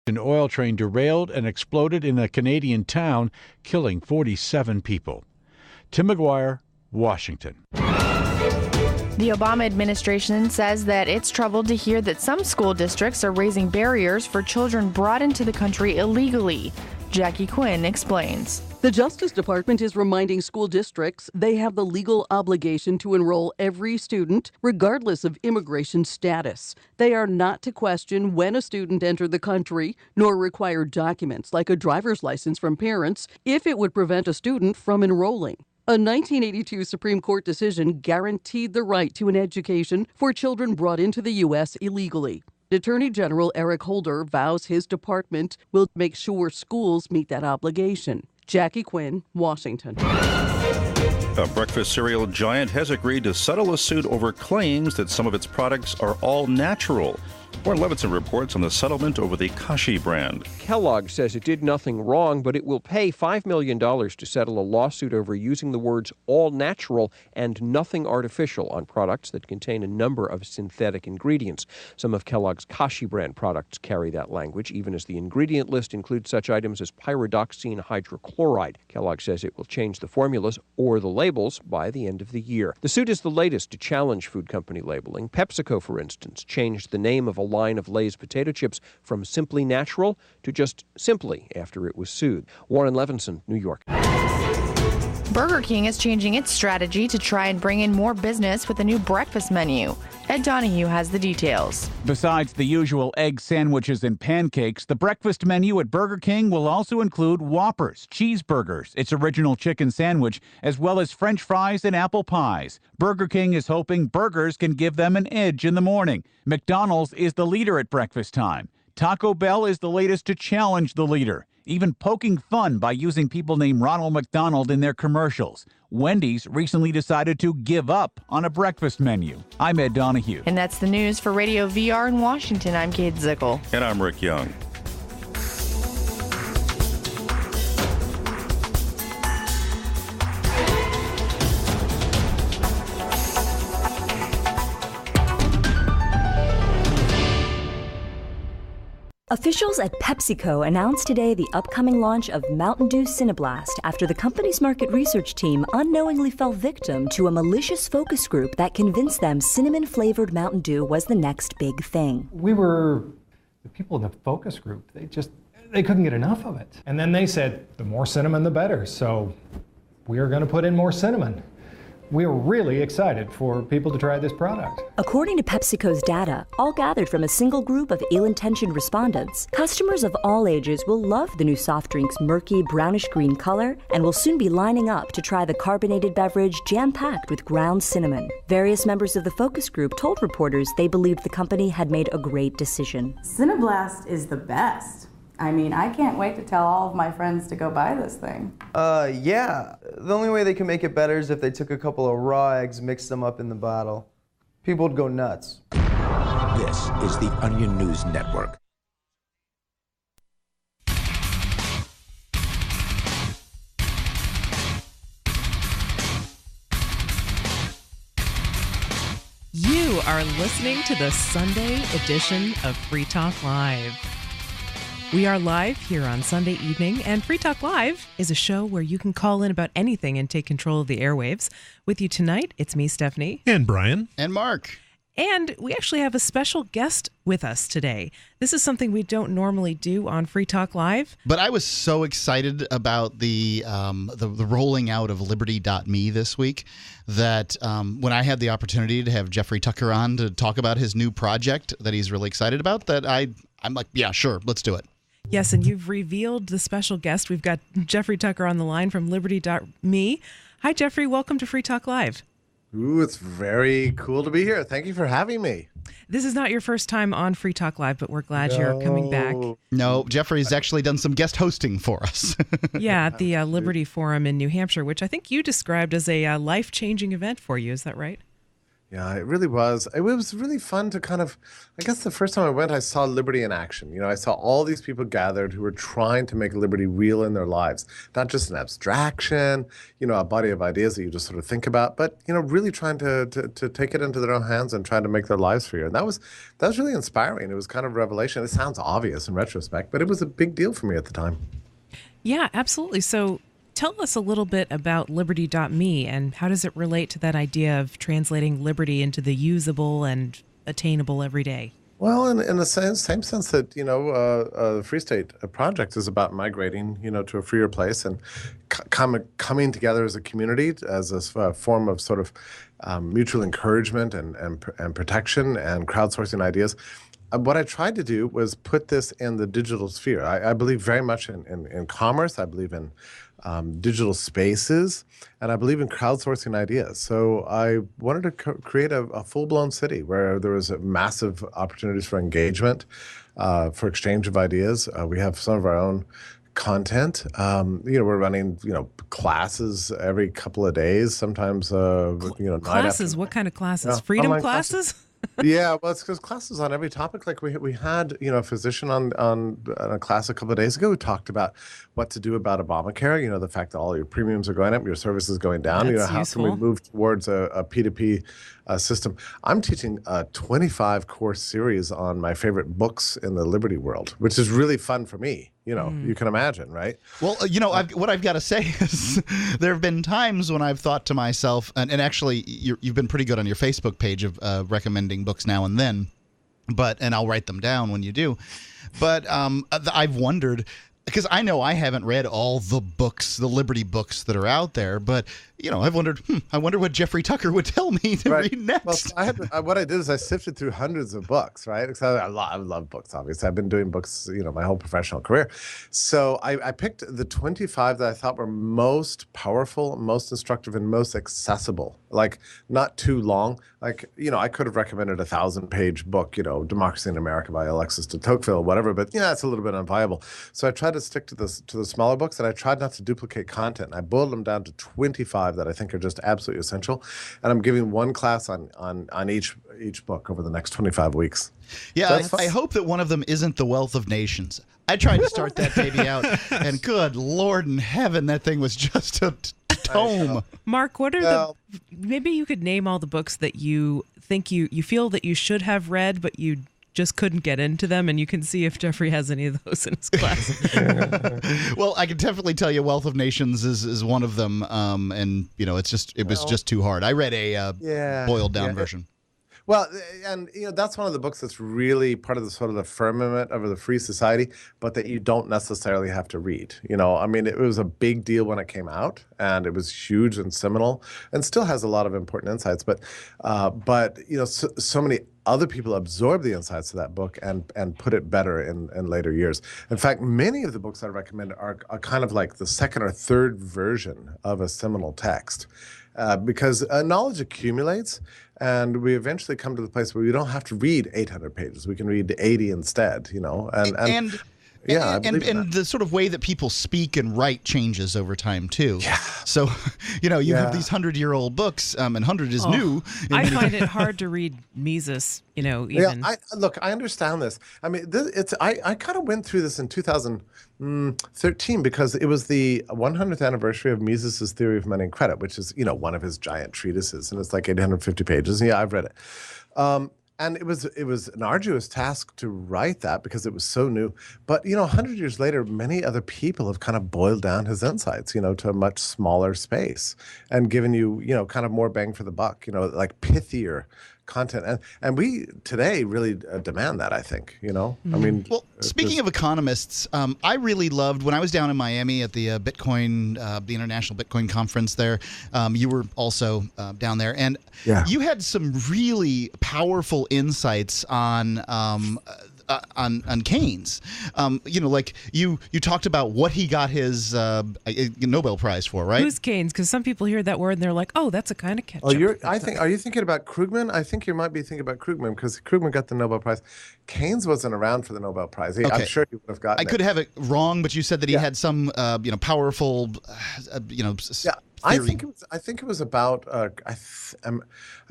An oil train derailed and exploded in a Canadian town, killing 47 people. Tim McGuire, Washington. The Obama administration says that it's troubled to hear that some school districts are raising barriers for children brought into the country illegally. Jackie Quinn explains. The Justice Department is reminding school districts they have the legal obligation to enroll every student, regardless of immigration status. They are not to question when a student entered the country, nor require documents like a driver's license from parents if it would prevent a student from enrolling. A 1982 Supreme Court decision guaranteed the right to an education for children brought into the U.S. illegally. Attorney General Eric Holder vows his department will make sure schools meet that obligation. Jackie Quinn, Washington. A breakfast cereal giant has agreed to settle a suit over claims that some of its products are all natural. Warren Levinson reports on the settlement over the Kashi brand. Kellogg says it did nothing wrong, but it will pay $5 million to settle a lawsuit over using the words all natural and nothing artificial on products that contain a number of synthetic ingredients. Some of Kellogg's Kashi brand products carry that language, even as the ingredient list includes such items as pyridoxine hydrochloride. Kellogg says it will change the formulas or the labels by the end of the year. The suit is the latest to challenge food company labeling. PepsiCo, for instance, changed the name of a line of Lay's potato chips from Simply Natural to just Simply after it was sued. Warren Levinson, New York. Burger King is changing its strategy to try and bring in more business with a new breakfast menu. Ed Donahue has the details. Besides the usual egg sandwiches and pancakes, the breakfast menu at Burger King will also include Whoppers, cheeseburgers, its original chicken sandwich, as well as French fries and apple pies. Burger King is hoping burgers can give them an edge in the morning. McDonald's is the leader at breakfast time. Taco Bell is the latest to challenge the leader, even poking fun by using people named Ronald McDonald in their commercials. Wendy's recently decided to give up on a breakfast menu. I'm Ed Donahue. And that's the news for Radio VR in Washington. I'm Kate Zickel. And I'm Rick Young. Officials at PepsiCo announced today the upcoming launch of Mountain Dew Cineblast after the company's market research team unknowingly fell victim to a malicious focus group that convinced them cinnamon-flavored Mountain Dew was the next big thing. The people in the focus group, they couldn't get enough of it. And then they said, the more cinnamon, the better. So we are going to put in more cinnamon. We are really excited for people to try this product. According to PepsiCo's data, all gathered from a single group of ill-intentioned respondents, customers of all ages will love the new soft drink's murky brownish-green color and will soon be lining up to try the carbonated beverage jam-packed with ground cinnamon. Various members of the focus group told reporters they believed the company had made a great decision. Cineblast is the best. I mean, I can't wait to tell all of my friends to go buy this thing. Yeah. The only way they can make it better is if they took a couple of raw eggs, mixed them up in the bottle. People would go nuts. This is the Onion News Network. You are listening to the Sunday edition of Free Talk Live. We are live here on Sunday evening, and Free Talk Live is a show where you can call in about anything and take control of the airwaves. With you tonight, it's me, Stephanie. And Brian. And Mark. And we actually have a special guest with us today. This is something we don't normally do on Free Talk Live. But I was so excited about the rolling out of Liberty.me this week that when I had the opportunity to have Jeffrey Tucker on to talk about his new project that he's really excited about, that I'm like, yeah, sure, let's do it. Yes, and you've revealed the special guest. We've got Jeffrey Tucker on the line from Liberty.me. Hi, Jeffrey. Welcome to Free Talk Live. Ooh, it's very cool to be here. Thank you for having me. This is not your first time on Free Talk Live, but we're glad you're coming back. No, Jeffrey's actually done some guest hosting for us. Yeah, at the Liberty Forum in New Hampshire, which I think you described as a life-changing event for you. Is that right? Yeah, it really was. It was really fun to kind of, I guess the first time I went, I saw liberty in action. I saw all these people gathered who were trying to make liberty real in their lives, not just an abstraction, a body of ideas that you just sort of think about, but, really trying to take it into their own hands and trying to make their lives freer. And that was really inspiring. It was kind of a revelation. It sounds obvious in retrospect, but it was a big deal for me at the time. Yeah, absolutely. So tell us a little bit about liberty.me and how does it relate to that idea of translating liberty into the usable and attainable every day? Well, in the same sense that, the Free State Project is about migrating, to a freer place and coming together as a community, as a form of sort of mutual encouragement and protection and crowdsourcing ideas. What I tried to do was put this in the digital sphere. I believe very much in commerce. I believe in digital spaces, and I believe in crowdsourcing ideas. So I wanted to create a full-blown city where there was massive opportunities for engagement, for exchange of ideas. We have some of our own content. We're running, classes every couple of days, sometimes, Classes? What kind of classes? Freedom classes? Yeah, well, it's because classes on every topic. Like we had, a physician on a class a couple of days ago who talked about what to do about Obamacare. The fact that all your premiums are going up, your services going down. That's how useful. can we move towards a P2P system? I'm teaching a 25-course series on my favorite books in the liberty world, which is really fun for me. You can imagine, right? Well, what I've got to say is there have been times when I've thought to myself, and actually you've been pretty good on your Facebook page of recommending books now and then, and I'll write them down when you do. But I've wondered, because I know I haven't read all the books, the liberty books that are out there, but I've wondered, I wonder what Jeffrey Tucker would tell me to read next. Well, what I did is I sifted through hundreds of books, right? Because I love books, obviously. I've been doing books, my whole professional career. So I picked the 25 that I thought were most powerful, most instructive, and most accessible. Like, not too long. Like, I could have recommended a 1,000-page book, Democracy in America by Alexis de Tocqueville, whatever, but it's a little bit unviable. So I tried to stick to the smaller books, and I tried not to duplicate content. And I boiled them down to 25 that I think are just absolutely essential. And I'm giving one class on each book over the next 25 weeks. Yeah, I hope that one of them isn't The Wealth of Nations. I tried to start that baby out, and good Lord in heaven, that thing was just a tome. Mark, what are maybe you could name all the books that you think you feel that you should have read, but you just couldn't get into them, and you can see if Jeffrey has any of those in his class. Well, I can definitely tell you Wealth of Nations is one of them, and it was just too hard. I read a boiled down version. Well, and that's one of the books that's really part of the sort of the firmament of the free society, but that you don't necessarily have to read. I mean, it was a big deal when it came out, and it was huge and seminal, and still has a lot of important insights. But so many other people absorb the insights of that book and put it better in later years. In fact, many of the books I recommend are kind of like the second or third version of a seminal text. Because knowledge accumulates, and we eventually come to the place where we don't have to read 800 pages. We can read 80 instead, And the sort of way that people speak and write changes over time, too. Yeah. So, you have these 100-year-old books, and 100 is new. I find it hard to read Mises, even. Yeah, I understand this. I mean, I kind of went through this in 2013 because it was the 100th anniversary of Mises' Theory of Money and Credit, which is, one of his giant treatises, and it's like 850 pages. And I've read it. And it was an arduous task to write that because it was so new. But, 100 years later, many other people have kind of boiled down his insights, to a much smaller space and given you, kind of more bang for the buck, like pithier content. And we today really demand that, I think, I mean. Well, speaking of economists, I really loved when I was down in Miami at the Bitcoin, the International Bitcoin Conference there. You were also down there, and you had some really powerful insights on Keynes. Like you talked about what he got his Nobel Prize for, right? Who's Keynes? Because some people hear that word and they're like, "Oh, that's a kind of ketchup." Are you thinking about Krugman? I think you might be thinking about Krugman because Krugman got the Nobel Prize. Keynes wasn't around for the Nobel Prize. I'm sure he would have gotten it. I could have it wrong, but you said that he had some, powerful, I think it was about. I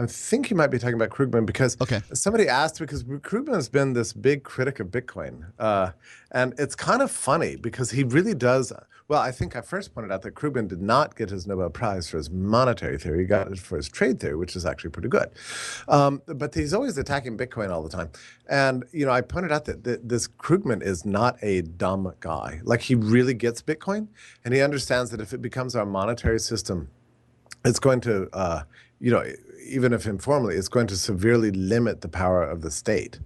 think you might be talking about Krugman because somebody asked because Krugman has been this big critic of Bitcoin, and it's kind of funny because he really does. Well, I think I first pointed out that Krugman did not get his Nobel Prize for his monetary theory; he got it for his trade theory, which is actually pretty good. But he's always attacking Bitcoin all the time, and I pointed out that this Krugman is not a dumb guy. Like he really gets Bitcoin, and he understands that if it becomes our monetary system, it's going to, even if informally, it's going to severely limit the power of the state.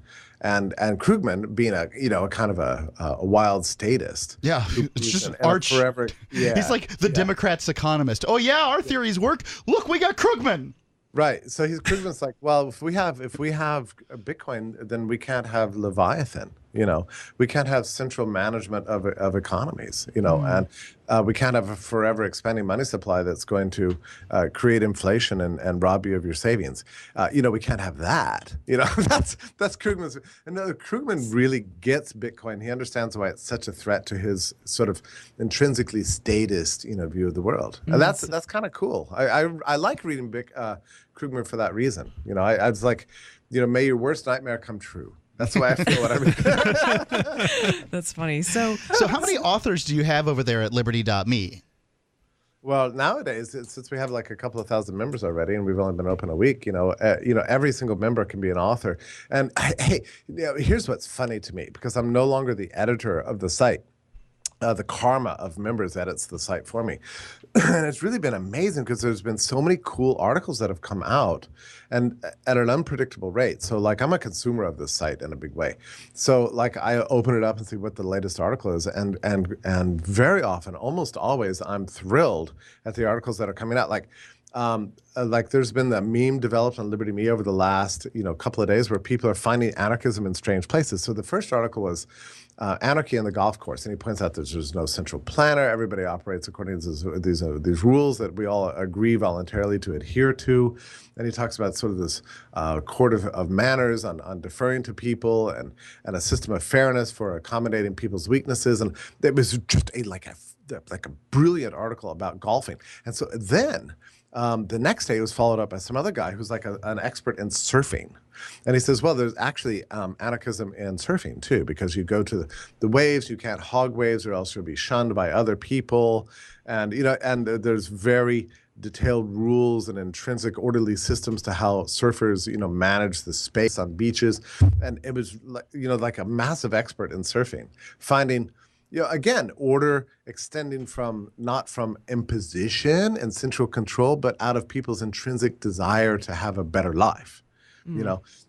And Krugman, being a kind of a wild statist, it's just arch. Forever, he's like the Democrats' economist. Oh yeah, our theories work. Look, we got Krugman. Right. So Krugman's like, well, if we have Bitcoin, then we can't have Leviathan. We can't have central management of economies. And we can't have a forever expanding money supply that's going to create inflation and rob you of your savings. We can't have that. That's Krugman's. And Krugman really gets Bitcoin. He understands why it's such a threat to his sort of intrinsically statist, view of the world. And that's kind of cool. I like reading Krugman for that reason. I was like, may your worst nightmare come true. That's the way I feel when I read. That's funny. So how many authors do you have over there at Liberty.me? Well, nowadays, since we have like a couple of thousand members already, and we've only been open a week, every single member can be an author. And hey, here's what's funny to me, because I'm no longer the editor of the site. The karma of members edits the site for me. And it's really been amazing because there's been so many cool articles that have come out and at an unpredictable rate. So like I'm a consumer of this site in a big way. So like I open it up and see what the latest article is. And very often, almost always, I'm thrilled at the articles that are coming out. Like there's been the meme developed on Liberty Me over the last couple of days where people are finding anarchism in strange places. So the first article was anarchy on the golf course, and he points out that there's no central planner. Everybody operates according to these rules that we all agree voluntarily to adhere to. And he talks about sort of this court of manners on deferring to people and a system of fairness for accommodating people's weaknesses. And it was just like a brilliant article about golfing. And so then the next day it was followed up by some other guy who's like an expert in surfing. And he says, well, there's actually anarchism in surfing too, because you go to the waves, you can't hog waves or else you'll be shunned by other people. And, and there's very detailed rules and intrinsic orderly systems to how surfers, manage the space on beaches. And it was like a massive expert in surfing, finding again, order extending not from imposition and central control, but out of people's intrinsic desire to have a better life.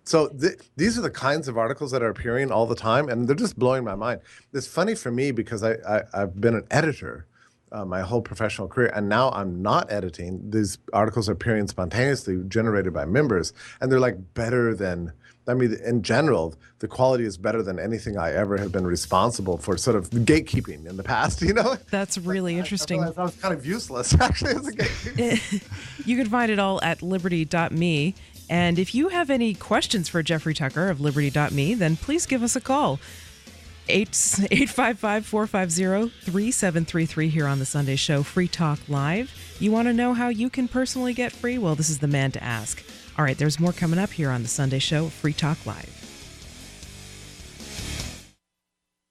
So these are the kinds of articles that are appearing all the time, and they're just blowing my mind. It's funny for me because I've been an editor my whole professional career, and now I'm not editing. These articles are appearing spontaneously, generated by members, and they're like better than. I mean, in general, the quality is better than anything I ever have been responsible for sort of gatekeeping in the past, That's really interesting. I was kind of useless, actually, as a gatekeeper. You can find it all at liberty.me. And if you have any questions for Jeffrey Tucker of liberty.me, then please give us a call. 855-450-3733 here on the Sunday Show, Free Talk Live. You want to know how you can personally get free? Well, this is the man to ask. All right, there's more coming up here on the Sunday Show, Free Talk Live.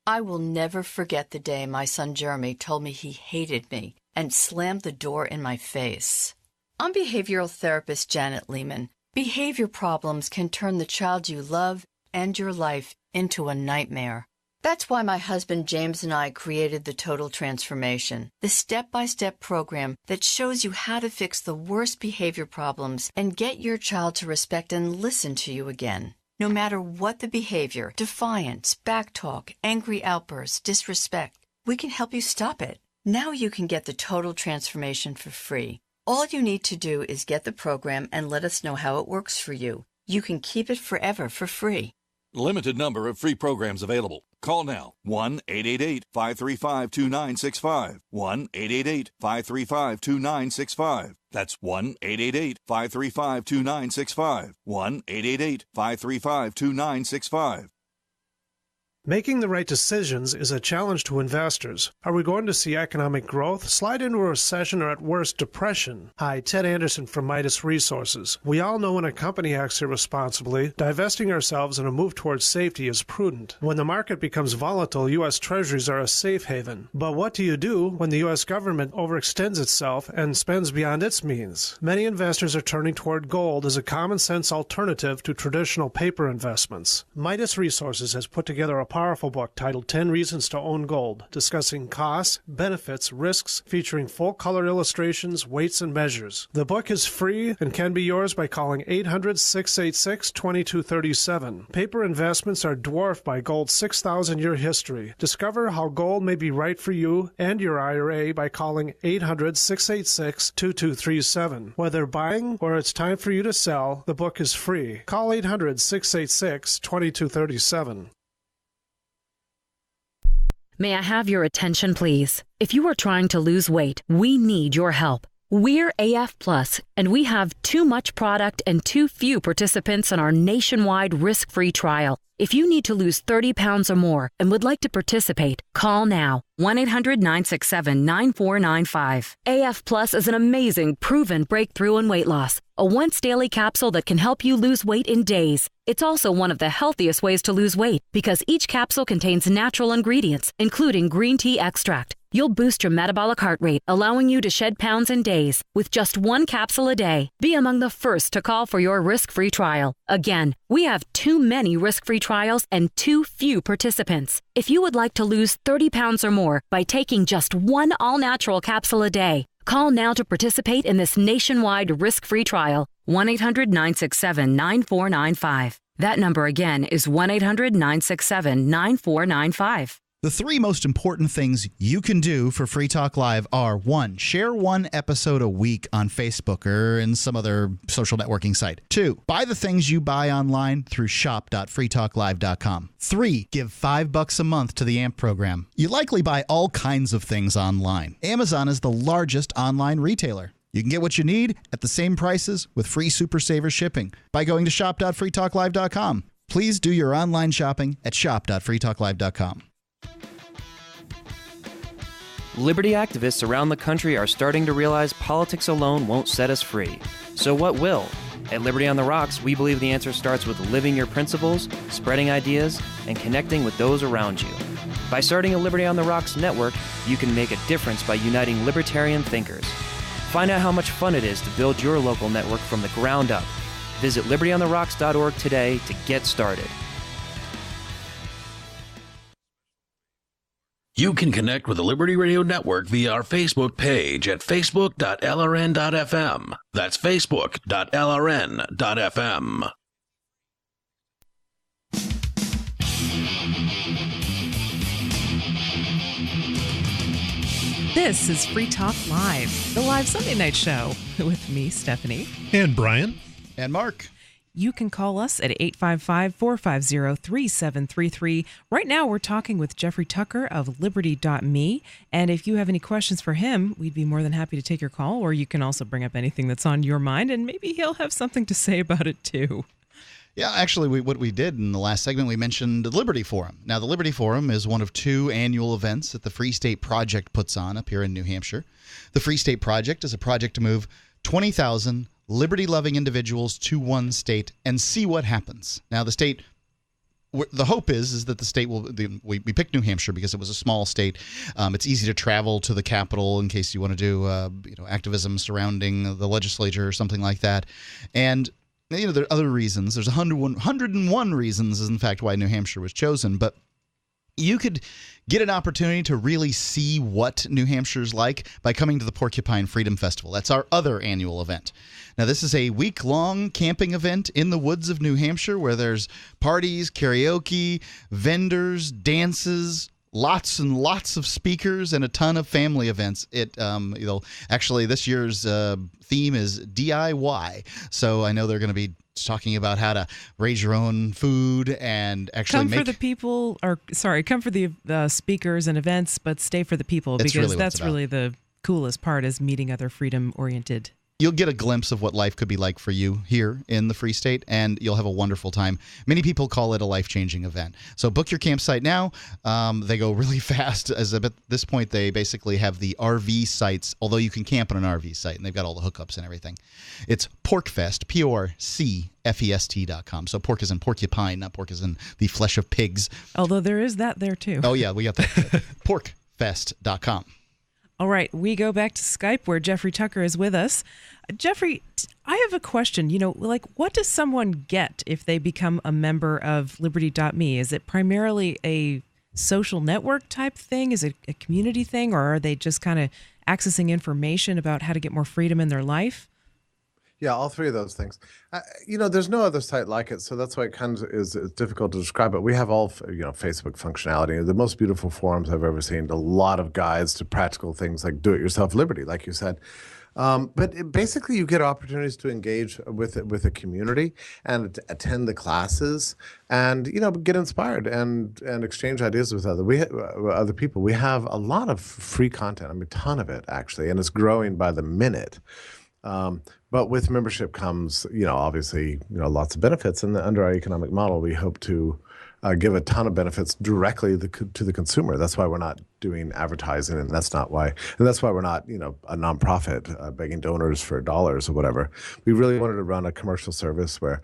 I will never forget the day my son Jeremy told me he hated me and slammed the door in my face. I'm behavioral therapist Janet Lehman. Behavior problems can turn the child you love and your life into a nightmare. That's why my husband James and I created the Total Transformation, the step-by-step program that shows you how to fix the worst behavior problems and get your child to respect and listen to you again. No matter what the behavior, defiance, backtalk, angry outbursts, disrespect, we can help you stop it. Now you can get the Total Transformation for free. All you need to do is get the program and let us know how it works for you. You can keep it forever for free. Limited number of free programs available. Call now. 1-888-535-2965. 1-888-535-2965. That's 1-888-535-2965. 1-888-535-2965. Making the right decisions is a challenge to investors. Are we going to see economic growth, slide into a recession, or at worst, depression? Hi, Ted Anderson from Midas Resources. We all know when a company acts irresponsibly, divesting ourselves in a move towards safety is prudent. When the market becomes volatile, U.S. Treasuries are a safe haven. But what do you do when the U.S. government overextends itself and spends beyond its means? Many investors are turning toward gold as a common-sense alternative to traditional paper investments. Midas Resources has put together a powerful book titled 10 Reasons to Own Gold, discussing costs, benefits, risks, featuring full-color illustrations, weights, and measures. The book is free and can be yours by calling 800-686-2237. Paper investments are dwarfed by gold's 6,000-year history. Discover how gold may be right for you and your IRA by calling 800-686-2237. Whether buying or it's time for you to sell, the book is free. Call 800-686-2237. May I have your attention, please? If you are trying to lose weight, we need your help. We're AF Plus, and we have too much product and too few participants in our nationwide risk-free trial. If you need to lose 30 pounds or more and would like to participate, call now. 1-800-967-9495. AF Plus is an amazing, proven breakthrough in weight loss. A once-daily capsule that can help you lose weight in days. It's also one of the healthiest ways to lose weight because each capsule contains natural ingredients, including green tea extract. You'll boost your metabolic heart rate, allowing you to shed pounds in days with just one capsule a day. Be among the first to call for your risk-free trial. Again, we have too many risk-free trials and too few participants. If you would like to lose 30 pounds or more by taking just one all-natural capsule a day, call now to participate in this nationwide risk-free trial. 1-800-967-9495. That number again is 1-800-967-9495. The three most important things you can do for Free Talk Live are: 1, share one episode a week on Facebook or in some other social networking site. 2, buy the things you buy online through shop.freetalklive.com. 3, give $5 a month to the AMP program. You likely buy all kinds of things online. Amazon is the largest online retailer. You can get what you need at the same prices with free Super Saver shipping by going to shop.freetalklive.com. Please do your online shopping at shop.freetalklive.com. Liberty activists around the country are starting to realize politics alone won't set us free. So what will? At Liberty on the Rocks, we believe the answer starts with living your principles, spreading ideas, and connecting with those around you. By starting a Liberty on the Rocks network, you can make a difference by uniting libertarian thinkers. Find out how much fun it is to build your local network from the ground up. Visit libertyontherocks.org today to get started. You can connect with the Liberty Radio Network via our Facebook page at facebook.lrn.fm. That's facebook.lrn.fm. This is Free Talk Live, the live Sunday night show with me, Stephanie. And Brian. And Mark. You can call us at 855-450-3733. Right now, we're talking with Jeffrey Tucker of Liberty.me. And if you have any questions for him, we'd be more than happy to take your call. Or you can also bring up anything that's on your mind, and maybe he'll have something to say about it, too. Yeah, actually, what we did in the last segment, we mentioned the Liberty Forum. Now, the Liberty Forum is one of 2 annual events that the Free State Project puts on up here in New Hampshire. The Free State Project is a project to move 20,000 liberty-loving individuals to one state and see what happens. Now, the state, the hope is that the state will, we picked New Hampshire because it was a small state. It's easy to travel to the capital in case you want to do activism surrounding the legislature or something like that. And there are other reasons. There's 101 reasons, in fact, why New Hampshire was chosen. But you could get an opportunity to really see what New Hampshire's like by coming to the Porcupine Freedom Festival. That's our other annual event. Now, this is a week-long camping event in the woods of New Hampshire where there's parties, karaoke, vendors, dances, lots and lots of speakers, and a ton of family events. Actually, this year's theme is DIY. So I know they're going to be talking about how to raise your own food and actually come for the speakers and events, but stay for the people, because that's really the coolest part, is meeting other freedom-oriented You'll get a glimpse of what life could be like for you here in the Free State, and you'll have a wonderful time. Many people call it a life-changing event. So book your campsite now. They go really fast. At this point, they basically have the RV sites, although you can camp on an RV site, and they've got all the hookups and everything. It's PorcFest, PORCFEST.com. So pork is in porcupine, not pork is in the flesh of pigs. Although there is that there, too. Oh, yeah, we got that. PorcFest.com. All right, we go back to Skype where Jeffrey Tucker is with us. Jeffrey, I have a question. What does someone get if they become a member of Liberty.me? Is it primarily a social network type thing? Is it a community thing? Or are they just kind of accessing information about how to get more freedom in their life? Yeah, all three of those things. There's no other site like it, so that's why it kind of is difficult to describe. But we have all, Facebook functionality. The most beautiful forums I've ever seen. A lot of guides to practical things like do-it-yourself Liberty, like you said. But basically, you get opportunities to engage with a community and attend the classes, and get inspired and exchange ideas with other people. We have a lot of free content. I mean, a ton of it actually, and it's growing by the minute. But with membership comes, obviously, lots of benefits. And under our economic model, we hope to give a ton of benefits directly to the consumer. That's why we're not doing advertising, and that's why we're not, a nonprofit begging donors for dollars or whatever. We really wanted to run a commercial service where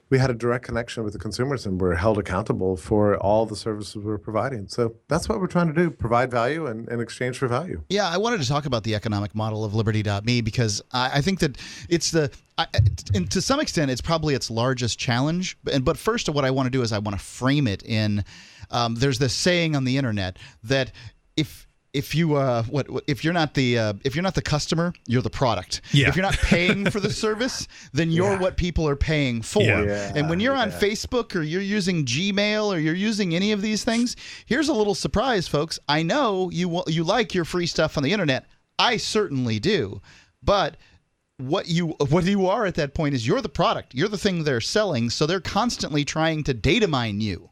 we had a direct connection with the consumers and we're held accountable for all the services we're providing. So that's what we're trying to do, provide value in exchange for value. Yeah, I wanted to talk about the economic model of Liberty.me because I think that it's and to some extent, it's probably its largest challenge. But first, what I want to do is I want to frame it in, there's this saying on the internet that if you're not the customer, you're the product. Yeah. If you're not paying for the service, then you're what people are paying for. Yeah. And when you're on Facebook or you're using Gmail or you're using any of these things, here's a little surprise, folks. I know you like your free stuff on the internet. I certainly do. But what you are at that point is you're the product. You're the thing they're selling. So they're constantly trying to data mine you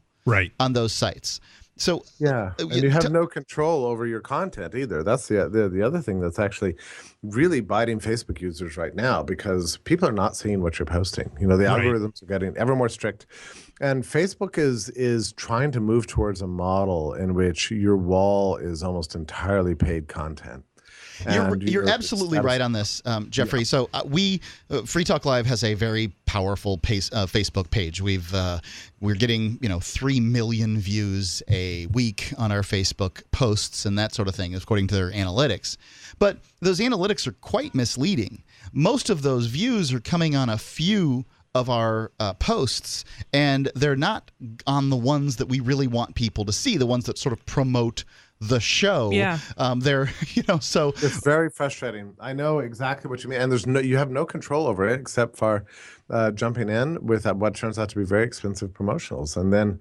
on those sites. So and you have no control over your content either. That's the other thing that's actually really biting Facebook users right now, because people are not seeing what you're posting. The algorithms are getting ever more strict, and Facebook is trying to move towards a model in which your wall is almost entirely paid content. You're absolutely right on this, Jeffrey. Yeah. So Free Talk Live has a very powerful Facebook page. We're getting 3 million views a week on our Facebook posts and that sort of thing, according to their analytics. But those analytics are quite misleading. Most of those views are coming on a few of our posts, and they're not on the ones that we really want people to see, the ones that sort of promote the show. Yeah. So it's very frustrating. I know exactly what you mean. And you have no control over it except for jumping in with what turns out to be very expensive promotionals. And then,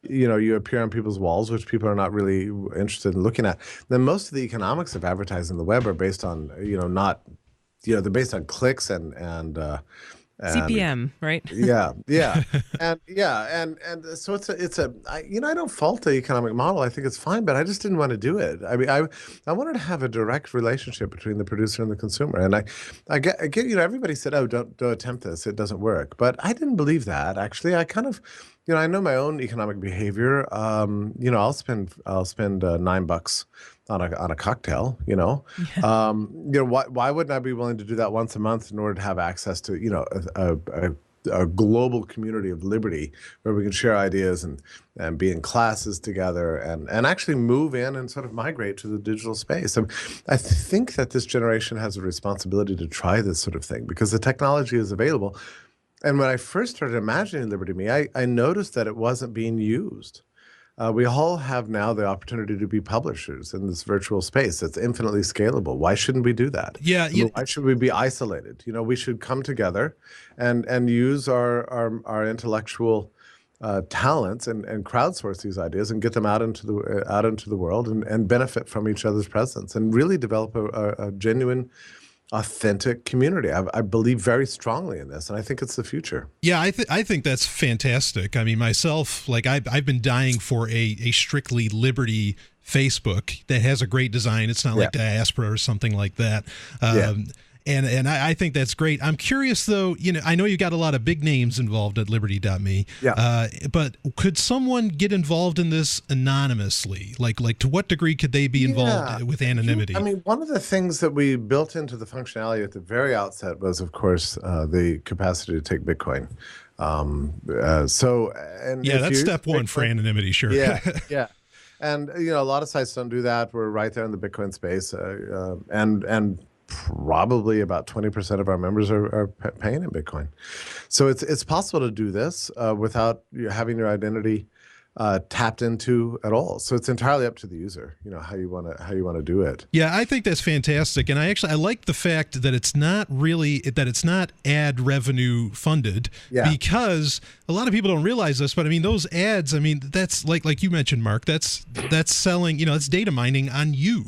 you appear on people's walls, which people are not really interested in looking at. Then most of the economics of advertising the web are based on, they're based on clicks and CPM, right? And so I don't fault the economic model. I think it's fine, but I just didn't want to do it. I mean, I wanted to have a direct relationship between the producer and the consumer. And I get everybody said, "Oh, don't attempt this. It doesn't work." But I didn't believe that. Actually, I kind of, I know my own economic behavior. I'll spend $9 on a cocktail, why wouldn't I be willing to do that once a month in order to have access to, a global community of liberty where we can share ideas and be in classes together and actually move in and sort of migrate to the digital space. I think that this generation has a responsibility to try this sort of thing because the technology is available. And when I first started imagining Liberty.me, I noticed that it wasn't being used. We all have now the opportunity to be publishers in this virtual space. It's infinitely scalable. Why shouldn't we do that? Yeah. Why should we be isolated? We should come together and use our intellectual talents and crowdsource these ideas and get them out into the world and benefit from each other's presence and really develop a genuine, authentic community. I believe very strongly in this, and I think it's the future. Yeah, I think that's fantastic. I mean, myself, I've been dying for a strictly Liberty Facebook that has a great design. It's not like Diaspora or something like that. And I think that's great. I'm curious, though, I know you got a lot of big names involved at Liberty.me. Yeah. But could someone get involved in this anonymously? Like to what degree could they be involved with anonymity? One of the things that we built into the functionality at the very outset was, of course, the capacity to take Bitcoin. That's step one for anonymity, sure. Yeah. And a lot of sites don't do that. We're right there in the Bitcoin space, and probably about 20% of our members are paying in Bitcoin. So it's possible to do this without having your identity tapped into at all. So it's entirely up to the user, how you want to do it. Yeah, I think that's fantastic, and I like the fact that it's not ad revenue funded, because a lot of people don't realize this, but those ads, that's like you mentioned, Mark, that's selling, it's data mining on you.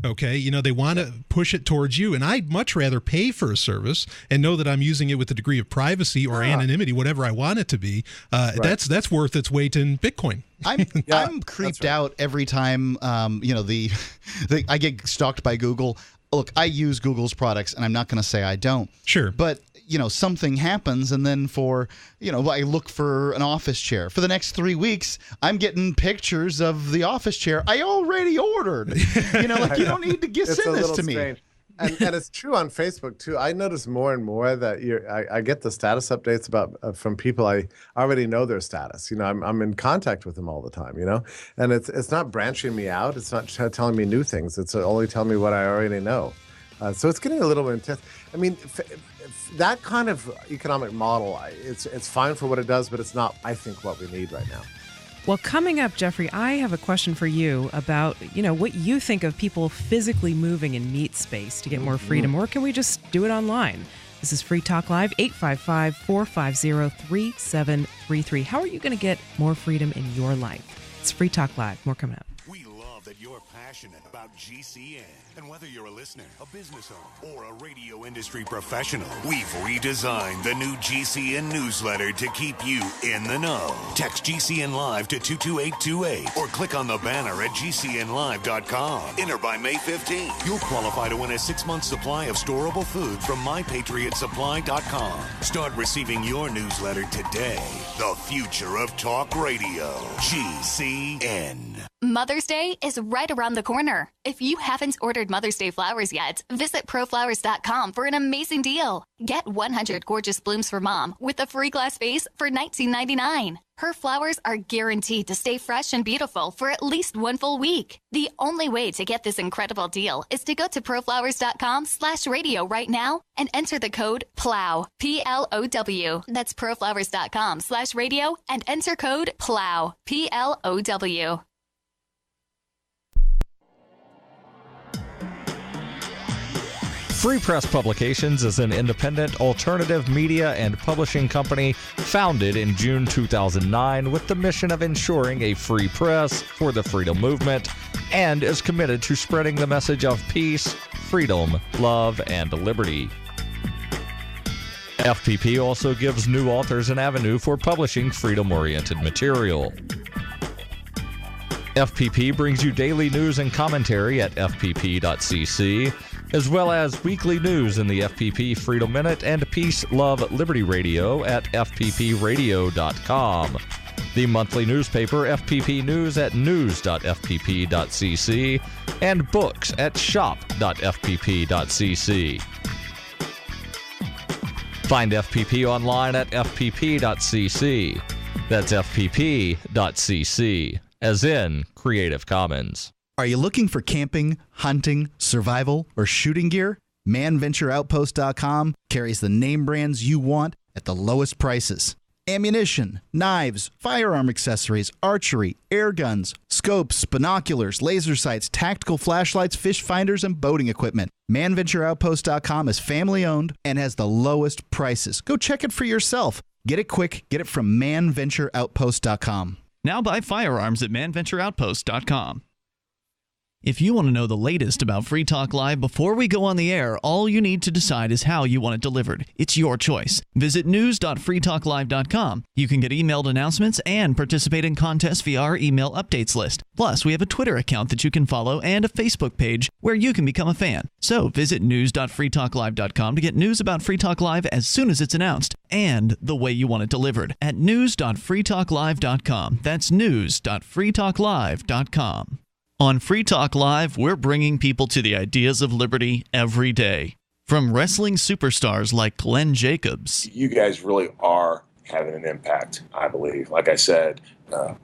Okay, they want to push it towards you, and I'd much rather pay for a service and know that I'm using it with a degree of privacy or anonymity, whatever I want it to be. That's worth its weight in Bitcoin. I'm creeped out every time I get stalked by Google. Look, I use Google's products, and I'm not going to say I don't. Sure. But, something happens, and then I look for an office chair. For the next 3 weeks, I'm getting pictures of the office chair I already ordered. You don't need to send this to me. Strange. And it's true on Facebook, too. I notice more and more that I get the status updates from people I already know their status. I'm in contact with them all the time, And it's not branching me out. It's not telling me new things. It's only telling me what I already know. So it's getting a little intense. That kind of economic model, it's fine for what it does, but it's not, I think, what we need right now. Well, coming up, Jeffrey, I have a question for you about, what you think of people physically moving in meat space to get more freedom, or can we just do it online? This is Free Talk Live, 855-450-3733. How are you going to get more freedom in your life? It's Free Talk Live. More coming up. We love that you're passionate about GCN. And whether you're a listener, a business owner, or a radio industry professional, we've redesigned the new GCN newsletter to keep you in the know. Text GCN Live to 22828 or click on the banner at GCNlive.com. Enter by May 15th. You'll qualify to win a 6-month supply of storable food from MyPatriotSupply.com. Start receiving your newsletter today. The future of talk radio. GCN. Mother's Day is right around the corner. If you haven't ordered Mother's Day flowers yet, visit proflowers.com for an amazing deal. Get 100 gorgeous blooms for mom with a free glass vase for $19.99. Her flowers are guaranteed to stay fresh and beautiful for at least one full week. The only way to get this incredible deal is to go to proflowers.com/radio right now and enter the code PLOW, P-L-O-W. That's proflowers.com/radio and enter code PLOW, P-L-O-W. Free Press Publications is an independent alternative media and publishing company founded in June 2009 with the mission of ensuring a free press for the freedom movement and is committed to spreading the message of peace, freedom, love, and liberty. FPP also gives new authors an avenue for publishing freedom-oriented material. FPP brings you daily news and commentary at fpp.cc, as well as weekly news in the FPP Freedom Minute and Peace, Love, Liberty Radio at fppradio.com. The monthly newspaper FPP News at news.fpp.cc and books at shop.fpp.cc. Find FPP online at fpp.cc. That's fpp.cc, as in Creative Commons. Are you looking for camping, hunting, survival, or shooting gear? ManVentureOutpost.com carries the name brands you want at the lowest prices. Ammunition, knives, firearm accessories, archery, air guns, scopes, binoculars, laser sights, tactical flashlights, fish finders, and boating equipment. ManVentureOutpost.com is family-owned and has the lowest prices. Go check it for yourself. Get it quick. Get it from ManVentureOutpost.com. Now buy firearms at ManVentureOutpost.com. If you want to know the latest about Free Talk Live before we go on the air, all you need to decide is how you want it delivered. It's your choice. Visit news.freetalklive.com. You can get emailed announcements and participate in contests via our email updates list. Plus, we have a Twitter account that you can follow and a Facebook page where you can become a fan. So visit news.freetalklive.com to get news about Free Talk Live as soon as it's announced and the way you want it delivered at news.freetalklive.com. That's news.freetalklive.com. On Free Talk Live, we're bringing people to the ideas of liberty every day. From wrestling superstars like Glenn Jacobs. You guys really are having an impact, I believe. Like I said,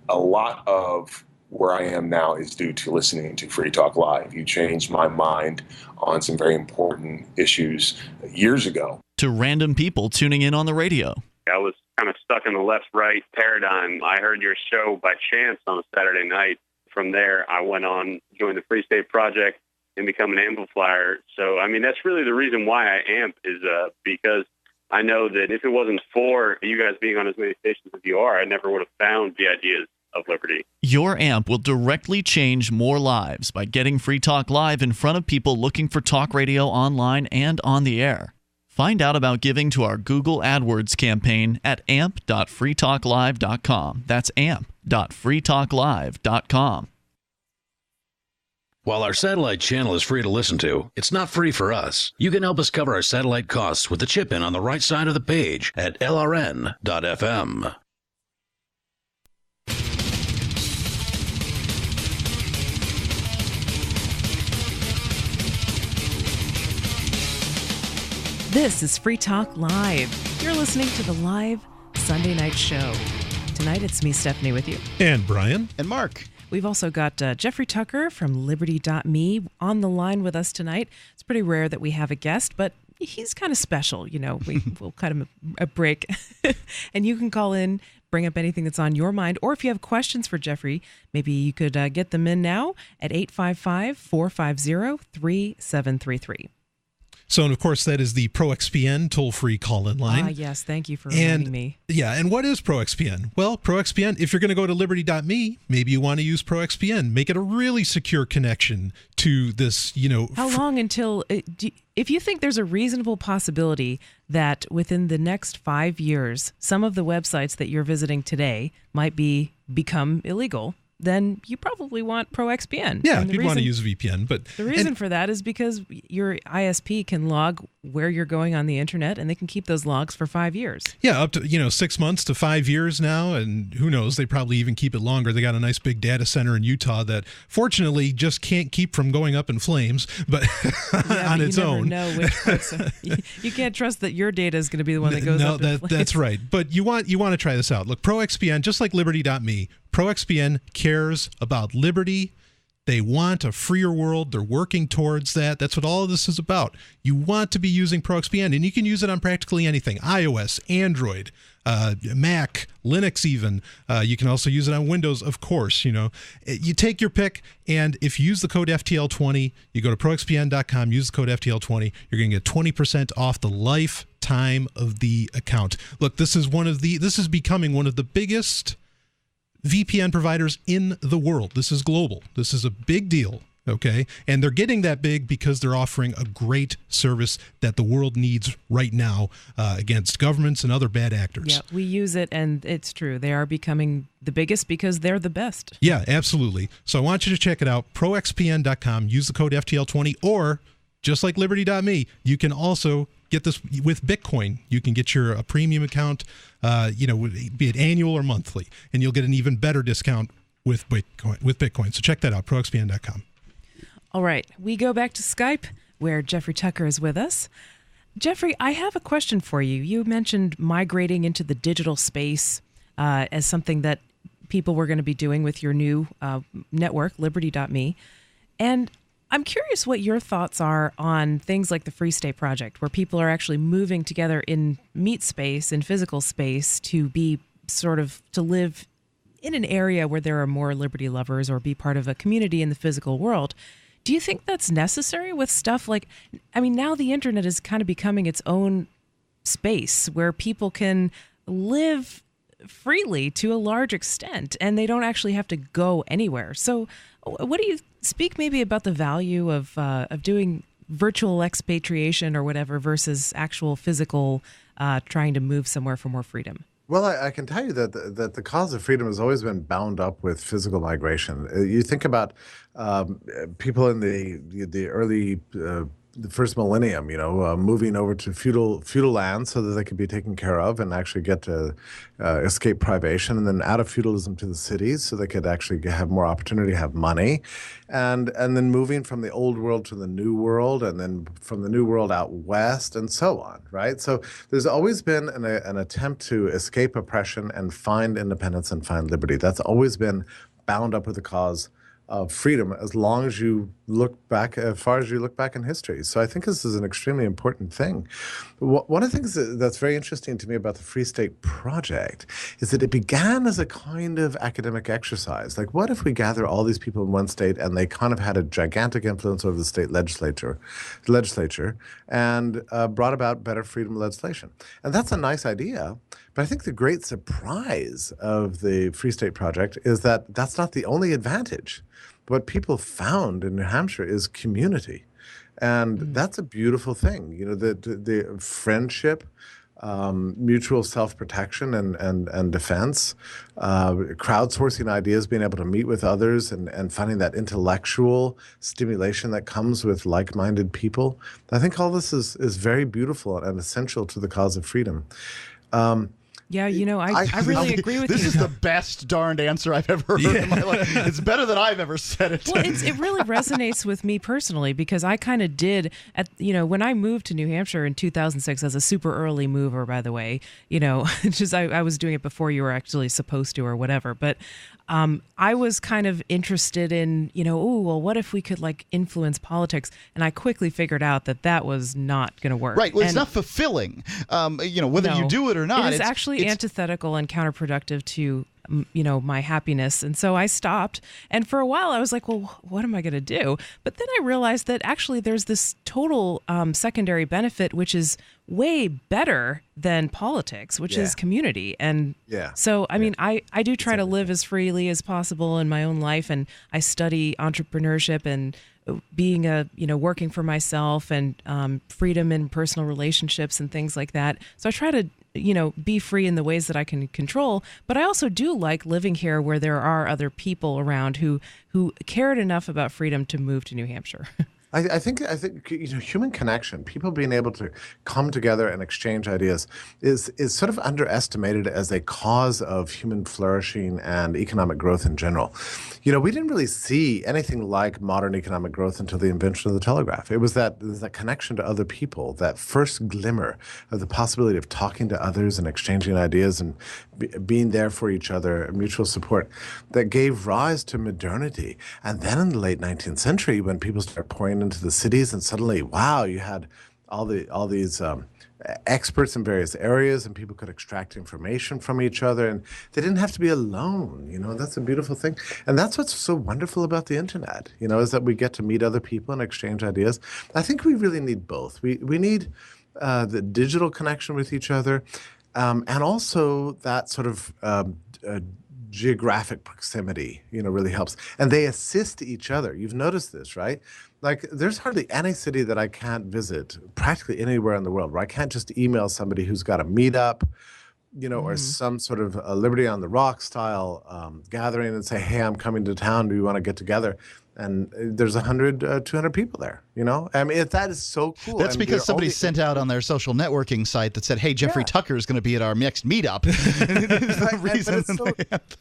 a lot of where I am now is due to listening to Free Talk Live. You changed my mind on some very important issues years ago. To random people tuning in on the radio. I was kind of stuck in the left-right paradigm. I heard your show by chance on a Saturday night. From there, I went on, joined the Free State Project, and become an amplifier. So, I mean, that's really the reason why I amp is because I know that if it wasn't for you guys being on as many stations as you are, I never would have found the ideas of liberty. Your amp will directly change more lives by getting Free Talk Live in front of people looking for talk radio online and on the air. Find out about giving to our Google AdWords campaign at amp.freetalklive.com. That's amp.freetalklive.com. While our satellite channel is free to listen to, it's not free for us. You can help us cover our satellite costs with the chip-in on the right side of the page at lrn.fm. This is Free Talk Live. You're listening to the live Sunday night show. Tonight it's me, Stephanie, with you. And Brian. And Mark. We've also got Jeffrey Tucker from Liberty.me on the line with us tonight. It's pretty rare that we have a guest, but he's kind of special. You know, we'll cut him a break. And you can call in, bring up anything that's on your mind, or if you have questions for Jeffrey, maybe you could get them in now at 855-450-3733. So, and of course, that is the ProXPN toll-free call-in line. Yes, thank you for reminding me. Yeah, and what is ProXPN? Well, ProXPN, if you're going to go to Liberty.me, maybe you want to use ProXPN. Make it a really secure connection to this, you know. How long until, if you think there's a reasonable possibility that within the next 5 years, some of the websites that you're visiting today might become illegal, then you probably want ProXPN. Yeah, you'd want to use VPN. But the reason for that is because your ISP can log where you're going on the internet, and they can keep those logs for 5 years. Yeah, up to 6 months to 5 years now, and who knows, they probably even keep it longer. They got a nice big data center in Utah that fortunately just can't keep from going up in flames, but on its own. You never know which parts you can't trust that your data is going to be the one that goes up in flames. That's right. But you want to try this out. Look, ProXPN, just like Liberty.me, ProXPN cares about liberty. They want a freer world. They're working towards that. That's what all of this is about. You want to be using ProXPN, and you can use it on practically anything. iOS, Android, Mac, Linux even. You can also use it on Windows, of course. You know, you take your pick, and if you use the code FTL20, you go to proxpn.com, use the code FTL20, you're going to get 20% off the lifetime of the account. Look, this is becoming one of the biggest VPN providers in the world. This is global. This is a big deal, okay? And they're getting that big because they're offering a great service that the world needs right now against governments and other bad actors. Yeah, we use it, and it's true. They are becoming the biggest because they're the best. Yeah, absolutely. So I want you to check it out, proxpn.com. Use the code FTL20, or just like Liberty.me, you can also get this with Bitcoin. You can get a premium account, be it annual or monthly, and you'll get an even better discount with Bitcoin. So check that out, proxpn.com. All right, we go back to Skype, where Jeffrey Tucker is with us. Jeffrey, I have a question for you. You mentioned migrating into the digital space as something that people were going to be doing with your new network, Liberty.me, and I'm curious what your thoughts are on things like the Free State Project, where people are actually moving together in meat space, in physical space, to live in an area where there are more liberty lovers or be part of a community in the physical world. Do you think that's necessary with stuff like, now the internet is kind of becoming its own space where people can live freely to a large extent, and they don't actually have to go anywhere. So what do you speak maybe about the value of doing virtual expatriation or whatever versus actual physical trying to move somewhere for more freedom? Well, I can tell you that the cause of freedom has always been bound up with physical migration. You think about people in the early the first millennium, moving over to feudal land so that they could be taken care of and actually get to escape privation, and then out of feudalism to the cities so they could actually have more opportunity to have money, and then moving from the old world to the new world, and then from the new world out west, and so on, right? So there's always been an attempt to escape oppression and find independence and find liberty. That's always been bound up with the cause of freedom, as long as you look back, as far as you look back in history. So I think this is an extremely important thing. One of the things that's very interesting to me about the Free State Project is that it began as a kind of academic exercise. Like, what if we gather all these people in one state and they kind of had a gigantic influence over the state legislature and brought about better freedom legislation? And that's a nice idea. But I think the great surprise of the Free State Project is that that's not the only advantage. What people found in New Hampshire is community. And that's a beautiful thing. The friendship, mutual self-protection and defense, crowdsourcing ideas, being able to meet with others and finding that intellectual stimulation that comes with like-minded people. I think all this is very beautiful and essential to the cause of freedom. Yeah, I really agree with you. This is the best darned answer I've ever heard in my life. It's better than I've ever said it. Well, it really resonates with me personally, because I kind of did, when I moved to New Hampshire in 2006 as a super early mover, by the way, just I was doing it before you were actually supposed to or whatever. But I was kind of interested in, what if we could influence politics? And I quickly figured out that was not going to work. Right. Well, it's not fulfilling, whether you do it or not. It is actually antithetical and counterproductive to my happiness. And so I stopped. And for a while I was like, well, what am I going to do? But then I realized that actually there's this total secondary benefit, which is way better than politics, which is community. And so, I mean, I do try to live as freely as possible in my own life. And I study entrepreneurship and being working for myself and freedom in personal relationships and things like that. So I try to be free in the ways that I can control. But I also do like living here where there are other people around who cared enough about freedom to move to New Hampshire. I think human connection, people being able to come together and exchange ideas is sort of underestimated as a cause of human flourishing and economic growth in general. We didn't really see anything like modern economic growth until the invention of the telegraph. It was that connection to other people, that first glimmer of the possibility of talking to others and exchanging ideas and being there for each other, mutual support, that gave rise to modernity. And then in the late 19th century, when people started pouring into the cities, and suddenly, wow, you had all these experts in various areas, and people could extract information from each other, and they didn't have to be alone. That's a beautiful thing. And that's what's so wonderful about the internet, is that we get to meet other people and exchange ideas. I think we really need both. We need the digital connection with each other, and also that sort of geographic proximity, really helps. And they assist each other. You've noticed this, right? There's hardly any city that I can't visit, practically anywhere in the world, where I can't just email somebody who's got a meetup, or some sort of a Liberty on the Rock style gathering and say, hey, I'm coming to town. Do you want to get together? And there's 100, 200 people there, I mean, that is so cool. That's because somebody sent out on their social networking site that said, hey, Jeffrey Tucker is going to be at our next meetup.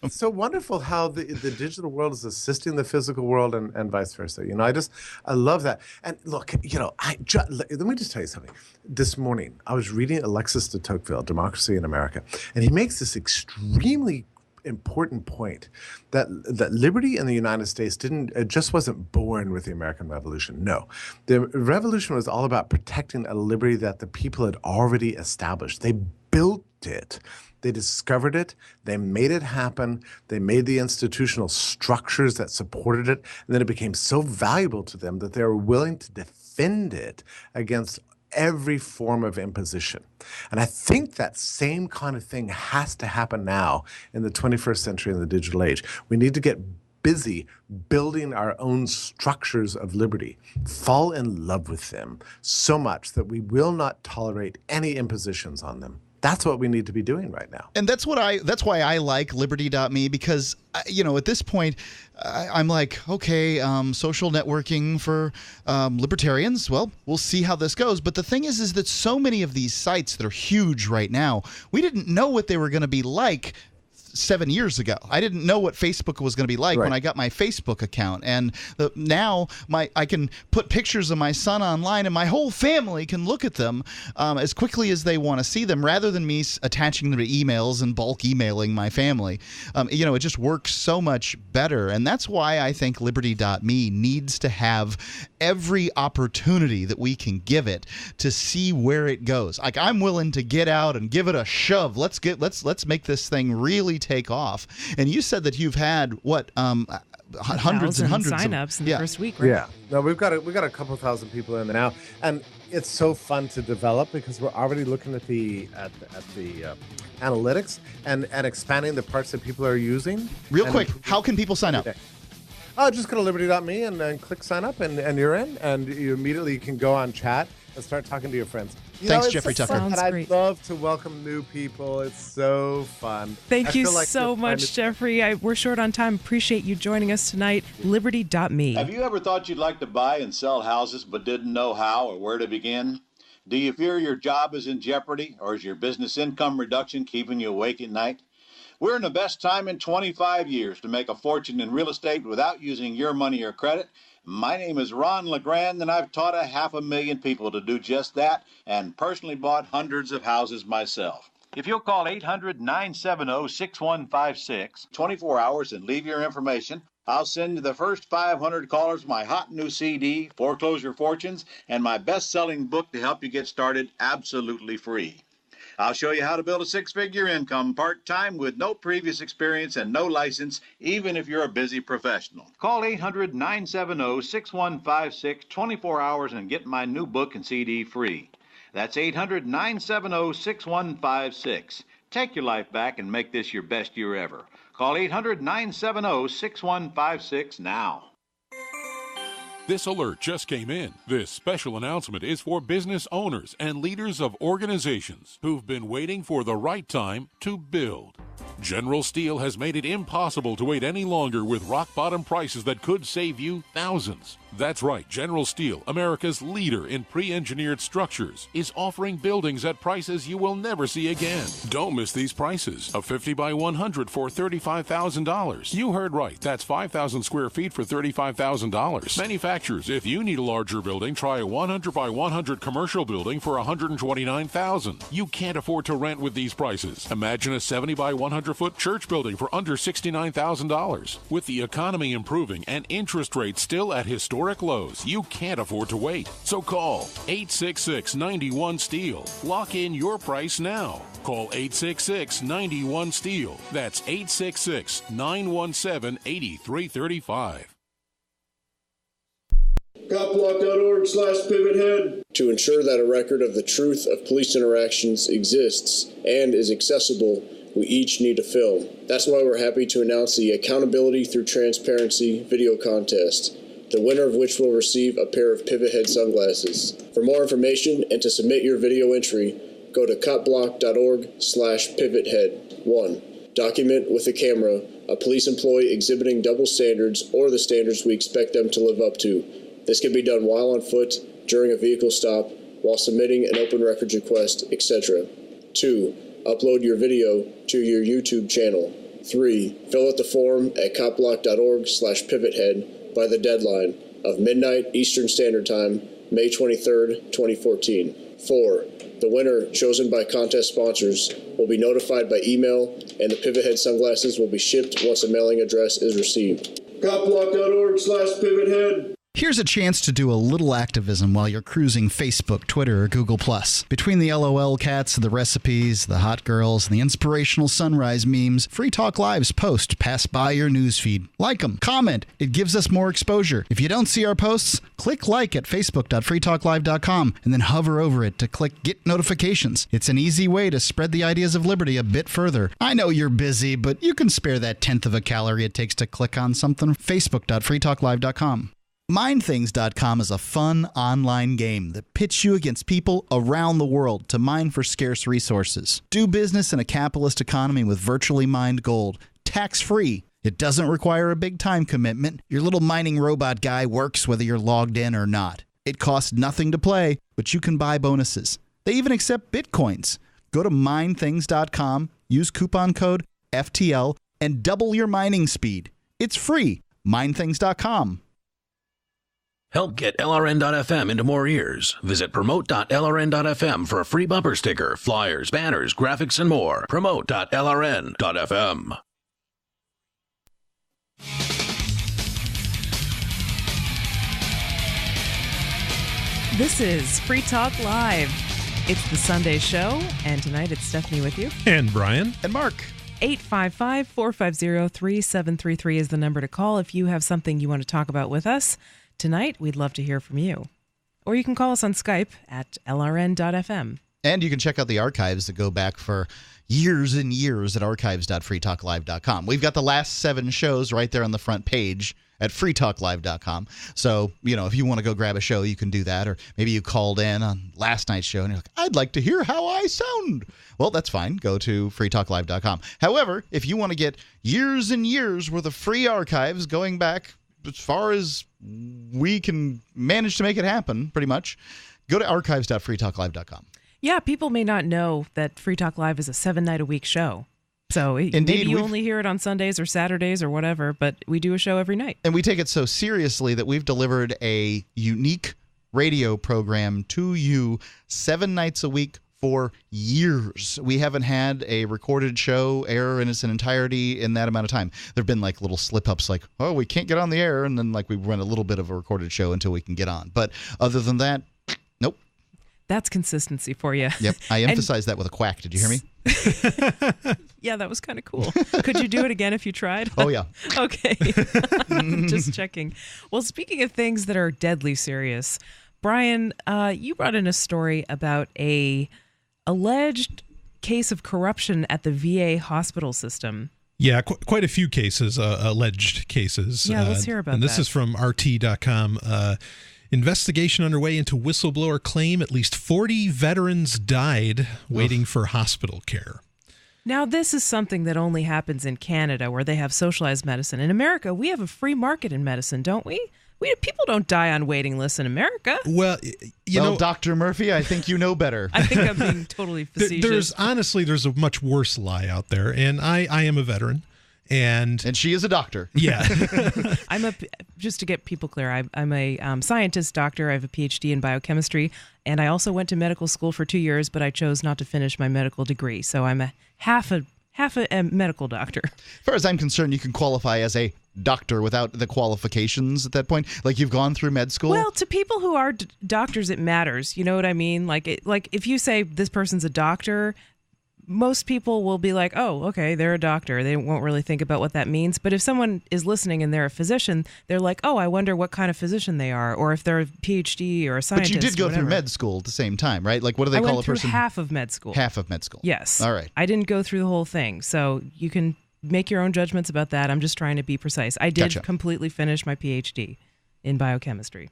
It's so wonderful how the digital world is assisting the physical world and vice versa. I love that. And look, let me just tell you something. This morning, I was reading Alexis de Tocqueville, Democracy in America, and he makes this extremely important point that liberty in the United States just wasn't born with the American Revolution. No, the revolution was all about protecting a liberty that the people had already established. They built it. They discovered it. They made it happen. They made the institutional structures that supported it. And then it became so valuable to them that they were willing to defend it against every form of imposition. And I think that same kind of thing has to happen now in the 21st century in the digital age. We need to get busy building our own structures of liberty, fall in love with them so much that we will not tolerate any impositions on them. That's what we need to be doing right now. And that's why I like liberty.me, because at this point I'm like, okay, social networking for libertarians, well, we'll see how this goes. But the thing is that so many of these sites that are huge right now, we didn't know what they were going to be like 7 years ago. I didn't know what Facebook was going to be like when I got my Facebook account. And now I can put pictures of my son online and my whole family can look at them as quickly as they want to see them, rather than me attaching them to emails and bulk emailing my family. It just works so much better. And that's why I think liberty.me needs to have every opportunity that we can give it to see where it goes. Like, I'm willing to get out and give it a shove. Let's make this thing really take off. And you said that you've had hundreds and hundreds of signups in the first week, right? Yeah. No, we've got a couple thousand people in there now, and it's so fun to develop because we're already looking at the analytics and expanding the parts that people are using. Real quick, how can people sign up? Just go to liberty.me and then click sign up, and you're in, and you immediately can go on chat and start talking to your friends. Thanks, Jeffrey Tucker. And I love to welcome new people. It's so fun. Thank you so much, Jeffrey. We're short on time. Appreciate you joining us tonight. Liberty.me. Have you ever thought you'd like to buy and sell houses but didn't know how or where to begin? Do you fear your job is in jeopardy, or is your business income reduction keeping you awake at night? We're in the best time in 25 years to make a fortune in real estate without using your money or credit. My name is Ron LeGrand, and I've taught 500,000 people to do just that, and personally bought hundreds of houses myself. If you'll call 800-970-6156, 24 hours, and leave your information, I'll send you the first 500 callers my hot new CD, Foreclosure Fortunes, and my best-selling book to help you get started absolutely free. I'll show you how to build a six-figure income part-time with no previous experience and no license, even if you're a busy professional. Call 800-970-6156, 24 hours, and get my new book and CD free. That's 800-970-6156. Take your life back and make this your best year ever. Call 800-970-6156 now. This alert just came in. This special announcement is for business owners and leaders of organizations who've been waiting for the right time to build. General Steel has made it impossible to wait any longer with rock-bottom prices that could save you thousands. That's right, General Steel, America's leader in pre-engineered structures, is offering buildings at prices you will never see again. Don't miss these prices. A 50 by 100 for $35,000. You heard right. That's 5,000 square feet for $35,000. Manufacturers, if you need a larger building, try a 100 by 100 commercial building for $129,000. You can't afford to rent with these prices. Imagine a 70 by 100 foot church building for under $69,000. With the economy improving and interest rates still at historic lows, you can't afford to wait. So call 866-91-STEEL. Lock in your price now. Call 866-91-STEEL. That's 866-917-8335. Copblock.org/pivothead. To ensure that a record of the truth of police interactions exists and is accessible, we each need to film. That's why we're happy to announce the Accountability Through Transparency video contest, the winner of which will receive a pair of Pivot Head sunglasses. For more information and to submit your video entry, go to copblock.org/pivothead. 1. Document with a camera a police employee exhibiting double standards or the standards we expect them to live up to. This can be done while on foot, during a vehicle stop, while submitting an open records request, etc. 2. Upload your video to your YouTube channel. 3. Fill out the form at copblock.org/pivothead by the deadline of midnight Eastern Standard Time, May 23rd, 2014. 4. The winner, chosen by contest sponsors, will be notified by email, and the Pivot Head sunglasses will be shipped once a mailing address is received. Copblock.org/pivothead. Here's a chance to do a little activism while you're cruising Facebook, Twitter, or Google+. Between the LOL cats, the recipes, the hot girls, and the inspirational sunrise memes, Free Talk Live's posts pass by your newsfeed. Like them, comment. It gives us more exposure. If you don't see our posts, click like at facebook.freetalklive.com and then hover over it to click Get Notifications. It's an easy way to spread the ideas of liberty a bit further. I know you're busy, but you can spare that 1/10 of a calorie it takes to click on something. Facebook.freetalklive.com. MineThings.com is a fun online game that pits you against people around the world to mine for scarce resources. Do business in a capitalist economy with virtually mined gold, tax-free. It doesn't require a big time commitment. Your little mining robot guy works whether you're logged in or not. It costs nothing to play, but you can buy bonuses. They even accept bitcoins. Go to MineThings.com, use coupon code FTL, and double your mining speed. It's free. MineThings.com. Help get LRN.FM into more ears. Visit promote.lrn.fm for a free bumper sticker, flyers, banners, graphics, and more. Promote.lrn.fm. This is Free Talk Live. It's the Sunday show, and tonight it's Stephanie with you. And Brian. And Mark. 855-450-3733 is the number to call if you have something you want to talk about with us. Tonight, we'd love to hear from you. Or you can call us on Skype at lrn.fm. And you can check out the archives that go back for years and years at archives.freetalklive.com. We've got the last 7 shows right there on the front page at freetalklive.com. So, if you want to go grab a show, you can do that. Or maybe you called in on last night's show and you're like, I'd like to hear how I sound. Well, that's fine. Go to freetalklive.com. However, if you want to get years and years worth of free archives going back as far as we can manage to make it happen, pretty much, go to archives.freetalklive.com. Yeah, people may not know that Free Talk Live is a 7-night-a-week show. So Indeed, maybe you only hear it on Sundays or Saturdays or whatever, but we do a show every night. And we take it so seriously that we've delivered a unique radio program to you 7 nights a week for years. We haven't had a recorded show air in its entirety in that amount of time. There have been like little slip-ups like, oh, we can't get on the air, and then like we run a little bit of a recorded show until we can get on. But other than that, nope. That's consistency for you. Yep, I emphasized that with a quack. Did you hear me? Yeah, that was kind of cool. Could you do it again if you tried? Oh, yeah. Okay. Just checking. Well, speaking of things that are deadly serious, Brian, you brought in a story about a alleged case of corruption at the VA hospital system. Yeah, quite a few cases, alleged cases. Yeah, let's hear about and this that. is from RT.com. Investigation underway into whistleblower claim at least 40 veterans died waiting for hospital care. Now, this is something that only happens in Canada, where they have socialized medicine. In America, we have a free market in medicine, don't we? People don't die on waiting lists in America. Well, you know, Dr. Murphy, I think you know better. I think I'm being totally facetious. There's a much worse lie out there, and I am a veteran. And she is a doctor. Yeah. Just to get people clear, I'm a scientist doctor. I have a PhD in biochemistry, and I also went to medical school for 2 years, but I chose not to finish my medical degree. So I'm a half a medical doctor. As far as I'm concerned, you can qualify as a doctor without the qualifications at that point. Like you've gone through med school. Well, to people who are doctors, it matters. You know what I mean? Like if you say this person's a doctor, most people will be like, oh, okay, they're a doctor. They won't really think about what that means. But if someone is listening and they're a physician, they're like, oh, I wonder what kind of physician they are, or if they're a PhD or a scientist. But you did go through med school at the same time, right? Like, what do they call a person? I went through half of med school. Half of med school. Yes. All right. I didn't go through the whole thing. So you can make your own judgments about that. I'm just trying to be precise. I did completely finish my PhD in biochemistry.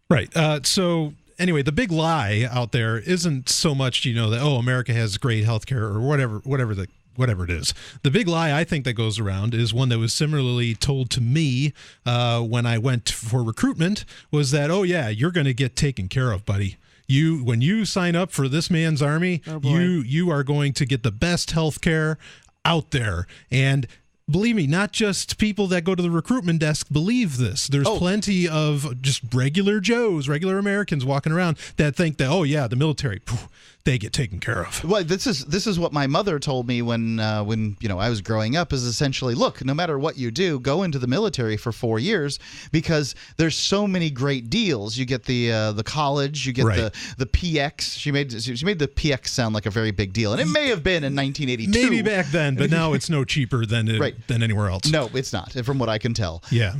Right. So anyway, the big lie out there isn't so much, that, America has great healthcare or whatever it is. The big lie I think that goes around is one that was similarly told to me when I went for recruitment, was that, oh yeah, you're going to get taken care of, buddy. When you sign up for this man's army, you are going to get the best healthcare out there. And believe me, not just people that go to the recruitment desk believe this. There's plenty of just regular Joes, regular Americans walking around that think that, oh yeah, the military, they get taken care of. Well, this is what my mother told me when I was growing up, is essentially, look, no matter what you do, go into the military for 4 years, because there's so many great deals. You get the college, you get the PX. She made the PX sound like a very big deal, and it may have been in 1982. Maybe back then, but now it's no cheaper than anywhere else. No, it's not, from what I can tell. Yeah.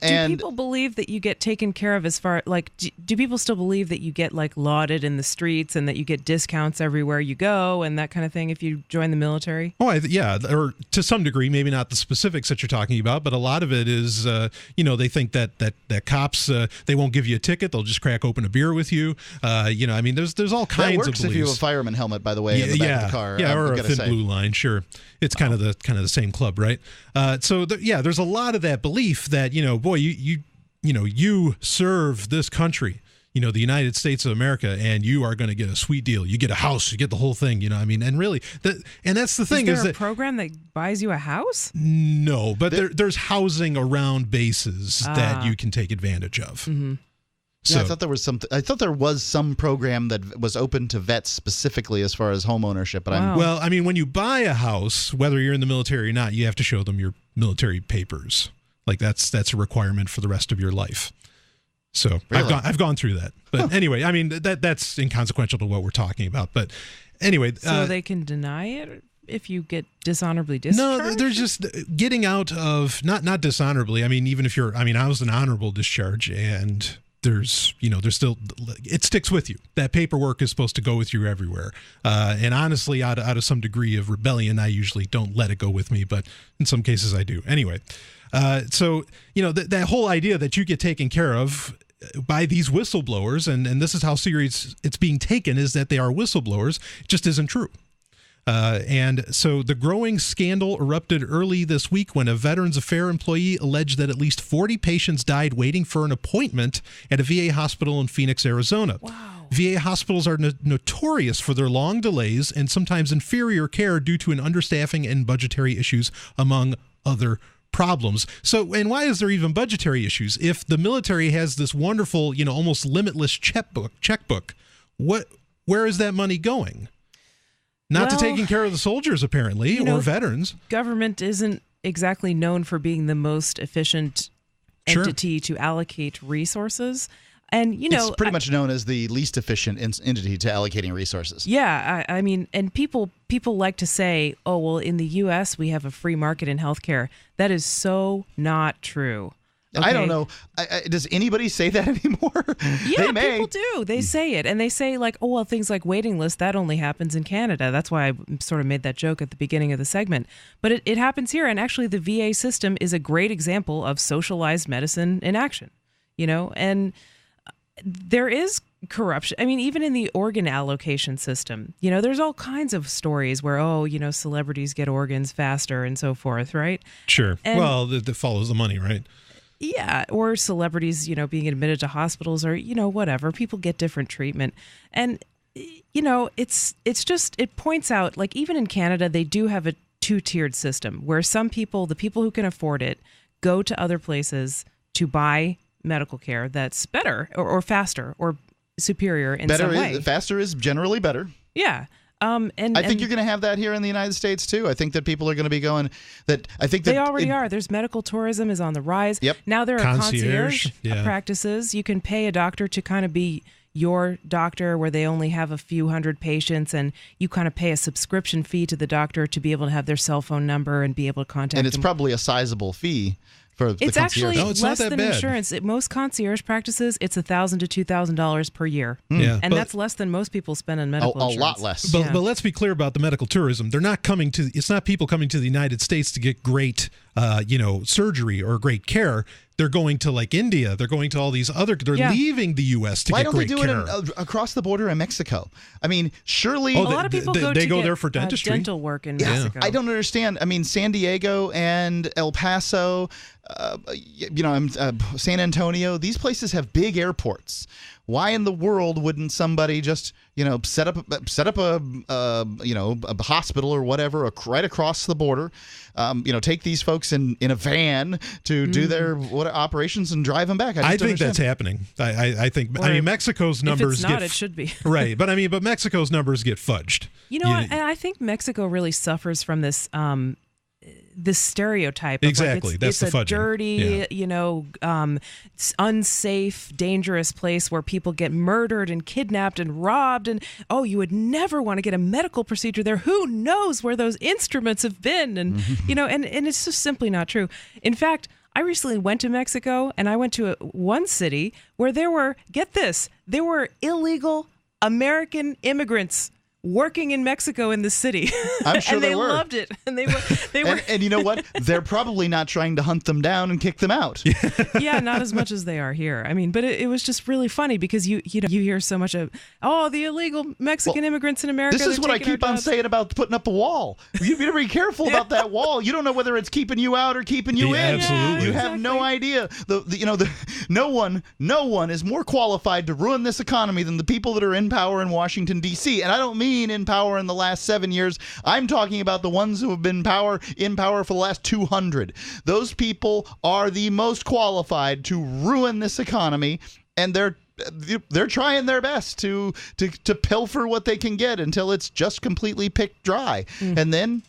Do people believe that you get taken care of as far, like, do people still believe that you get, like, lauded in the streets and that you get discounts everywhere you go and that kind of thing if you join the military? Oh, yeah, or to some degree, maybe not the specifics that you're talking about, but a lot of it is, they think that cops, they won't give you a ticket, they'll just crack open a beer with you. I mean, there's all kinds of beliefs. That works if you have a fireman helmet, by the way, in the back of the car. Yeah, or a thin blue line, sure. It's kind of the same club, right? There's a lot of that belief that, you serve this country, the United States of America, and you are going to get a sweet deal. You get a house, you get the whole thing, and really, that's the thing. Is there a program that buys you a house? No, but there's housing around bases that you can take advantage of. Mm-hmm. So, I thought there was something. I thought there was some program that was open to vets specifically as far as home ownership. But well, I mean, when you buy a house, whether you're in the military or not, you have to show them your military papers. Like that's a requirement for the rest of your life. So really? I've gone through that. But anyway, I mean that's inconsequential to what we're talking about. But anyway, so they can deny it if you get dishonorably discharged? No, they're just getting out of not dishonorably. I mean, even if you're, I was an honorable discharge, and there's still, it sticks with you. That paperwork is supposed to go with you everywhere. And honestly, out of some degree of rebellion, I usually don't let it go with me, but in some cases I do. Anyway, so that whole idea that you get taken care of by these whistleblowers, and this is how serious it's being taken, is that they are whistleblowers, just isn't true. And so the growing scandal erupted early this week when a Veterans Affairs employee alleged that at least 40 patients died waiting for an appointment at a VA hospital in Phoenix, Arizona. Wow. VA hospitals are notorious for their long delays and sometimes inferior care due to an understaffing and budgetary issues, among other problems. So, and why is there even budgetary issues? If the military has this wonderful, almost limitless checkbook, where is that money going? Not to taking care of the soldiers, apparently, or veterans. Government isn't exactly known for being the most efficient entity to allocate resources. And, it's pretty much known as the least efficient entity to allocating resources. Yeah. I mean, and people like to say, oh, well, in the U.S., we have a free market in healthcare. That is so not true. Okay. I don't know. Does anybody say that anymore? Yeah, people do. They say it. And they say, like, oh, well, things like waiting lists, that only happens in Canada. That's why I sort of made that joke at the beginning of the segment. But it happens here. And actually, the VA system is a great example of socialized medicine in action, and there is corruption. I mean, even in the organ allocation system, there's all kinds of stories where, celebrities get organs faster and so forth, right? Sure. And, well, that follows the money, right? Yeah, or celebrities, being admitted to hospitals, or whatever. People get different treatment, and it's just, it points out, like, even in Canada, they do have a two-tiered system where some people, the people who can afford it, go to other places to buy medical care that's better or faster or superior in some way. Faster is generally better. Yeah. And I think you're going to have that here in the United States too. I think that people are going to be going. They already are. There's medical tourism is on the rise. Yep. Now there are concierge practices. You can pay a doctor to kind of be your doctor, where they only have a few hundred patients, and you kind of pay a subscription fee to the doctor to be able to have their cell phone number and be able to contact them. And it's probably a sizable fee. It's actually less than insurance. Most concierge practices, it's $1,000 to $2,000 per year. Yeah, and that's less than most people spend on medical insurance. A lot less. But let's be clear about the medical tourism. They're not coming to. It's not people coming to the United States to get great, surgery or great care. They're going to, like, India. They're going to all these other. They're leaving the U.S. to get great care. Why don't they do it across the border in Mexico? I mean, surely a lot of people go there for dentistry, dental work in Mexico. I don't understand. I mean, San Diego and El Paso, San Antonio, these places have big airports. Why in the world wouldn't somebody just, set up a hospital or whatever right across the border, take these folks in a van to do their operations and drive them back? I think that's happening. I think. Mexico's numbers. If it's not, it should be. Right, but Mexico's numbers get fudged. And I think Mexico really suffers from this. This stereotype of exactly it's the a fudging. Dirty, unsafe, dangerous place where people get murdered and kidnapped and robbed, and you would never want to get a medical procedure there. Who knows where those instruments have been? And and it's just simply not true. In fact, I recently went to Mexico, and I went to one city where there were illegal American immigrants working in Mexico in the city. I'm sure and they were. loved it. And they were and you know what? They're probably not trying to hunt them down and kick them out. Yeah, not as much as they are here. But it was just really funny because you hear so much of the illegal Mexican immigrants in America. This is what I keep on saying about putting up a wall. You better be careful about that wall. You don't know whether it's keeping you out or keeping you in. Absolutely. You have no idea. No one is more qualified to ruin this economy than the people that are in power in Washington D.C. And I don't mean in power in the last 7 years. I'm talking about the ones who have been in power for the last 200. Those people are the most qualified to ruin this economy, and they're trying their best to pilfer what they can get until it's just completely picked dry. And then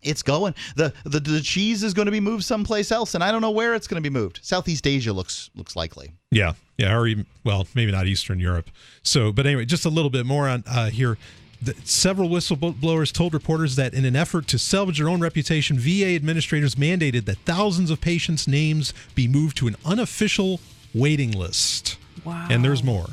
it's going. The cheese is going to be moved someplace else, and I don't know where it's going to be moved. Southeast Asia looks likely. Yeah, or even, maybe not Eastern Europe. So, but anyway, just a little bit more on here. Several whistleblowers told reporters that in an effort to salvage their own reputation, VA administrators mandated that thousands of patients' names be moved to an unofficial waiting list. Wow. And there's more.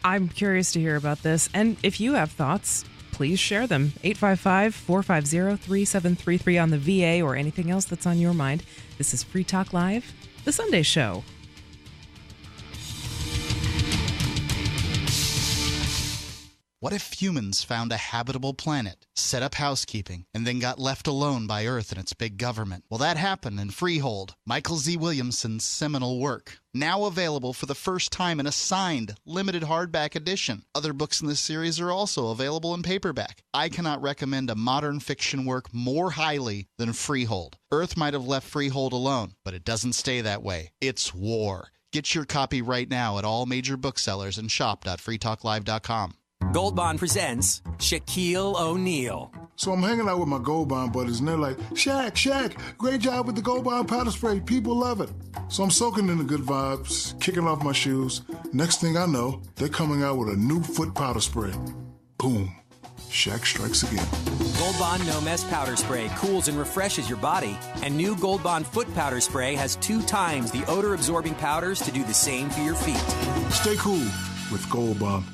I'm curious to hear about this. And if you have thoughts, please share them. 855-450-3733 on the VA or anything else that's on your mind. This is Free Talk Live, the Sunday Show. What if humans found a habitable planet, set up housekeeping, and then got left alone by Earth and its big government? Well, that happened in Freehold, Michael Z. Williamson's seminal work. Now available for the first time in a signed, limited hardback edition. Other books in this series are also available in paperback. I cannot recommend a modern fiction work more highly than Freehold. Earth might have left Freehold alone, but it doesn't stay that way. It's war. Get your copy right now at all major booksellers and shop.freetalklive.com. Gold Bond presents Shaquille O'Neal. So I'm hanging out with my Gold Bond buddies, and they're like, Shaq, great job with the Gold Bond powder spray. People love it. So I'm soaking in the good vibes, kicking off my shoes. Next thing I know, they're coming out with a new foot powder spray. Boom. Shaq strikes again. Gold Bond No Mess Powder Spray cools and refreshes your body. And new Gold Bond Foot Powder Spray has 2 times the odor-absorbing powders to do the same for your feet. Stay cool with Gold Bond.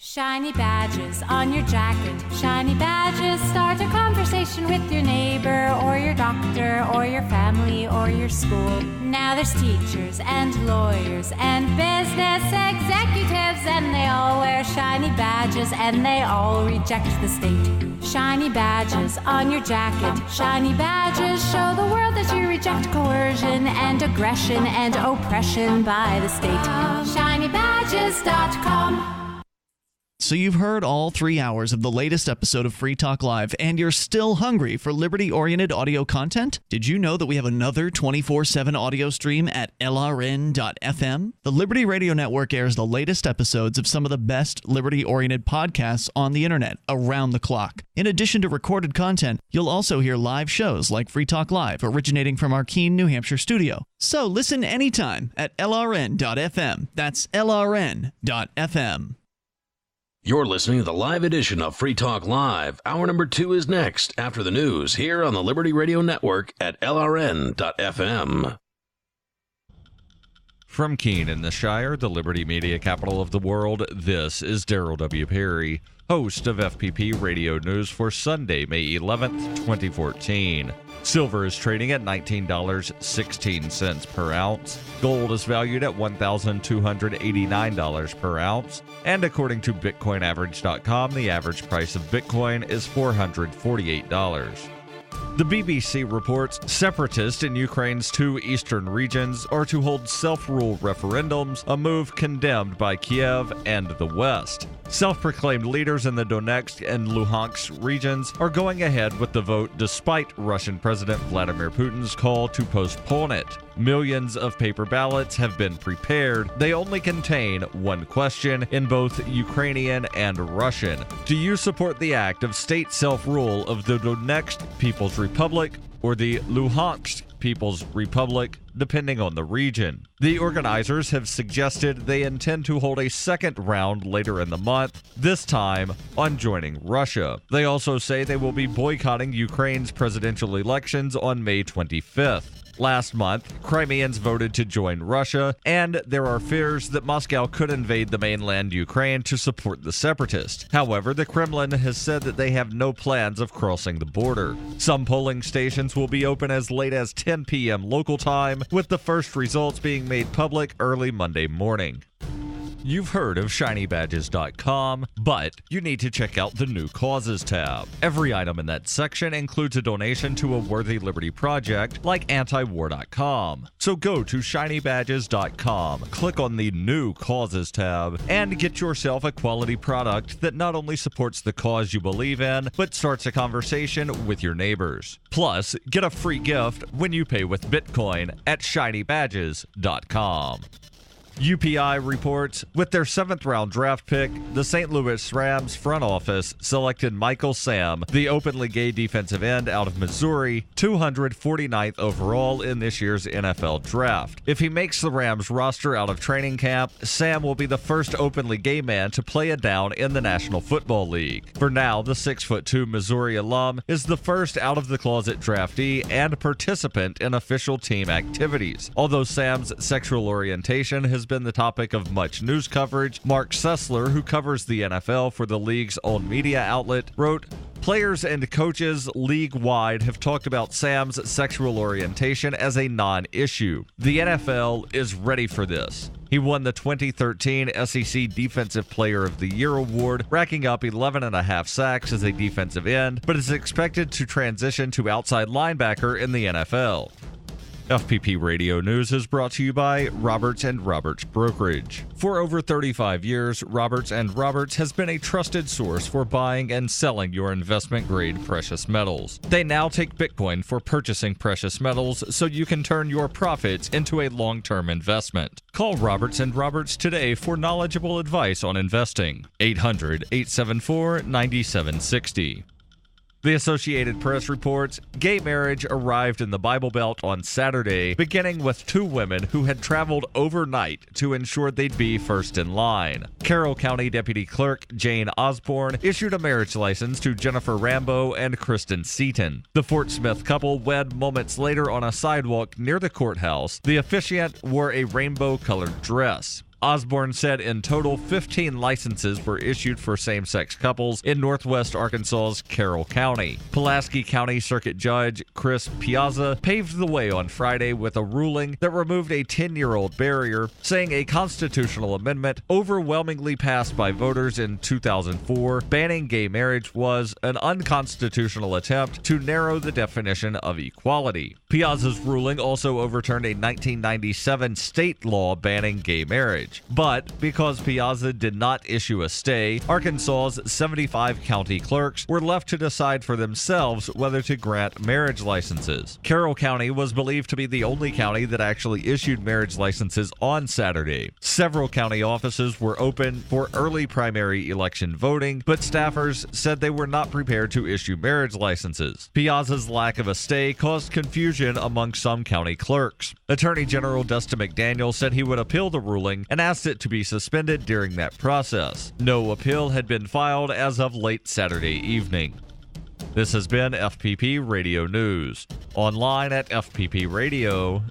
Shiny badges on your jacket. Shiny badges start a conversation with your neighbor or your doctor or your family or your school. Now there's teachers and lawyers and business executives, and they all wear shiny badges and they all reject the state. Shiny badges on your jacket. Shiny badges show the world that you reject coercion and aggression and oppression by the state. ShinyBadges.com. So you've heard all 3 hours of the latest episode of Free Talk Live, and you're still hungry for liberty-oriented audio content? Did you know that we have another 24/7 audio stream at LRN.FM? The Liberty Radio Network airs the latest episodes of some of the best liberty-oriented podcasts on the internet around the clock. In addition to recorded content, you'll also hear live shows like Free Talk Live, originating from our Keene, New Hampshire studio. So listen anytime at LRN.FM. That's LRN.FM. You're listening to the live edition of Free Talk Live. Hour number 2 is next after the news here on the Liberty Radio Network at LRN.FM. From Keene in the Shire, the Liberty Media capital of the world, this is Darrell W. Perry, host of FPP Radio News for Sunday, May 11th, 2014. Silver is trading at $19.16 per ounce. Gold is valued at $1,289 per ounce. And according to BitcoinAverage.com, the average price of Bitcoin is $448. The BBC reports separatists in Ukraine's 2 eastern regions are to hold self-rule referendums, a move condemned by Kiev and the West. Self-proclaimed leaders in the Donetsk and Luhansk regions are going ahead with the vote despite Russian President Vladimir Putin's call to postpone it. Millions of paper ballots have been prepared. They only contain one question in both Ukrainian and Russian. Do you support the act of state self-rule of the Donetsk People's Republic or the Luhansk People's Republic, depending on the region? The organizers have suggested they intend to hold a second round later in the month, this time on joining Russia. They also say they will be boycotting Ukraine's presidential elections on May 25th. Last month, Crimeans voted to join Russia, and there are fears that Moscow could invade the mainland Ukraine to support the separatists. However, the Kremlin has said that they have no plans of crossing the border. Some polling stations will be open as late as 10 p.m. local time, with the first results being made public early Monday morning. You've heard of ShinyBadges.com, but you need to check out the New Causes tab. Every item in that section includes a donation to a worthy liberty project like antiwar.com. So go to ShinyBadges.com, click on the New Causes tab, and get yourself a quality product that not only supports the cause you believe in, but starts a conversation with your neighbors. Plus, get a free gift when you pay with Bitcoin at ShinyBadges.com. UPI reports, with their 7th round draft pick, the St. Louis Rams front office selected Michael Sam, the openly gay defensive end out of Missouri, 249th overall in this year's NFL draft. If he makes the Rams roster out of training camp, Sam will be the first openly gay man to play a down in the National Football League. For now, the 6'2" Missouri alum is the first out-of-the-closet draftee and participant in official team activities. Although Sam's sexual orientation has been the topic of much news coverage, Mark Sessler, who covers the NFL for the league's own media outlet, wrote, "Players and coaches league-wide have talked about Sam's sexual orientation as a non-issue. The NFL is ready for this." He won the 2013 SEC Defensive Player of the Year award, racking up 11.5 sacks as a defensive end, but is expected to transition to outside linebacker in the NFL. FPP Radio News is brought to you by Roberts & Roberts Brokerage. For over 35 years, Roberts & Roberts has been a trusted source for buying and selling your investment-grade precious metals. They now take Bitcoin for purchasing precious metals so you can turn your profits into a long-term investment. Call Roberts & Roberts today for knowledgeable advice on investing. 800-874-9760. The Associated Press reports gay marriage arrived in the Bible Belt on Saturday, beginning with 2 women who had traveled overnight to ensure they'd be first in line. Carroll County Deputy Clerk Jane Osborne issued a marriage license to Jennifer Rambo and Kristen Seaton. The Fort Smith couple wed moments later on a sidewalk near the courthouse. The officiant wore a rainbow-colored dress. Osborne said in total 15 licenses were issued for same-sex couples in northwest Arkansas's Carroll County. Pulaski County Circuit Judge Chris Piazza paved the way on Friday with a ruling that removed a 10-year-old barrier, saying a constitutional amendment overwhelmingly passed by voters in 2004 banning gay marriage was an unconstitutional attempt to narrow the definition of equality. Piazza's ruling also overturned a 1997 state law banning gay marriage. But because Piazza did not issue a stay, Arkansas's 75 county clerks were left to decide for themselves whether to grant marriage licenses. Carroll County was believed to be the only county that actually issued marriage licenses on Saturday. Several county offices were open for early primary election voting, but staffers said they were not prepared to issue marriage licenses. Piazza's lack of a stay caused confusion among some county clerks. Attorney General Dustin McDaniel said he would appeal the ruling and asked it to be suspended during that process. No appeal had been filed as of late Saturday evening. This has been FPP Radio News, online at fppradio.com.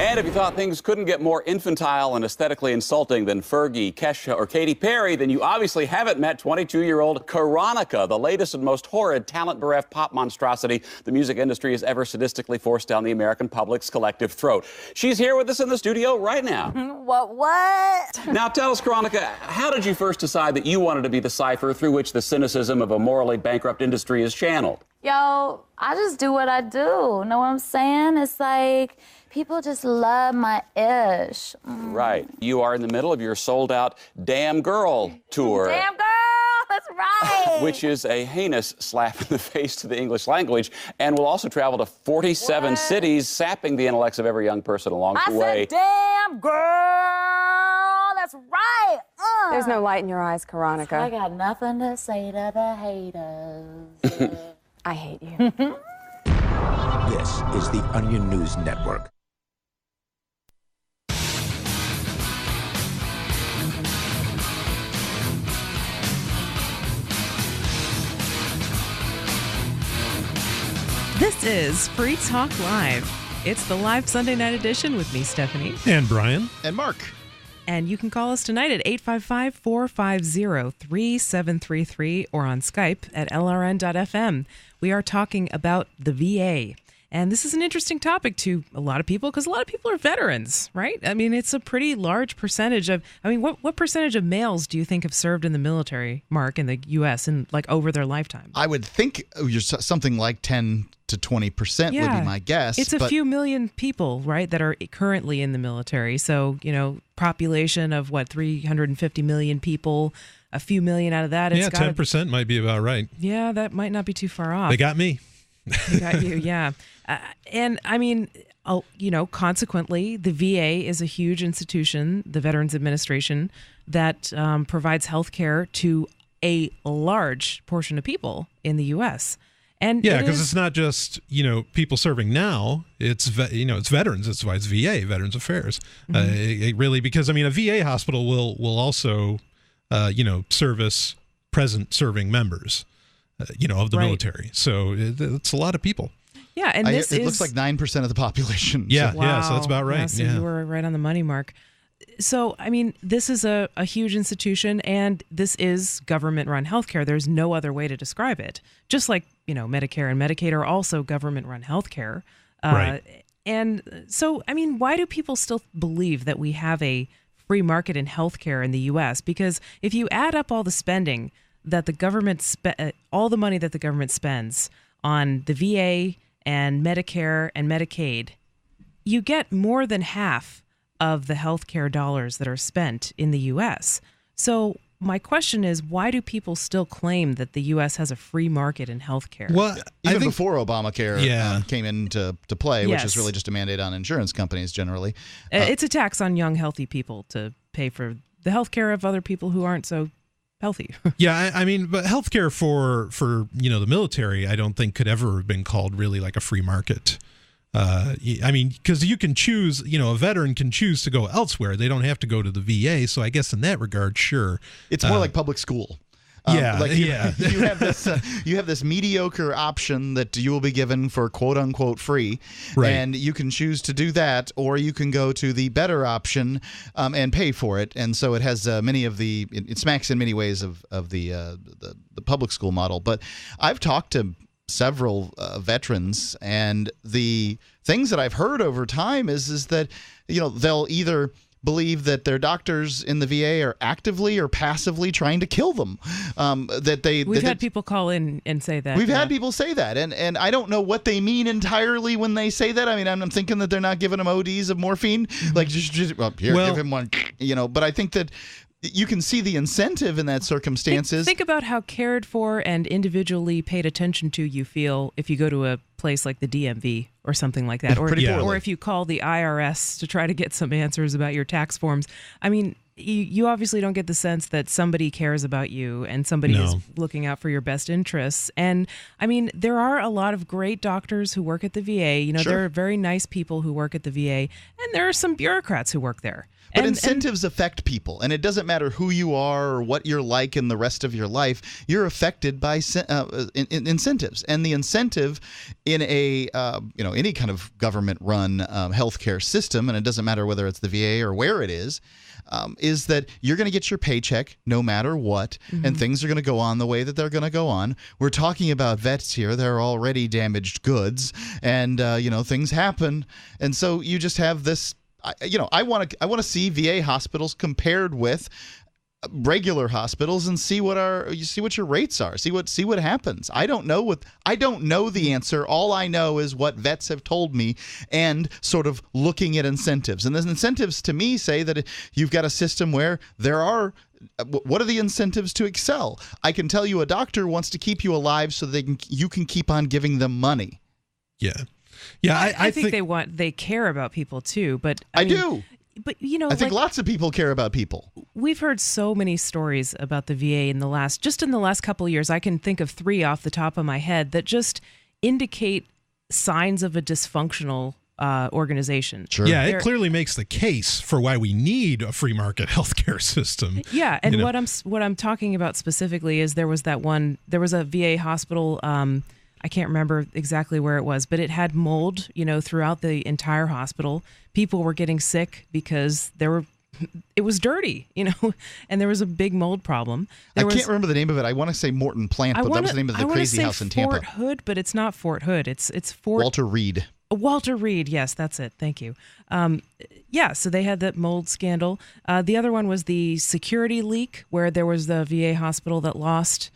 And if you thought things couldn't get more infantile and aesthetically insulting than Fergie, Kesha, or Katy Perry, then you obviously haven't met 22-year-old Karonica, the latest and most horrid, talent-bereft pop monstrosity the music industry has ever sadistically forced down the American public's collective throat. She's here with us in the studio right now. What? Now tell us, Karonica, how did you first decide that you wanted to be the cipher through which the cynicism of a morally bankrupt industry is channeled? Yo, I just do what I do. Know what I'm saying? It's like people just love my ish. Right. You are in the middle of your sold-out Damn Girl tour. Damn girl, that's right. Which is a heinous slap in the face to the English language, and will also travel to 47 cities, sapping the intellects of every young person along the way. I said, damn girl, that's right. There's no light in your eyes, Karonica. I got nothing to say to the haters. I hate you. This is the Onion News Network. This is Free Talk Live. It's the live Sunday night edition with me, Stephanie. And Brian. And Mark. And you can call us tonight at 855-450-3733 or on Skype at lrn.fm. We are talking about the VA. And this is an interesting topic to a lot of people because a lot of people are veterans, right? I mean, it's a pretty large percentage of, what percentage of males do you think have served in the military, Mark, in the U.S. and over their lifetime? I would think something like 10 to 20% would be my guess. It's a few million people, right, that are currently in the military. So, population of 350 million people, a few million out of that. Yeah, 10% might be about right. Yeah, that might not be too far off. They got me. They got you, yeah. Consequently, the VA is a huge institution, the Veterans Administration, that provides health care to a large portion of people in the U.S. And yeah, because it's not just people serving now. It's it's veterans. That's why it's VA, Veterans Affairs. Mm-hmm. It really, because a VA hospital will also service present serving members, of the military. So it's a lot of people. Yeah, and it looks like 9% of the population. Yeah, wow. yeah, so that's about right. Yeah, so you were right on the money, Mark. So, this is a huge institution, and this is government-run healthcare. There's no other way to describe it. Just like, Medicare and Medicaid are also government-run healthcare. Right. And so, why do people still believe that we have a free market in healthcare in the U.S.? Because if you add up all the spending that the government all the money that the government spends on the VA and Medicare and Medicaid, you get more than half of the healthcare dollars that are spent in the U.S. So my question is, why do people still claim that the U.S. has a free market in healthcare? Well, even before Obamacare came into play, which Yes. is really just a mandate on insurance companies generally. It's a tax on young, healthy people to pay for the healthcare of other people who aren't so healthy. Yeah, but healthcare for the military, I don't think could ever have been called really like a free market. Because you can choose, a veteran can choose to go elsewhere. They don't have to go to the VA. So I guess in that regard, sure. It's more like public school. You have this mediocre option that you will be given for quote unquote free, right. And you can choose to do that, or you can go to the better option and pay for it. And so it has it smacks in many ways of the public school model. But I've talked to several veterans, and the things that I've heard over time is that they'll either believe that their doctors in the VA are actively or passively trying to kill them. We've had people call in and say that. We've had people say that, and I don't know what they mean entirely when they say that. I'm thinking that they're not giving them ODs of morphine, like give him one, But I think that you can see the incentive in that circumstances. Think about how cared for and individually paid attention to you feel if you go to a place like the DMV or something like that, or if you call the IRS to try to get some answers about your tax forms. you obviously don't get the sense that somebody cares about you and somebody is looking out for your best interests. And I mean, there are a lot of great doctors who work at the VA. You know, there are very nice people who work at the VA, and there are some bureaucrats who work there. But incentives affect people, and it doesn't matter who you are or what you're like in the rest of your life. You're affected by incentives, and the incentive in a any kind of government-run healthcare system, and it doesn't matter whether it's the VA or where it is that you're going to get your paycheck no matter what, and things are going to go on the way that they're going to go on. We're talking about vets here; they're already damaged goods, and things happen, and so you just have this. I want to see VA hospitals compared with regular hospitals and see what your rates are. See what happens. I don't know the answer. All I know is what vets have told me, and sort of looking at incentives. And the incentives to me say that you've got a system where there are. What are the incentives to excel? I can tell you a doctor wants to keep you alive so you can keep on giving them money. Yeah. Yeah, I think they care about people too, but I do. But I think lots of people care about people. We've heard so many stories about the VA in the last couple of years. I can think of 3 off the top of my head that just indicate signs of a dysfunctional organization. Sure. Yeah, it clearly makes the case for why we need a free market healthcare system. Yeah, and what I'm talking about specifically is there was a VA hospital. I can't remember exactly where it was, but it had mold, throughout the entire hospital. People were getting sick because it was dirty, and there was a big mold problem. I can't remember the name of it. I want to say Morton Plant, but that was the name of the crazy house in Tampa. Fort Hood, but it's not Fort Hood. It's Fort Walter Reed. Walter Reed, yes, that's it. Thank you. So they had that mold scandal. The other one was the security leak, where there was the VA hospital that lost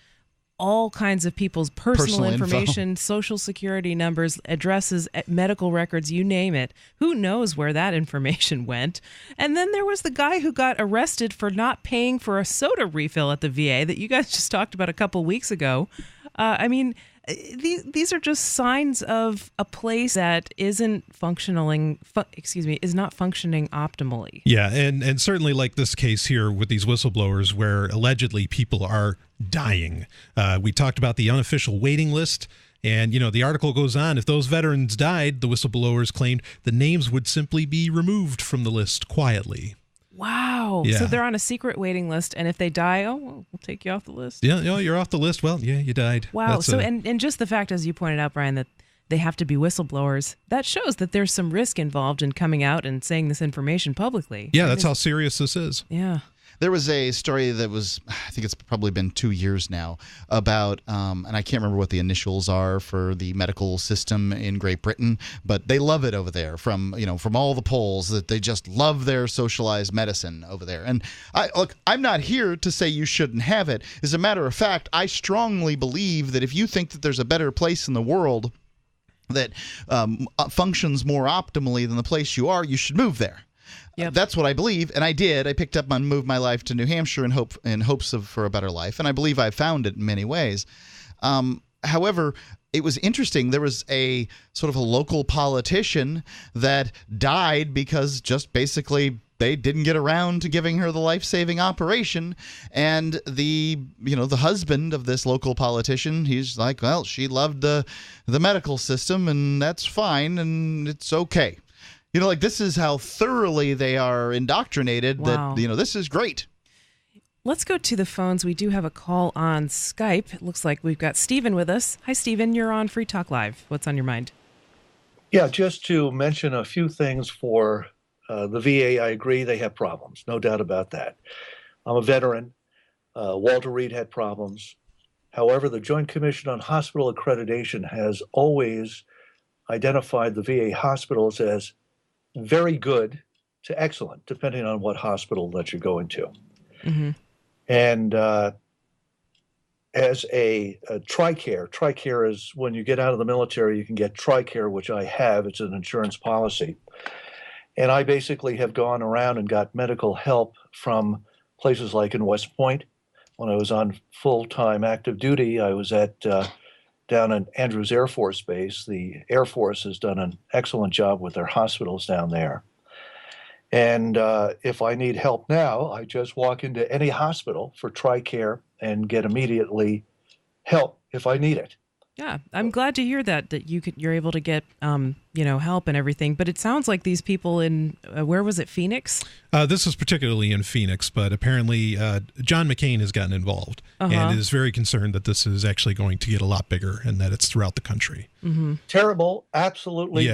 all kinds of people's personal information, social security numbers, addresses, medical records, you name it. Who knows where that information went? And then there was the guy who got arrested for not paying for a soda refill at the VA that you guys just talked about a couple weeks ago. These are just signs of a place that isn't functioning optimally. Yeah, and certainly like this case here with these whistleblowers where allegedly people are dying. We talked about the unofficial waiting list, and the article goes on. If those veterans died, the whistleblowers claimed the names would simply be removed from the list quietly. Wow. Yeah. So they're on a secret waiting list, and if they die, we'll take you off the list. Yeah, you're off the list. Well, yeah, you died. Wow. And just the fact, as you pointed out, Brian, that they have to be whistleblowers, that shows that there's some risk involved in coming out and saying this information publicly. Yeah, that's how serious this is. Yeah. There was a story that was, I think it's probably been 2 years now, about, and I can't remember what the initials are for the medical system in Great Britain, but they love it over there from all the polls that they just love their socialized medicine over there. And I'm not here to say you shouldn't have it. As a matter of fact, I strongly believe that if you think that there's a better place in the world that functions more optimally than the place you are, you should move there. Yep. That's what I believe, and I did. I picked up and moved my life to New Hampshire in hopes for a better life, and I believe I found it in many ways. However, it was interesting. There was a sort of a local politician that died because just basically they didn't get around to giving her the life-saving operation, and the husband of this local politician, he's like, well, she loved the medical system, and that's fine, and it's okay. This is how thoroughly they are indoctrinated. Wow. That this is great. Let's go to the phones. We do have a call on Skype. It looks like we've got Stephen with us. Hi, Stephen. You're on Free Talk Live. What's on your mind? Yeah, just to mention a few things for the VA. I agree they have problems. No doubt about that. I'm a veteran. Walter Reed had problems. However, the Joint Commission on Hospital Accreditation has always identified the VA hospitals as very good to excellent, depending on what hospital that you're going to. Mm-hmm. And as a TRICARE is when you get out of the military, you can get TRICARE, which I have. It's an insurance policy. And I basically have gone around and got medical help from places like in West Point. When I was on full-time active duty, I was at down at Andrews Air Force Base. The Air Force has done an excellent job with their hospitals down there. And if I need help now, I just walk into any hospital for TRICARE and get immediately help if I need it. Yeah, I'm glad to hear that you're able to get help and everything. But it sounds like these people in where was it, Phoenix? This was particularly in Phoenix, but apparently John McCain has gotten involved and is very concerned that this is actually going to get a lot bigger and that it's throughout the country. Mm-hmm. Terrible, absolutely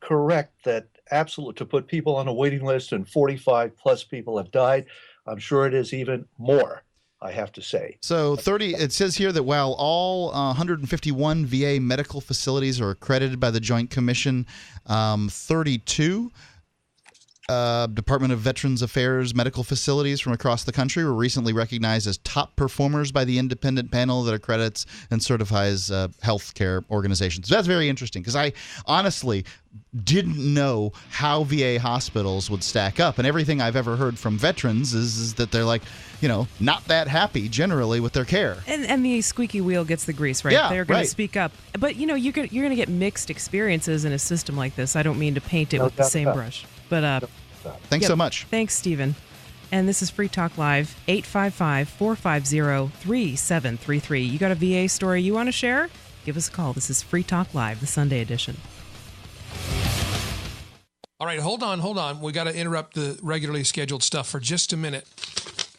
correct. That to put people on a waiting list and 45 plus people have died. I'm sure it is even more, I have to say. So it says here that while all 151 VA medical facilities are accredited by the Joint Commission, 32 Department of Veterans Affairs medical facilities from across the country were recently recognized as top performers by the independent panel that accredits and certifies healthcare organizations. So that's very interesting because I honestly didn't know how VA hospitals would stack up. And everything I've ever heard from veterans is that they're like, not that happy generally with their care. And the squeaky wheel gets the grease, right? Yeah, they're going to speak up. But, you're going to get mixed experiences in a system like this. I don't mean to paint it with the same brush. But thanks so much. Thanks, Stephen. And this is Free Talk Live, 855-450-3733. You got a VA story you want to share? Give us a call. This is Free Talk Live, the Sunday edition. All right, hold on. We got to interrupt the regularly scheduled stuff for just a minute.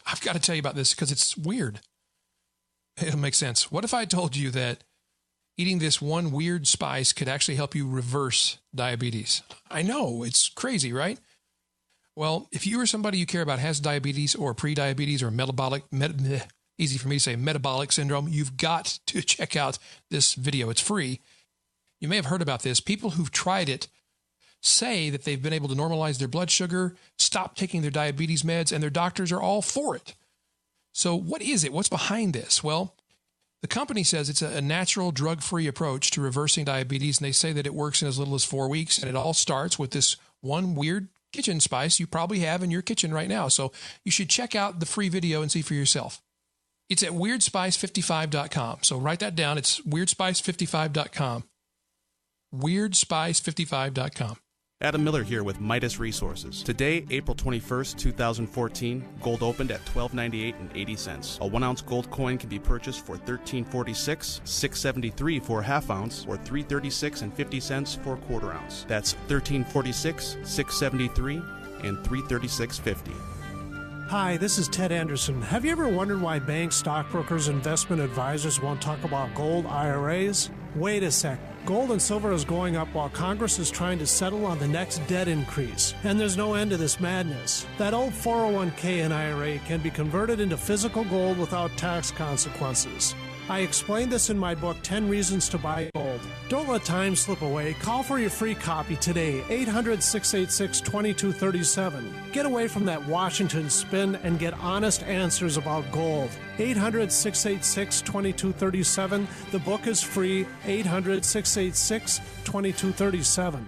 I've got to tell you about this because it's weird. It'll make sense. What if I told you that eating this one weird spice could actually help you reverse diabetes? I know, it's crazy, right? Well, if you or somebody you care about has diabetes or pre-diabetes or metabolic syndrome, you've got to check out this video. It's free. You may have heard about this. People who've tried it say that they've been able to normalize their blood sugar, stop taking their diabetes meds, and their doctors are all for it. So what is it? What's behind this? Well, the company says it's a natural, drug-free approach to reversing diabetes, and they say that it works in as little as 4 weeks, and it all starts with this one weird kitchen spice you probably have in your kitchen right now. So you should check out the free video and see for yourself. It's at WeirdSpice55.com. So write that down. It's WeirdSpice55.com. WeirdSpice55.com. Adam Miller here with Midas Resources. Today, April 21st, 2014, gold opened at $12.9880. A 1-ounce gold coin can be purchased for $13.46, $6.73 for a half ounce, or $3.3650 for a quarter ounce. That's $13.46, $6.73, and $3.3650. Hi, this is Ted Anderson. Have you ever wondered why banks, stockbrokers, investment advisors won't talk about gold IRAs? Wait a sec. Gold and silver is going up while Congress is trying to settle on the next debt increase. And there's no end to this madness. That old 401k and IRA can be converted into physical gold without tax consequences. I explained this in my book, 10 Reasons to Buy Gold. Don't let time slip away. Call for your free copy today, 800-686-2237. Get away from that Washington spin and get honest answers about gold. 800-686-2237. The book is free, 800-686-2237.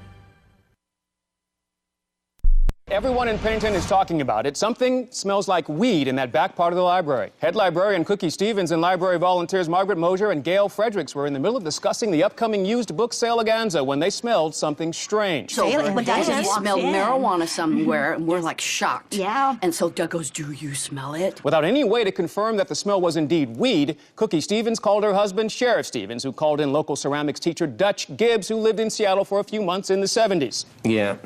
Everyone in Pennington is talking about it. Something smells like weed in that back part of the library. Head librarian Cookie Stevens and library volunteers Margaret Mosier and Gail Fredericks were in the middle of discussing the upcoming used book saleganza when they smelled something strange. So Doug smelled marijuana somewhere, and we're like shocked. Yeah. And so Doug goes, "Do you smell it?" Without any way to confirm that the smell was indeed weed, Cookie Stevens called her husband, Sheriff Stevens, who called in local ceramics teacher Dutch Gibbs, who lived in Seattle for a few months in the 70s. Yeah,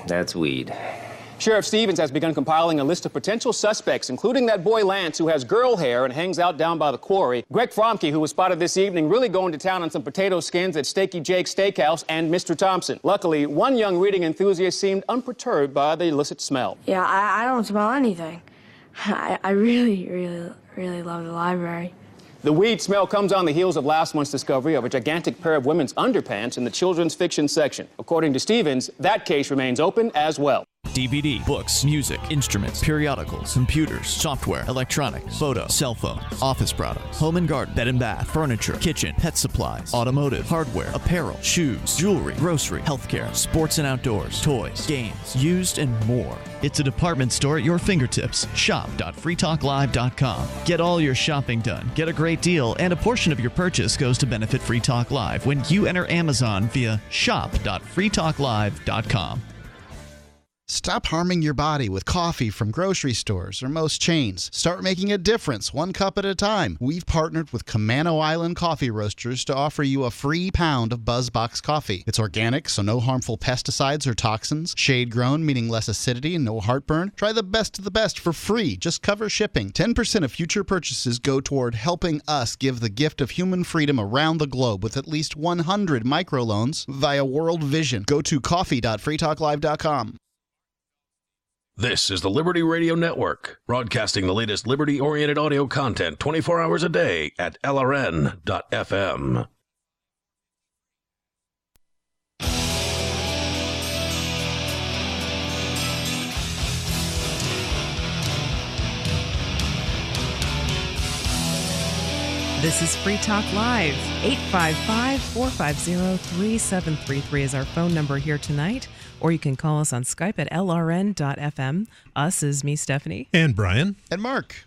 that's weed. Sheriff Stevens has begun compiling a list of potential suspects, including that boy Lance, who has girl hair and hangs out down by the quarry, Greg Fromke, who was spotted this evening really going to town on some potato skins at Steaky Jake's Steakhouse, and Mr. Thompson. Luckily, one young reading enthusiast seemed unperturbed by the illicit smell. Yeah, I don't smell anything. I really love the library. The weed smell comes on the heels of last month's discovery of a gigantic pair of women's underpants in the children's fiction section. According to Stevens, that case remains open as well. DVD, books, music, instruments, periodicals, computers, software, electronics, photo, cell phones, office products, home and garden, bed and bath, furniture, kitchen, pet supplies, automotive, hardware, apparel, shoes, jewelry, grocery, healthcare, sports and outdoors, toys, games, used, and more. It's a department store at your fingertips. Shop.freetalklive.com. Get all your shopping done, get a great deal, and a portion of your purchase goes to benefit Free Talk Live when you enter Amazon via shop.freetalklive.com. Stop harming your body with coffee from grocery stores or most chains. Start making a difference, 1 cup at a time. We've partnered with Camano Island Coffee Roasters to offer you a free pound of BuzzBox coffee. It's organic, so no harmful pesticides or toxins. Shade-grown, meaning less acidity and no heartburn. Try the best of the best for free. Just cover shipping. 10% of future purchases go toward helping us give the gift of human freedom around the globe with at least 100 microloans via World Vision. Go to coffee.freetalklive.com. This is the Liberty Radio Network, broadcasting the latest liberty-oriented audio content 24 hours a day at LRN.FM. This is Free Talk Live. 855-450-3733 is our phone number here tonight. Or you can call us on Skype at LRN.FM. Us is me, Stephanie. And Brian. And Mark.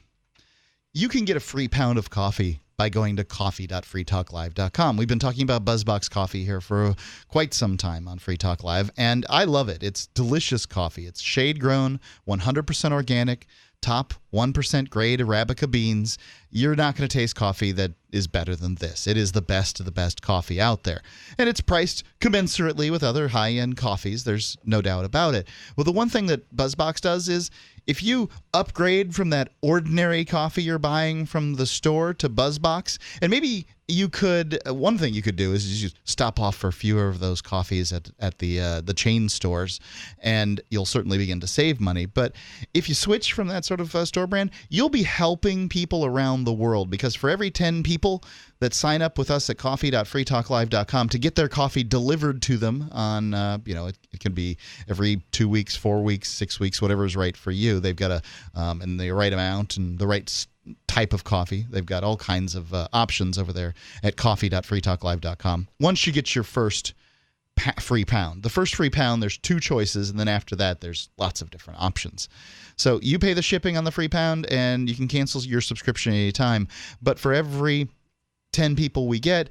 You can get a free pound of coffee by going to coffee.freetalklive.com. We've been talking about BuzzBox coffee here for quite some time on Free Talk Live, and I love it. It's delicious coffee. It's shade-grown, 100% organic, top 1% grade Arabica beans. You're not going to taste coffee that is better than this. It is the best of the best coffee out there. And it's priced commensurately with other high-end coffees. There's no doubt about it. Well, the one thing that BuzzBox does is if you upgrade from that ordinary coffee you're buying from the store to BuzzBox, and maybe you could, one thing you could do is just stop off for fewer of those coffees at the chain stores, and you'll certainly begin to save money. But if you switch from that sort of store brand, you'll be helping people around the world, because for every 10 people that sign up with us at coffee.freetalklive.com to get their coffee delivered to them on, it can be every 2 weeks, 4 weeks, 6 weeks, whatever is right for you. They've got and the right amount and the right type of coffee. They've got all kinds of options over there at coffee.freetalklive.com. Once you get your first free pound, the first free pound, there's 2 choices, and then after that, there's lots of different options. So you pay the shipping on the free pound, and you can cancel your subscription at any time. But for every 10 people we get,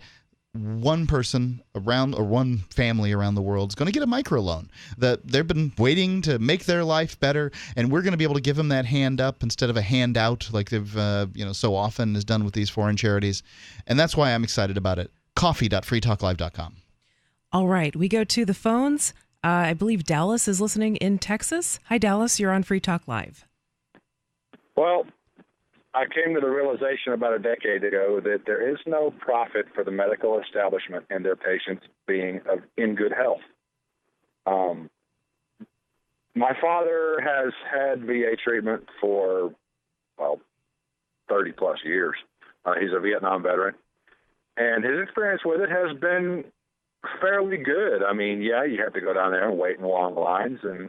one person around, or one family around the world is going to get a microloan that they've been waiting to make their life better, and we're going to be able to give them that hand up instead of a handout like they've so often is done with these foreign charities. And that's why I'm excited about it. Coffee.freetalklive.com. All right, we go to the phones. I believe Dallas is listening in Texas. Hi, Dallas. You're on Free Talk Live. Well, I came to the realization about a decade ago that there is no profit for the medical establishment and their patients being in good health. My father has had VA treatment for, 30 plus years. He's a Vietnam veteran, and his experience with it has been fairly good. I mean, yeah, you have to go down there and wait in long lines and,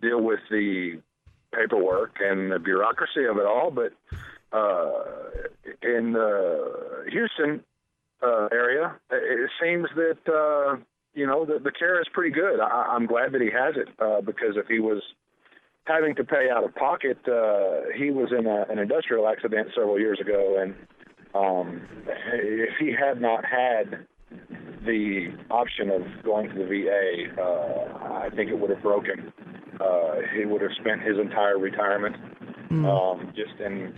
deal with the paperwork and the bureaucracy of it all. But in the Houston area, it seems that, the care is pretty good. I'm glad that he has it because if he was having to pay out of pocket, he was in an industrial accident several years ago. And if he had not had the option of going to the VA, I think it would have broken. He would have spent his entire retirement just in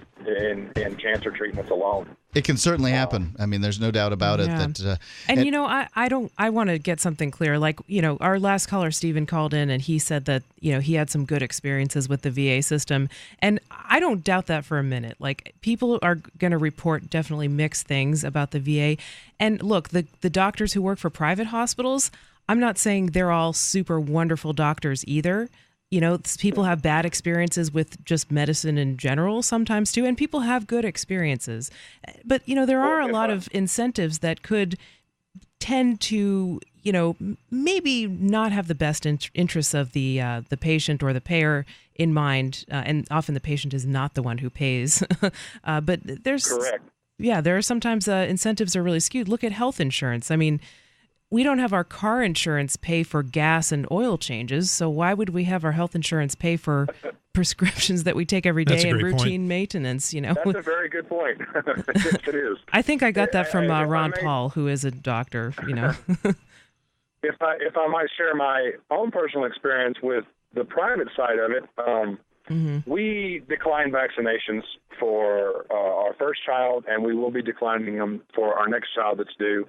cancer treatments alone. It can certainly happen. I mean, there's no doubt about it. That, I want to get something clear. Like, our last caller, Stephen, called in and he said that, he had some good experiences with the VA system. And I don't doubt that for a minute. Like, people are going to report definitely mixed things about the VA. And look, the doctors who work for private hospitals, I'm not saying they're all super wonderful doctors either. People have bad experiences with just medicine in general sometimes too, and people have good experiences. But, there are a lot of incentives that could tend to, maybe not have the best interests of the patient or the payer in mind. And often the patient is not the one who pays. But there's, correct. Yeah, there are sometimes incentives are really skewed. Look at health insurance. I mean, we don't have our car insurance pay for gas and oil changes, so why would we have our health insurance pay for prescriptions that we take every day and routine maintenance? That's a very good point. Yes, it is. I think I got that from Ron Paul, who is a doctor. if I might share my own personal experience with the private side of it, we declined vaccinations for our first child, and we will be declining them for our next child that's due.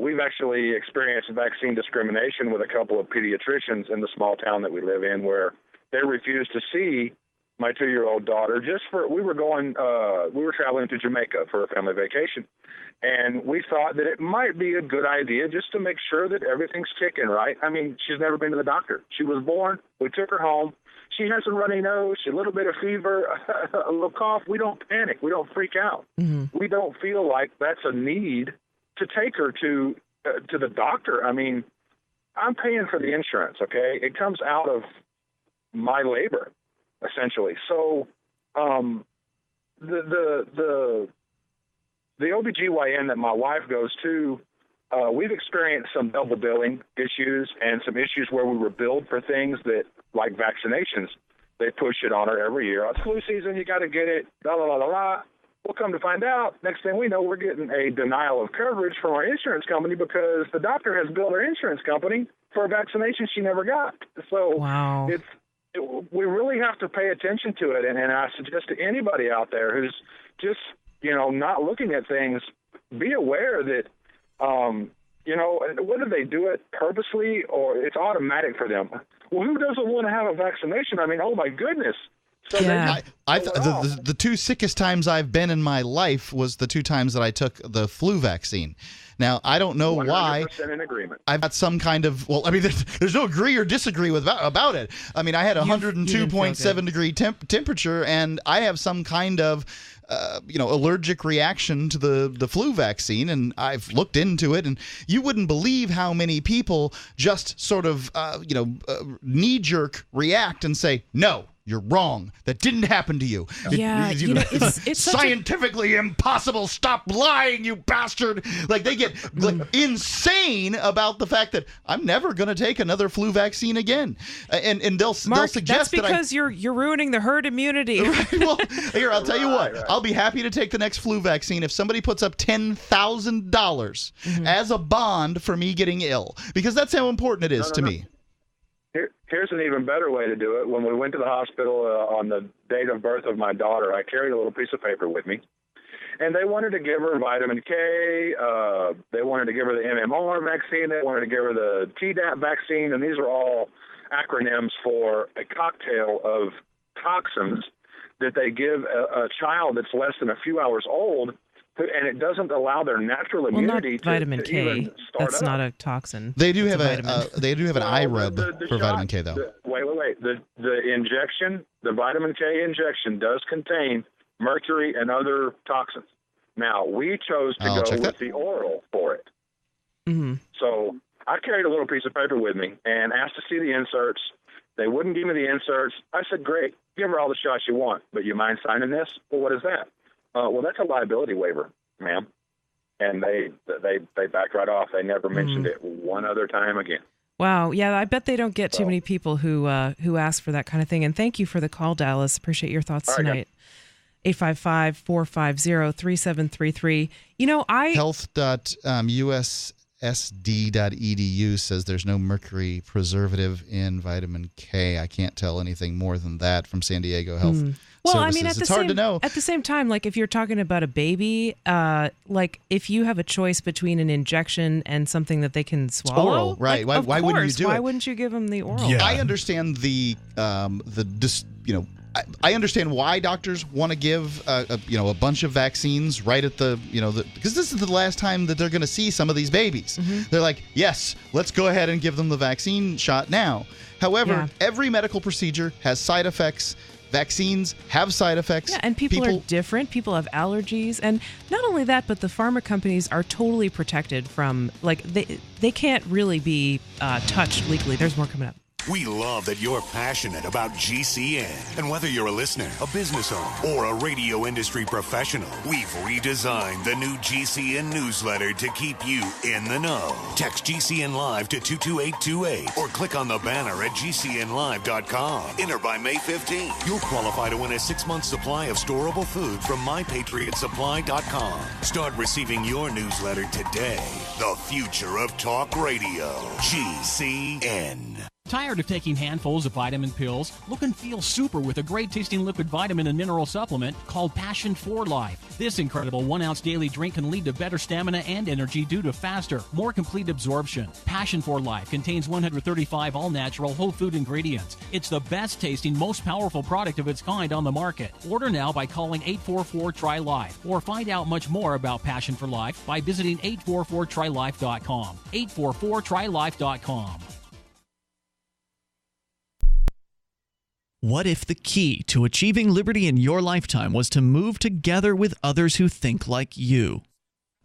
We've actually experienced vaccine discrimination with a couple of pediatricians in the small town that we live in, where they refused to see my 2-year-old daughter we were traveling to Jamaica for a family vacation. And we thought that it might be a good idea just to make sure that everything's ticking right. I mean, she's never been to the doctor. She was born. We took her home. She has a runny nose, a little bit of fever, a little cough. We don't panic. We don't freak out. We don't feel like that's a need to take her to the doctor. I mean, I'm paying for the insurance, okay? It comes out of my labor, essentially. So the OBGYN that my wife goes to, we've experienced some double billing issues and some issues where we were billed for things that, like vaccinations, they push it on her every year. It's flu season, you got to get it, la, la, la, la, la. We'll come to find out, next thing we know, we're getting a denial of coverage from our insurance company because the doctor has billed our insurance company for a vaccination she never got. So we really have to pay attention to it. And I suggest to anybody out there who's just, not looking at things, be aware that, whether they do it purposely or it's automatic for them. Well, who doesn't want to have a vaccination? I mean, oh my goodness. So the two sickest times I've been in my life was the 2 times that I took the flu vaccine. Now, I don't know why. 100% in agreement. I've got some kind of, there's no agree or disagree about it. I mean, I had 102.7 degree temperature, and I have some kind of allergic reaction to the flu vaccine, and I've looked into it, and you wouldn't believe how many people just sort of, knee-jerk react and say, no, you're wrong. That didn't happen to you. Yeah, it's scientifically impossible. Stop lying, you bastard. Like, they get insane about the fact that I'm never going to take another flu vaccine again. And they'll suggest that's because you're ruining the herd immunity. Right, well, here, I'll tell you what. Right. I'll be happy to take the next flu vaccine if somebody puts up $10,000 as a bond for me getting ill, because that's how important it is to me. Here's an even better way to do it. When we went to the hospital on the date of birth of my daughter, I carried a little piece of paper with me. And they wanted to give her vitamin K. They wanted to give her the MMR vaccine. They wanted to give her the Tdap vaccine. And these are all acronyms for a cocktail of toxins that they give a child that's less than a few hours old, and it doesn't allow their natural immunity not vitamin to K. even start That's up. not a toxin. They do have an eye rub for vitamin K, though. Wait. The injection, the vitamin K injection, does contain mercury and other toxins. Now, we chose to go with the oral for it. So I carried a little piece of paper with me and asked to see the inserts. They wouldn't give me the inserts. I said, great, give her all the shots you want, but you mind signing this? Well, what is that? Well, that's a liability waiver, ma'am. And they backed right off. They never mentioned it one other time again. Wow. Yeah, I bet they don't get too many people who ask for that kind of thing. And thank you for the call, Dallas. Appreciate your thoughts tonight. 855-450-3733. Health.ussd.edu says there's no mercury preservative in vitamin K. I can't tell anything more than that from San Diego Health Well, Services. I mean, it's hard to know. At the same time, like if you're talking about a baby, like if you have a choice between an injection and something that they can swallow, oral, right? Like, why wouldn't you do it? Why wouldn't you give them the oral? Yeah. I understand I understand why doctors want to give a bunch of vaccines right at the because this is the last time that they're going to see some of these babies. They're like, yes, let's go ahead and give them the vaccine shot now. However, every medical procedure has side effects. Vaccines have side effects. Yeah, and people are different. People have allergies. And not only that, but the pharma companies are totally protected from, like, they can't really be touched legally. There's more coming up. We love that you're passionate about GCN. And whether you're a listener, a business owner, or a radio industry professional, we've redesigned the new GCN newsletter to keep you in the know. Text GCN Live to 22828 or click on the banner at GCNlive.com. Enter by May 15th. You'll qualify to win a 6-month supply of storable food from MyPatriotSupply.com. Start receiving your newsletter today. The future of talk radio. GCN. Tired of taking handfuls of vitamin pills? Look and feel super with a great-tasting liquid vitamin and mineral supplement called Passion for Life. This incredible 1-ounce daily drink can lead to better stamina and energy due to faster, more complete absorption. Passion for Life contains 135 all-natural whole food ingredients. It's the best-tasting, most powerful product of its kind on the market. Order now by calling 844-TRY-LIFE or find out much more about Passion for Life by visiting 844TryLife.com. 844TryLife.com. What if the key to achieving liberty in your lifetime was to move together with others who think like you?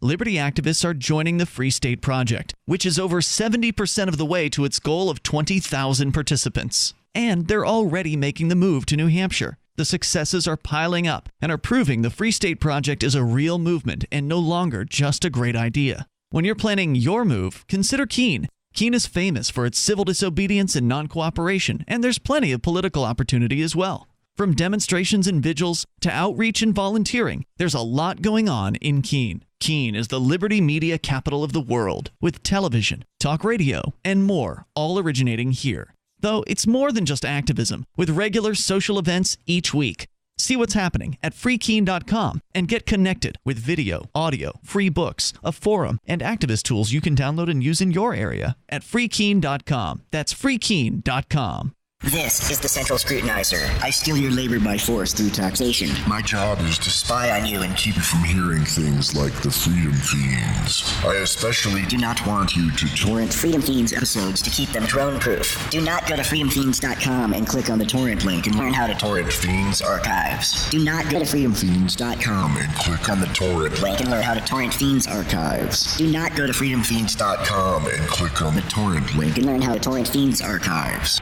Liberty activists are joining the Free State Project, which is over 70% of the way to its goal of 20,000 participants. And they're already making the move to New Hampshire. The successes are piling up and are proving the Free State Project is a real movement and no longer just a great idea. When you're planning your move, consider Keene. Keene is famous for its civil disobedience and non-cooperation, and there's plenty of political opportunity as well. From demonstrations and vigils to outreach and volunteering, there's a lot going on in Keene. Keene is the liberty media capital of the world, with television, talk radio, and more, all originating here. Though it's more than just activism, with regular social events each week. See what's happening at freekeene.com and get connected with video, audio, free books, a forum, and activist tools you can download and use in your area at freekeene.com. That's freekeene.com. This is the Central Scrutinizer. I steal your labor by force through taxation. My job is to spy on you and keep you from hearing things like the Freedom Fiends. I especially do not want you to torrent Freedom Fiends episodes to keep them drone-proof. Do not go to freedomfiends.com and click on the torrent link and learn how to torrent Fiends archives. Do not go to freedomfiends.com and click on the torrent link and learn how to torrent Fiends archives. Do not go to freedomfiends.com and click on the torrent link and learn how to torrent Fiends archives.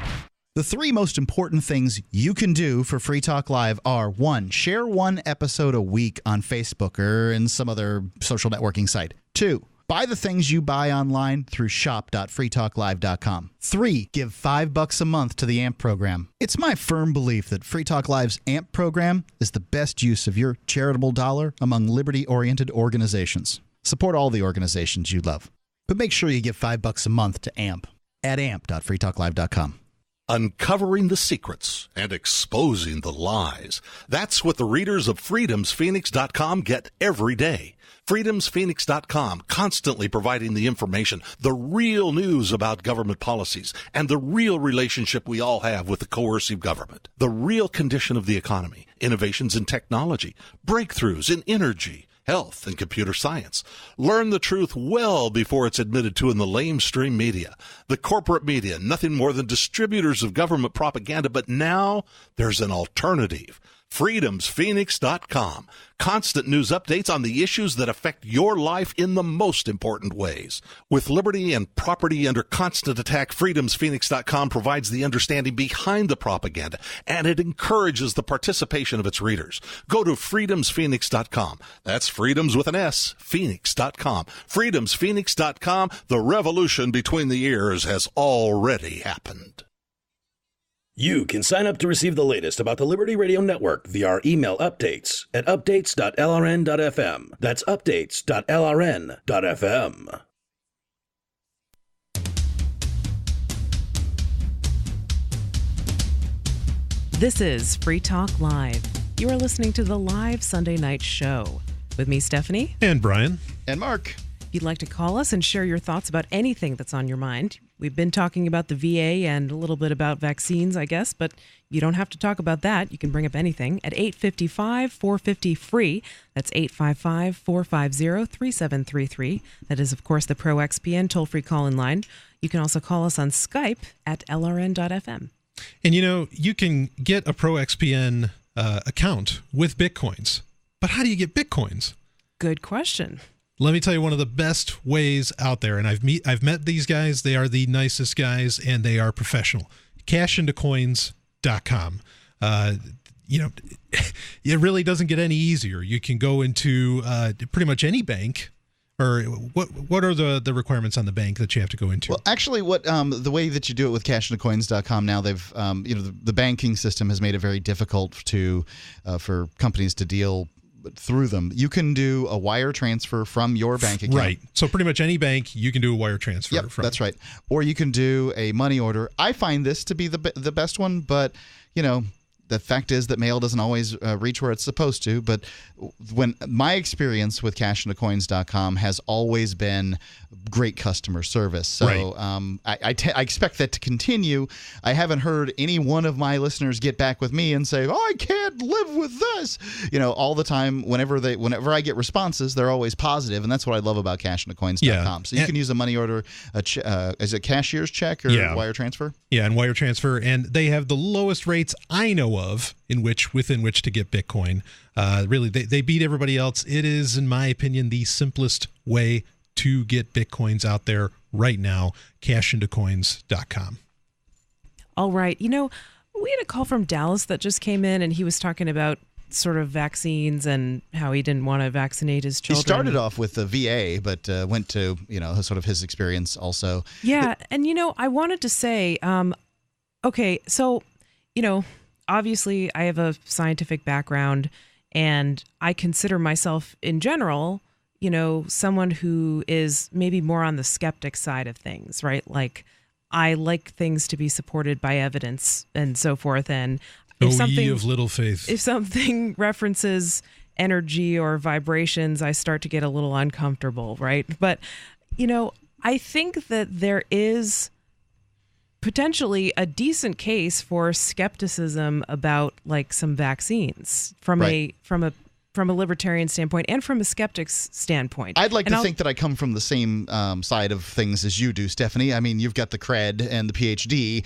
The 3 most important things you can do for Free Talk Live are: 1, share 1 episode a week on Facebook or in some other social networking site. 2, buy the things you buy online through shop.freetalklive.com. 3, give $5 a month to the AMP program. It's my firm belief that Free Talk Live's AMP program is the best use of your charitable dollar among liberty-oriented organizations. Support all the organizations you love, but make sure you give $5 a month to AMP at amp.freetalklive.com. Uncovering the secrets and exposing the lies. That's what the readers of freedomsphoenix.com get every day. freedomsphoenix.com, constantly providing the information, the real news about government policies, and the real relationship we all have with the coercive government. The real condition of the economy, innovations in technology, breakthroughs in energy, health, and computer science. Learn the truth well before it's admitted to in the lamestream media. The corporate media, nothing more than distributors of government propaganda, but now there's an alternative. freedomsphoenix.com. Constant news updates on the issues that affect your life in the most important ways. With liberty and property under constant attack, freedomsphoenix.com provides the understanding behind the propaganda, and it encourages the participation of its readers. Go to freedomsphoenix.com. That's freedoms with an S, phoenix.com. freedomsphoenix.com. The revolution between the ears has already happened. You can sign up to receive the latest about the Liberty Radio Network via our email updates at updates.lrn.fm. That's updates.lrn.fm. This is Free Talk Live. You are listening to the live Sunday night show with me, Stephanie. And Brian. And Mark. If you'd like to call us and share your thoughts about anything that's on your mind. We've been talking about the VA and a little bit about vaccines, I guess, but you don't have to talk about that. You can bring up anything at 855-450-FREE. That's 855-450-3733. That is, of course, the ProXPN toll-free call-in line. You can also call us on Skype at lrn.fm. And, you know, you can get a ProXPN account with Bitcoins. But how do you get Bitcoins? Good question. Let me tell you one of the best ways out there, and I've met these guys. They are the nicest guys, and they are professional. cashintocoins.com. It really doesn't get any easier. You can go into pretty much any bank. Or what are the requirements on the bank that you have to go into? Well, actually, what the way that you do it with cashintocoins.com now, they've the banking system has made it very difficult for companies to deal through them. You can do a wire transfer from your bank account. Right. So pretty much any bank you can do a wire transfer from. That's right. Or you can do a money order. I find this to be the best one, but the fact is that mail doesn't always reach where it's supposed to. But when my experience with cashintocoins.com has always been great customer service. So I expect that to continue. I haven't heard any one of my listeners get back with me and say, I can't live with this. All the time, whenever I get responses, they're always positive. And that's what I love about cashintocoins.com. So you can use a money order, is it cashier's check or wire transfer? Yeah, and wire transfer. And they have the lowest rates I know of within which to get Bitcoin. Really, they beat everybody else. It is, in my opinion, the simplest way to get Bitcoins out there right now. Cashintocoins.com. All right. We had a call from Dallas that just came in, and he was talking about sort of vaccines and how he didn't want to vaccinate his children. He started off with the VA, but went to, sort of his experience also. Yeah. And, I wanted to say, okay, so, obviously I have a scientific background, and I consider myself in general, someone who is maybe more on the skeptic side of things, right? Like, I like things to be supported by evidence and so forth. And if ye of little faith. If something references energy or vibrations, I start to get a little uncomfortable, right? But, I think that there is potentially a decent case for skepticism about like some vaccines from a libertarian standpoint and from a skeptic's standpoint. I'd like to think that I come from the same side of things as you do, Stephanie. I mean, you've got the cred and the PhD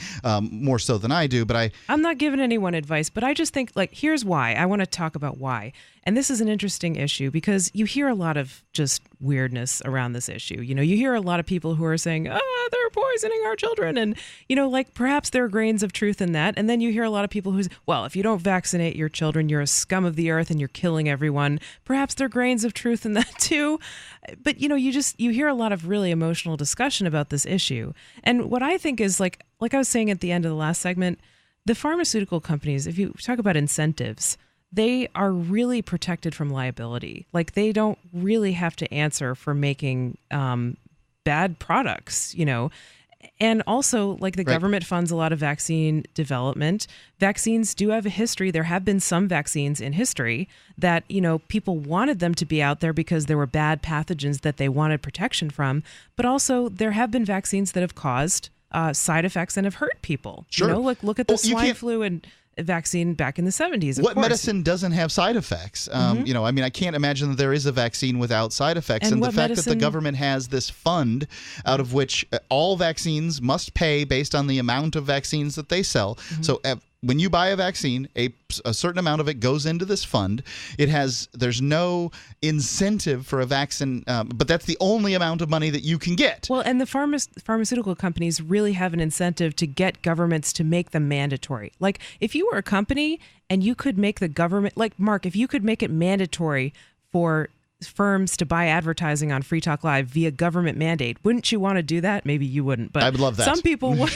more so than I do, but I'm not giving anyone advice, but I just think, like, here's why. I want to talk about why. And this is an interesting issue because you hear a lot of just weirdness around this issue. You hear a lot of people who are saying, they're poisoning our children. And, like, perhaps there are grains of truth in that. And then you hear a lot of people who say, well, if you don't vaccinate your children, you're a scum of the earth and you're killing everyone. Perhaps there are grains of truth in that too. But, you hear a lot of really emotional discussion about this issue. And what I think is, like I was saying at the end of the last segment, the pharmaceutical companies, if you talk about incentives, they are really protected from liability. Like, they don't really have to answer for making bad products, And also, like, the government funds a lot of vaccine development. Vaccines do have a history. There have been some vaccines in history that, people wanted them to be out there because there were bad pathogens that they wanted protection from. But also, there have been vaccines that have caused side effects and have hurt people. Sure. Look at the swine flu and vaccine back in the 70s. What medicine doesn't have side effects? I can't imagine that there is a vaccine without side effects. And the fact that the government has this fund out of which all vaccines must pay based on the amount of vaccines that they sell. So when you buy a vaccine, a certain amount of it goes into this fund. There's no incentive for a vaccine, but that's the only amount of money that you can get. Well, and the pharmaceutical companies really have an incentive to get governments to make them mandatory. Like, if you were a company and you could make the government, like Mark, if you could make it mandatory for firms to buy advertising on Free Talk Live via government mandate, wouldn't you want to do that? Maybe you wouldn't, but I would love that. Some people would,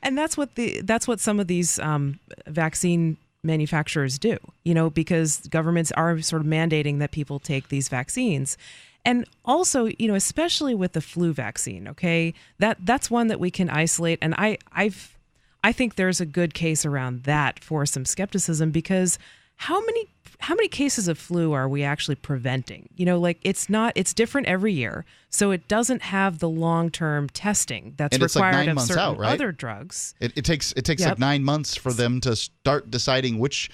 and that's what some of these vaccine manufacturers do, because governments are sort of mandating that people take these vaccines. And also, especially with the flu vaccine, okay, that's one that we can isolate. And I think there's a good case around that for some skepticism, because how many cases of flu are we actually preventing? It's different every year. So it doesn't have the long-term testing that's required like of certain out, right? other drugs. It takes like 9 months for them to start deciding which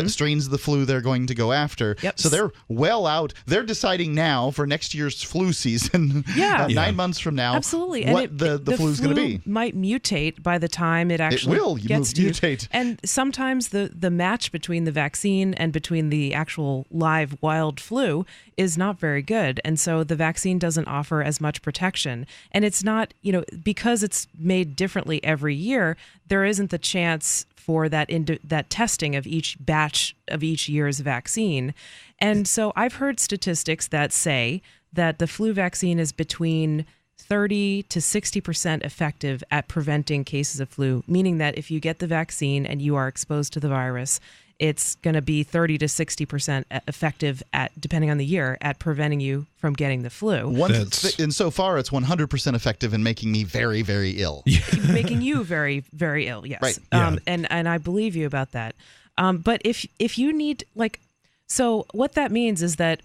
strains of the flu they're going to go after. Yep. So they're well out. They're deciding now for next year's flu season. 9 months from now. Absolutely. What the flu is going to be. Might mutate by the time it actually gets to you. Mutate. And sometimes the match between the vaccine and between between the actual live wild flu is not very good. And so the vaccine doesn't offer as much protection. And it's not, because it's made differently every year, there isn't the chance for that testing of each batch of each year's vaccine. And so I've heard statistics that say that the flu vaccine is between 30 to 60% effective at preventing cases of flu, meaning that if you get the vaccine and you are exposed to the virus, it's going to be 30 to 60% effective at, depending on the year, at preventing you from getting the flu. And so far, it's 100% effective in making me very, very ill. Making you very, very ill, yes. Right. And I believe you about that. But if you need, so what that means is that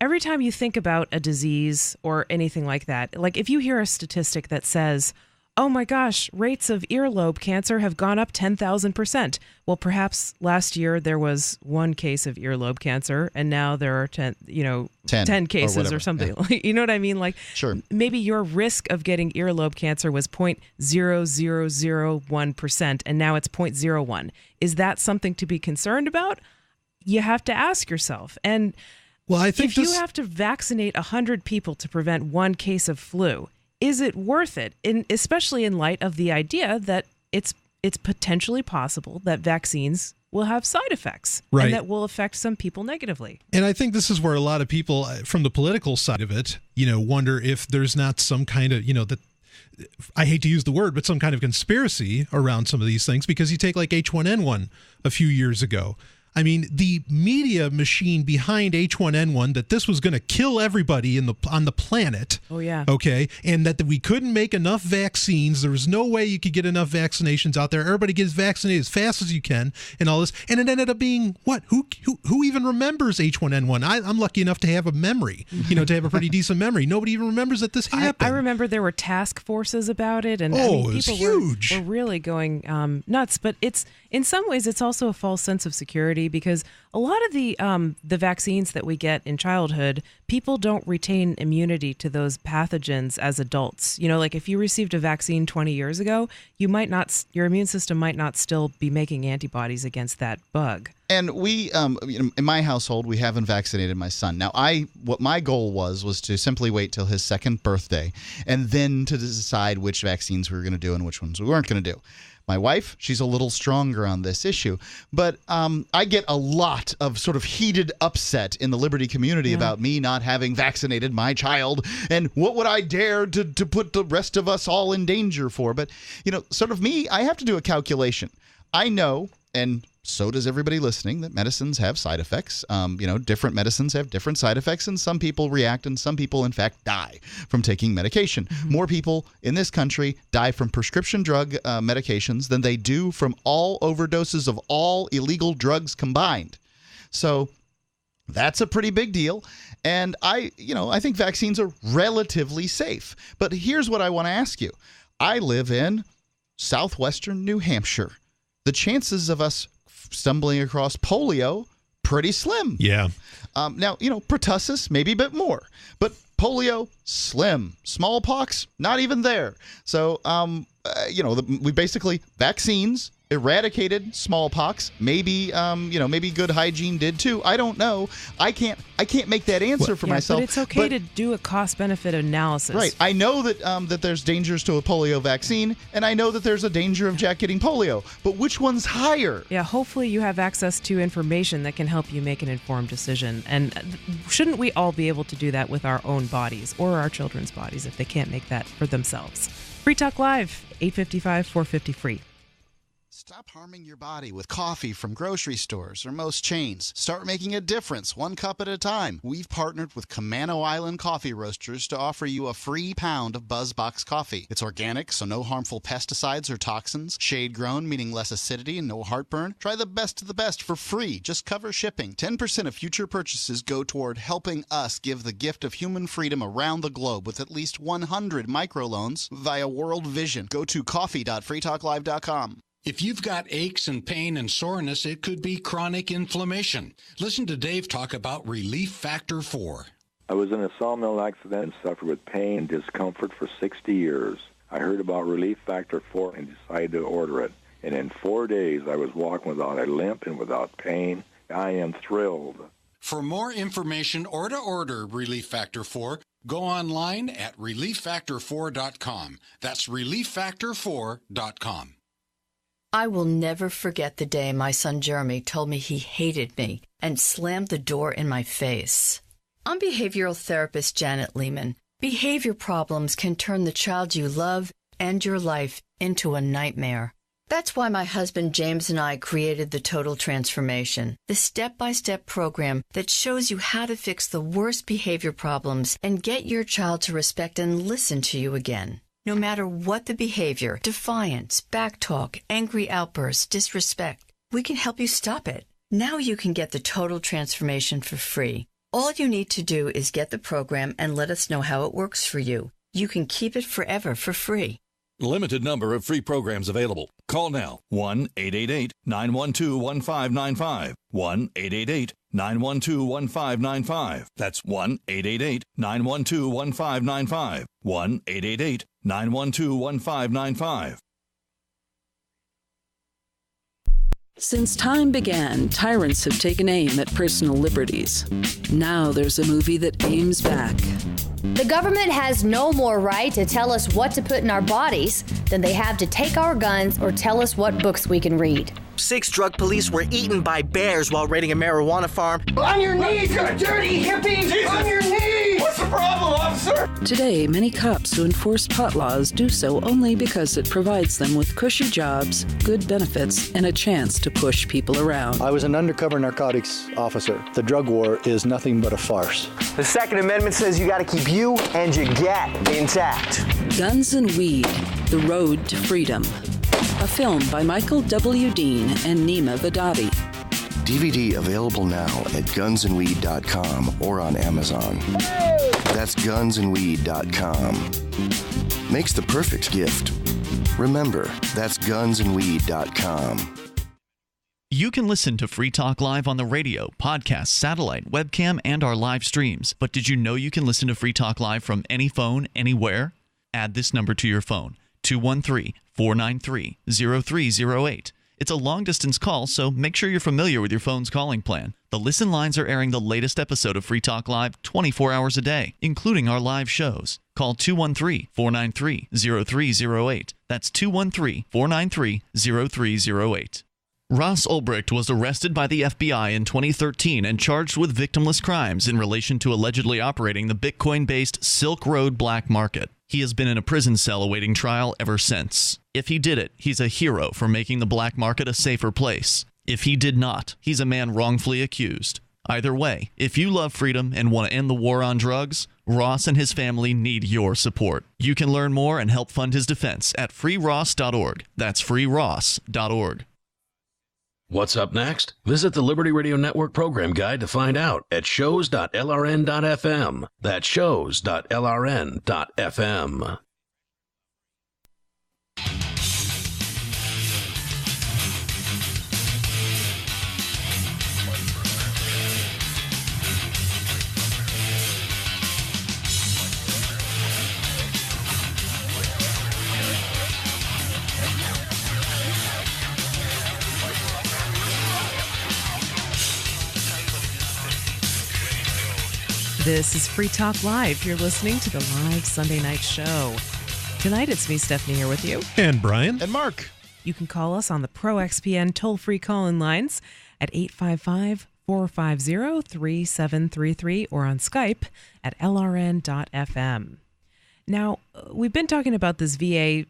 every time you think about a disease or anything like that, like if you hear a statistic that says, oh my gosh, rates of earlobe cancer have gone up 10,000%. Well, perhaps last year there was one case of earlobe cancer and now there are 10 cases or something. Yeah. You know what I mean? Like, sure. Maybe your risk of getting earlobe cancer was 0.0001% and now it's 0.01. Is that something to be concerned about? You have to ask yourself. And well, I think if you have to vaccinate 100 people to prevent one case of flu, is it worth it? Especially in light of the idea that it's potentially possible that vaccines will have side effects and that will affect some people negatively. And I think this is where a lot of people from the political side of it, wonder if there's not some kind of, that I hate to use the word, but some kind of conspiracy around some of these things, because you take like H1N1 a few years ago. I mean, the media machine behind H1N1 that this was going to kill everybody on the planet. Oh, yeah. Okay. And that we couldn't make enough vaccines. There was no way you could get enough vaccinations out there. Everybody gets vaccinated as fast as you can and all this. And it ended up being what? Who even remembers H1N1? I'm lucky enough to have a memory, to have a pretty decent memory. Nobody even remembers that this happened. I remember there were task forces about it. And it was huge. Were really going nuts. But in some ways, it's also a false sense of security, because a lot of the vaccines that we get in childhood, people don't retain immunity to those pathogens as adults. Like if you received a vaccine 20 years ago, your immune system might not still be making antibodies against that bug. And we, in my household, we haven't vaccinated my son. Now, what my goal was to simply wait till his second birthday and then to decide which vaccines we were going to do and which ones we weren't going to do. My wife, she's a little stronger on this issue, but I get a lot of sort of heated upset in the Liberty community about me not having vaccinated my child, and what would I dare to put the rest of us all in danger for? But, sort of me, I have to do a calculation. I know, and so does everybody listening, that medicines have side effects. Different medicines have different side effects, and some people react, and some people, in fact, die from taking medication. Mm-hmm. More people in this country die from prescription drug medications than they do from all overdoses of all illegal drugs combined. So that's a pretty big deal. And I think vaccines are relatively safe. But here's what I want to ask you. I live in southwestern New Hampshire. The chances of us stumbling across polio, pretty slim. Yeah. Now, pertussis, maybe a bit more. But polio, slim. Smallpox, not even there. So, we basically, vaccines eradicated smallpox. Maybe, maybe good hygiene did too. I don't know. I can't make that answer for myself. But it's okay to do a cost-benefit analysis. Right. I know that there's dangers to a polio vaccine, and I know that there's a danger of Jack getting polio. But which one's higher? Yeah. Hopefully, you have access to information that can help you make an informed decision. And shouldn't we all be able to do that with our own bodies or our children's bodies if they can't make that for themselves? Free Talk Live, 855-450-FREE. Stop harming your body with coffee from grocery stores or most chains. Start making a difference, one cup at a time. We've partnered with Camano Island Coffee Roasters to offer you a free pound of BuzzBox coffee. It's organic, so no harmful pesticides or toxins. Shade-grown, meaning less acidity and no heartburn. Try the best of the best for free. Just cover shipping. 10% of future purchases go toward helping us give the gift of human freedom around the globe with at least 100 microloans via World Vision. Go to coffee.freetalklive.com. If you've got aches and pain and soreness, it could be chronic inflammation. Listen to Dave talk about Relief Factor 4. I was in a sawmill accident and suffered with pain and discomfort for 60 years. I heard about Relief Factor 4 and decided to order it. And in 4 days, I was walking without a limp and without pain I am thrilled. For more information or to order Relief Factor 4, go online at relieffactor4.com. That's relieffactor4.com. I will never forget the day my son Jeremy told me he hated me and slammed the door in my face. I'm behavioral therapist Janet Lehman. Behavior problems can turn the child you love and your life into a nightmare. That's why my husband James and I created the Total Transformation, the step-by-step program that shows you how to fix the worst behavior problems and get your child to respect and listen to you again. No matter what the behavior, defiance, backtalk, angry outbursts, disrespect, we can help you stop it. Now you can get the Total Transformation for free. All you need to do is get the program and let us know how it works for you. You can keep it forever for free. Limited number of free programs available. Call now. 1-888-912-1595. 1-888-912-1595. That's 1-888-912-1595. 1-888-912-1595. Since time began, tyrants have taken aim at personal liberties. Now there's a movie that aims back. The government has no more right to tell us what to put in our bodies than they have to take our guns or tell us what books we can read. 6 drug police were eaten by bears while raiding a marijuana farm. On your knees, you dirty hippie! Jesus. On your knees! What's the problem, officer? Today, many cops who enforce pot laws do so only because it provides them with cushy jobs, good benefits, and a chance to push people around. I was an undercover narcotics officer. The drug war is nothing but a farce. The Second Amendment says you gotta keep you and your gat intact. Guns and Weed, The Road to Freedom. A film by Michael W. Dean and Nima Vadati. DVD available now at gunsandweed.com or on Amazon. That's gunsandweed.com. Makes the perfect gift. Remember, that's gunsandweed.com. You can listen to Free Talk Live on the radio, podcast, satellite, webcam, and our live streams. But did you know you can listen to Free Talk Live from any phone, anywhere? Add this number to your phone, 213-493-0308. It's a long-distance call, so make sure you're familiar with your phone's calling plan. The listen lines are airing the latest episode of Free Talk Live 24 hours a day, including our live shows. Call 213-493-0308. That's 213-493-0308. Ross Ulbricht was arrested by the FBI in 2013 and charged with victimless crimes in relation to allegedly operating the Bitcoin-based Silk Road black market. He has been in a prison cell awaiting trial ever since. If he did it, he's a hero for making the black market a safer place. If he did not, he's a man wrongfully accused. Either way, if you love freedom and want to end the war on drugs, Ross and his family need your support. You can learn more and help fund his defense at freeross.org. That's freeross.org. What's up next? Visit the Liberty Radio Network program guide to find out at shows.lrn.fm. That's shows.lrn.fm. This is Free Talk Live. You're listening to the live Sunday night show. Tonight it's me, Stephanie, here with you. And Brian. And Mark. You can call us on the Pro XPN toll-free call-in lines at 855-450-3733 or on Skype at lrn.fm. Now, we've been talking about this VA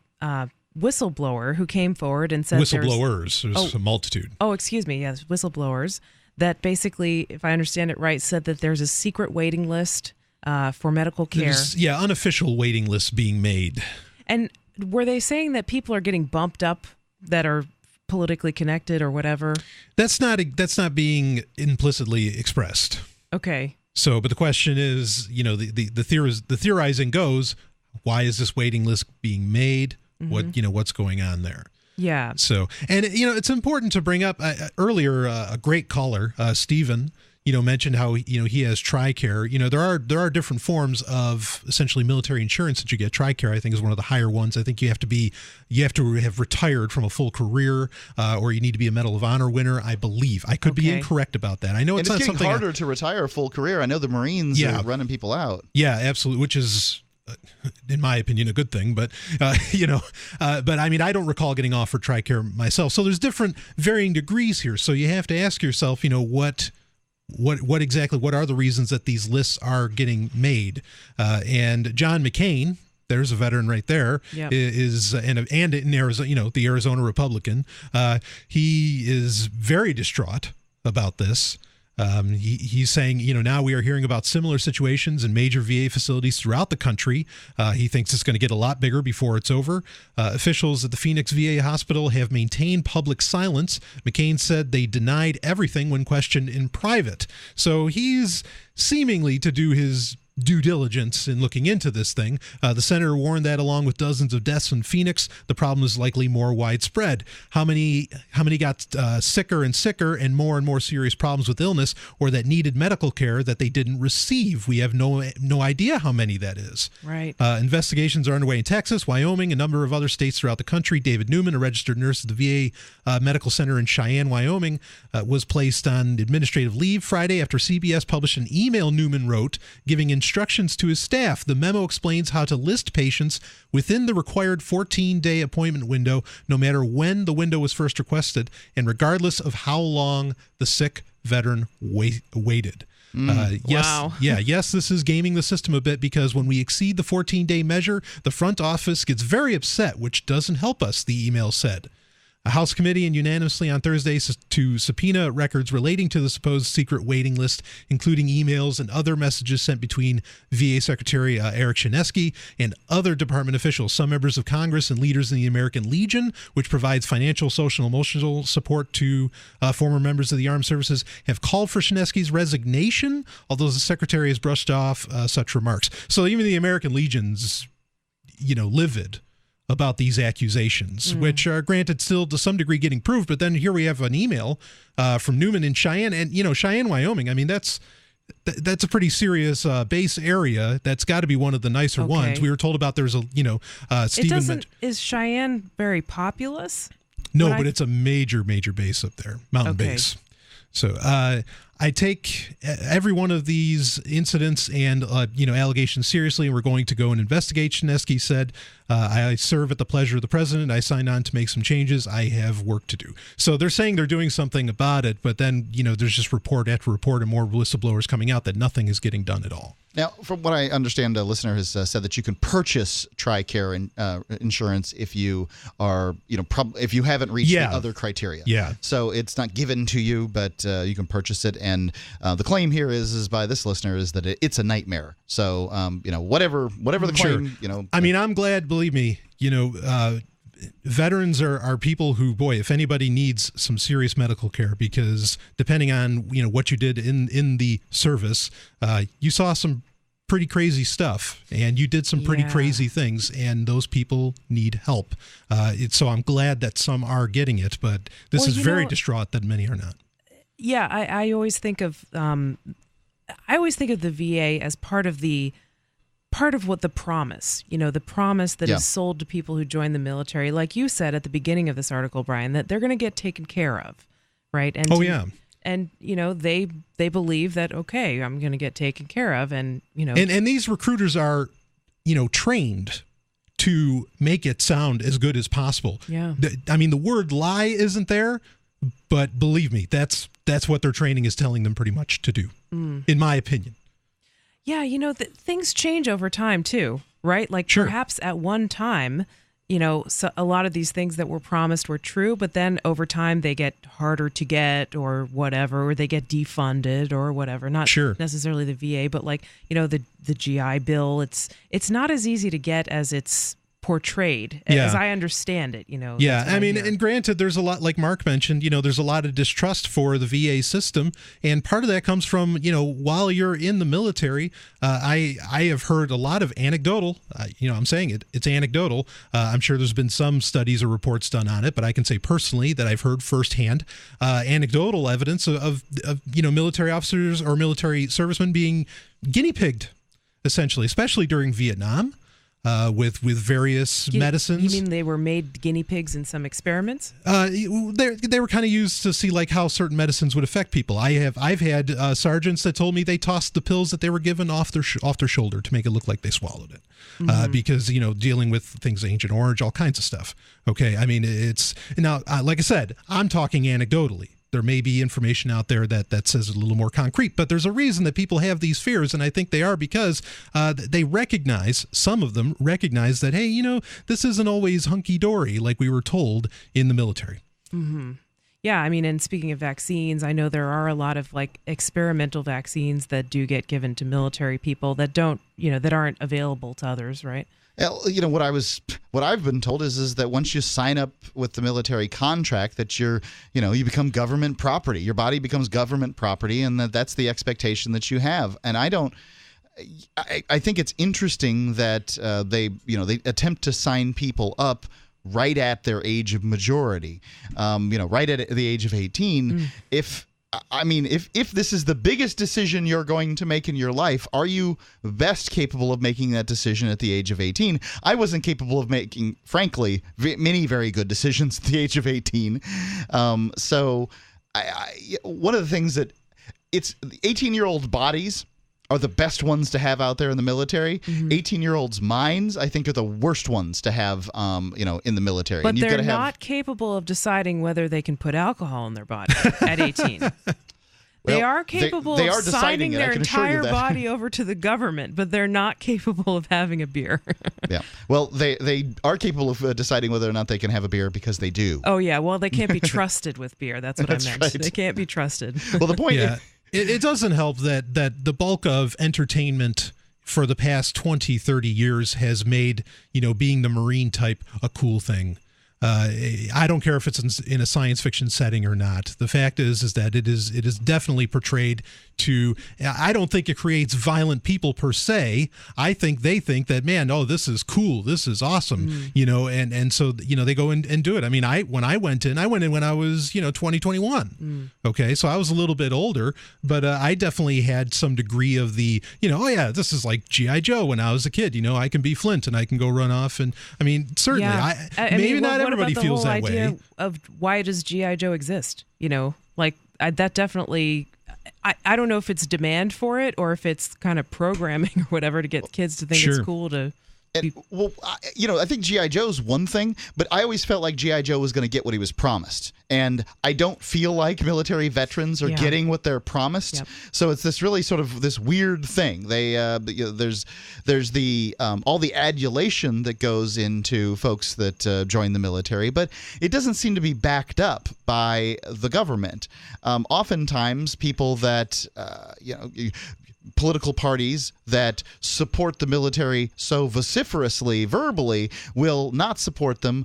whistleblower who came forward and said Whistleblowers. There's a multitude. Oh, excuse me. Yes, whistleblowers. That basically, if I understand it right, said that there's a secret waiting list for medical care. Unofficial waiting lists being made. And were they saying that people are getting bumped up that are politically connected or whatever? That's not being implicitly expressed. Okay. So, but the question is, the theorizing goes, why is this waiting list being made? Mm-hmm. What's going on there? Yeah. So, and it's important to bring up earlier, a great caller, Stephen, mentioned how he has TRICARE. There are different forms of essentially military insurance that you get. TRICARE, I think, is one of the higher ones. I think you have to have retired from a full career, or you need to be a Medal of Honor winner. I believe. I could be incorrect about that. I know it's not getting something harder to retire a full career. I know the Marines are running people out. Yeah, absolutely. Which is, in my opinion, a good thing. But but I mean, I don't recall getting offered TRICARE myself. So there's different varying degrees here. So you have to ask yourself, what exactly are the reasons that these lists are getting made? And John McCain, there's a veteran right there, is and in Arizona, the Arizona Republican, he is very distraught about this. He's saying, now we are hearing about similar situations in major VA facilities throughout the country. He thinks it's going to get a lot bigger before it's over. Officials at the Phoenix VA hospital have maintained public silence. McCain said they denied everything when questioned in private. So he's seemingly to do his due diligence in looking into this thing. The senator warned that along with dozens of deaths in Phoenix, the problem is likely more widespread. How many got sicker and sicker and more serious problems with illness or that needed medical care that they didn't receive? We have no idea how many that is. Right. Investigations are underway in Texas, Wyoming, a number of other states throughout the country. David Newman, a registered nurse at the VA Medical Center in Cheyenne, Wyoming, was placed on administrative leave Friday after CBS published an email Newman wrote giving instructions to his staff. The memo explains how to list patients within the required 14-day appointment window, no matter when the window was first requested, and regardless of how long the sick veteran waited. Wow. Yes, this is gaming the system a bit because when we exceed the 14-day measure, the front office gets very upset, which doesn't help us, the email said. A House committee unanimously on Thursday to subpoena records relating to the supposed secret waiting list, including emails and other messages sent between VA Secretary Eric Shinesky and other department officials. Some members of Congress and leaders in the American Legion, which provides financial, social, and emotional support to former members of the armed services, have called for Shinesky's resignation, although the secretary has brushed off such remarks. So even the American Legion's, livid about these accusations, which are granted still to some degree getting proved. But then here we have an email from Newman in Cheyenne, and Cheyenne, Wyoming. I mean, that's a pretty serious base area. That's got to be one of the nicer ones. We were told about there's Stephen. Is Cheyenne very populous? No, but it's a major base up there, mountain base. So I take every one of these incidents and allegations seriously, and we're going to go and investigate. Shinesky said, I serve at the pleasure of the president. I signed on to make some changes. I have work to do. So they're saying they're doing something about it, but then, there's just report after report and more whistleblowers coming out that nothing is getting done at all. Now, from what I understand, a listener has said that you can purchase TRICARE insurance if you are, if you haven't reached the other criteria. Yeah. So it's not given to you, but you can purchase it. And the claim here is by this listener is that it's a nightmare. So, whatever the claim, I mean, I'm glad, believe me, veterans are people who, boy, if anybody needs some serious medical care, because depending on, what you did in the service, you saw some pretty crazy stuff and you did some pretty crazy things, and those people need help. So I'm glad that some are getting it, but this is very distraught that many are not. Yeah, I always think of the VA as part of what the promise, the promise that is sold to people who join the military. Like you said at the beginning of this article, Brian, that they're going to get taken care of, right? And and they believe that, okay, I'm going to get taken care of, and and these recruiters are trained to make it sound as good as possible. Yeah. I mean, the word lie isn't there, but believe me, that's what their training is telling them pretty much to do, in my opinion. Yeah, things change over time too, right? Like perhaps at one time, so a lot of these things that were promised were true, but then over time they get harder to get or whatever, or they get defunded or whatever. Not necessarily the VA, but like, the GI Bill, it's not as easy to get as it's portrayed, as I understand it. Yeah, I mean, and granted, there's a lot, like Mark mentioned, there's a lot of distrust for the VA system, and part of that comes from, while you're in the military, I have heard a lot of anecdotal, I'm saying it's anecdotal. I'm sure there's been some studies or reports done on it, but I can say personally that I've heard firsthand anecdotal evidence of military officers or military servicemen being guinea pigged, essentially, especially during Vietnam. With various medicines. You mean they were made guinea pigs in some experiments? They were kind of used to see like how certain medicines would affect people. I've had sergeants that told me they tossed the pills that they were given off their shoulder to make it look like they swallowed it, because dealing with things Agent Orange, all kinds of stuff. Okay, I mean it's now like I said, I'm talking anecdotally. There may be information out there that says it a little more concrete, but there's a reason that people have these fears, and I think they are because they recognize, some of them recognize that, hey, this isn't always hunky-dory like we were told in the military. Mm-hmm. Yeah, I mean, and speaking of vaccines, I know there are a lot of like experimental vaccines that do get given to military people that don't, that aren't available to others, right? What I've been told is that once you sign up with the military contract, that you become government property. Your body becomes government property, and that's the expectation that you have. And I think it's interesting that they attempt to sign people up right at their age of majority, right at the age of 18. If this is the biggest decision you're going to make in your life, are you best capable of making that decision at the age of 18? I wasn't capable of making, frankly, many very good decisions at the age of 18. So one of the things that it's 18-year-old bodies are the best ones to have out there in the military. 18-year-olds' minds, I think, are the worst ones to have, in the military. But they're not capable of deciding whether they can put alcohol in their body at 18. They are capable of signing their entire body over to the government, but they're not capable of having a beer. Yeah. Well, they are capable of deciding whether or not they can have a beer because they do. Oh, yeah. Well, they can't be trusted with beer. That's what I meant. Right. They can't be trusted. Well, the point is... It doesn't help that the bulk of entertainment for the past 20, 30 years has made, being the Marine type a cool thing. I don't care if it's in a science fiction setting or not. The fact is that it is definitely portrayed to. I don't think it creates violent people per se. I think they think that, man, oh, this is cool, this is awesome, and so they go and do it. I mean, when I went in when I was 20, 21. Okay, so I was a little bit older, but I definitely had some degree of the oh yeah, this is like G.I. Joe when I was a kid. I can be Flint and I can go run off, and I mean certainly not everybody feels that way. Idea of why does G.I. Joe exist? That definitely. I don't know if it's demand for it or if it's kind of programming or whatever to get kids to think it's cool to. I think G.I. Joe's one thing, but I always felt like G.I. Joe was going to get what he was promised. And I don't feel like military veterans are getting what they're promised. Yep. So it's this really sort of this weird thing. There's the all the adulation that goes into folks that join the military, but it doesn't seem to be backed up by the government. Oftentimes, people that political parties that support the military so vociferously, verbally, will not support them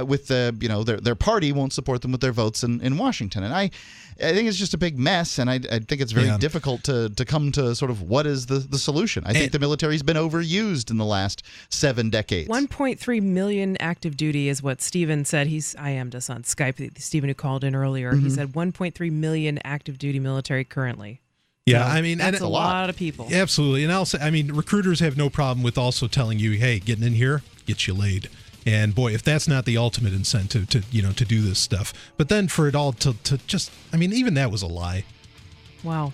with their party won't support them with their votes in Washington. And I think it's just a big mess, and I think it's very difficult to come to sort of what is the solution. I think the military's been overused in the last 7 decades. 1.3 million active duty is what Stephen said. I am just on Skype. Stephen, who called in earlier, he said 1.3 million active duty military currently. Yeah, I mean, that's a lot of people. Absolutely. And I'll say, I mean, recruiters have no problem with also telling you, hey, getting in here gets you laid. And boy, if that's not the ultimate incentive to do this stuff. But then for it all to just, I mean, even that was a lie. Wow.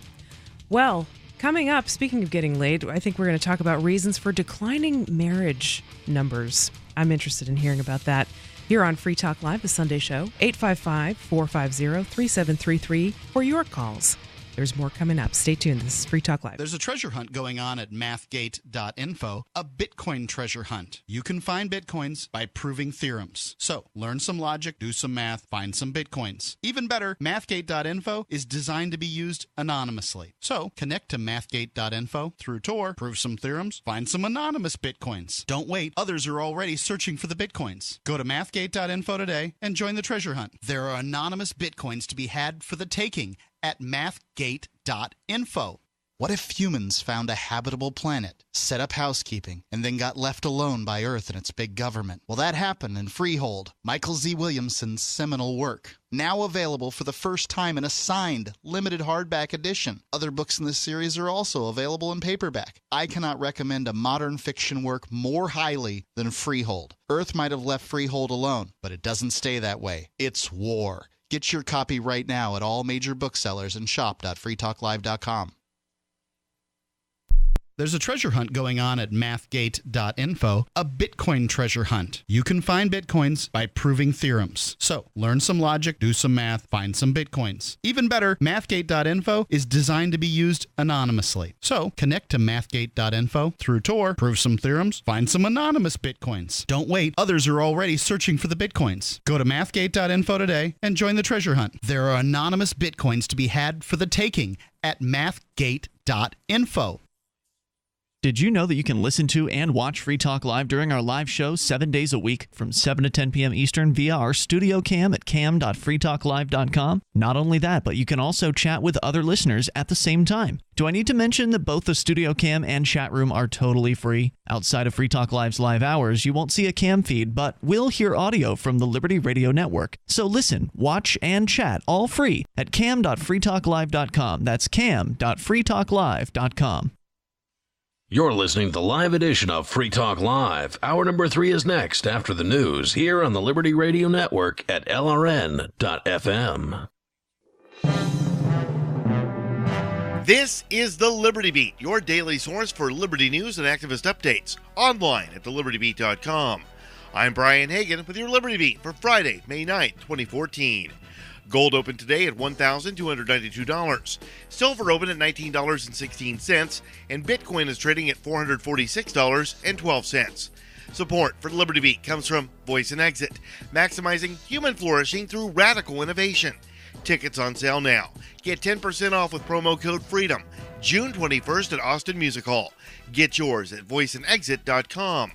Well, coming up, speaking of getting laid, I think we're going to talk about reasons for declining marriage numbers. I'm interested in hearing about that here on Free Talk Live, the Sunday show, 855-450-3733 for your calls. There's more coming up. Stay tuned. This is Free Talk Live. There's a treasure hunt going on at mathgate.info, a Bitcoin treasure hunt. You can find Bitcoins by proving theorems. So, learn some logic, do some math, find some Bitcoins. Even better, mathgate.info is designed to be used anonymously. So, connect to mathgate.info through Tor, prove some theorems, find some anonymous Bitcoins. Don't wait. Others are already searching for the Bitcoins. Go to mathgate.info today and join the treasure hunt. There are anonymous Bitcoins to be had for the taking at mathgate.info. What if humans found a habitable planet, set up housekeeping, and then got left alone by Earth and its big government? Well, that happened in Freehold, Michael Z. Williamson's seminal work. Now available for the first time in a signed, limited hardback edition. Other books in this series are also available in paperback. I cannot recommend a modern fiction work more highly than Freehold. Earth might have left Freehold alone, but it doesn't stay that way. It's war. Get your copy right now at all major booksellers and shop.freetalklive.com. There's a treasure hunt going on at mathgate.info, a Bitcoin treasure hunt. You can find Bitcoins by proving theorems. So, learn some logic, do some math, find some Bitcoins. Even better, mathgate.info is designed to be used anonymously. So, connect to mathgate.info through Tor, prove some theorems, find some anonymous Bitcoins. Don't wait. Others are already searching for the Bitcoins. Go to mathgate.info today and join the treasure hunt. There are anonymous Bitcoins to be had for the taking at mathgate.info. Did you know that you can listen to and watch Free Talk Live during our live show 7 days a week from 7 to 10 p.m. Eastern via our studio cam at cam.freetalklive.com? Not only that, but you can also chat with other listeners at the same time. Do I need to mention that both the studio cam and chat room are totally free? Outside of Free Talk Live's live hours, you won't see a cam feed, but will hear audio from the Liberty Radio Network. So listen, watch, and chat all free at cam.freetalklive.com. That's cam.freetalklive.com. You're listening to the live edition of Free Talk Live. Hour number 3 is next after the news here on the Liberty Radio Network at LRN.FM. This is the Liberty Beat, your daily source for Liberty news and activist updates, online at thelibertybeat.com. I'm Brian Hagan with your Liberty Beat for Friday, May 9th, 2014. Gold opened today at $1,292. Silver opened at $19.16, and Bitcoin is trading at $446.12. Support for Liberty Beat comes from Voice and Exit, maximizing human flourishing through radical innovation. Tickets on sale now. Get 10% off with promo code FREEDOM, June 21st at Austin Music Hall. Get yours at voiceandexit.com.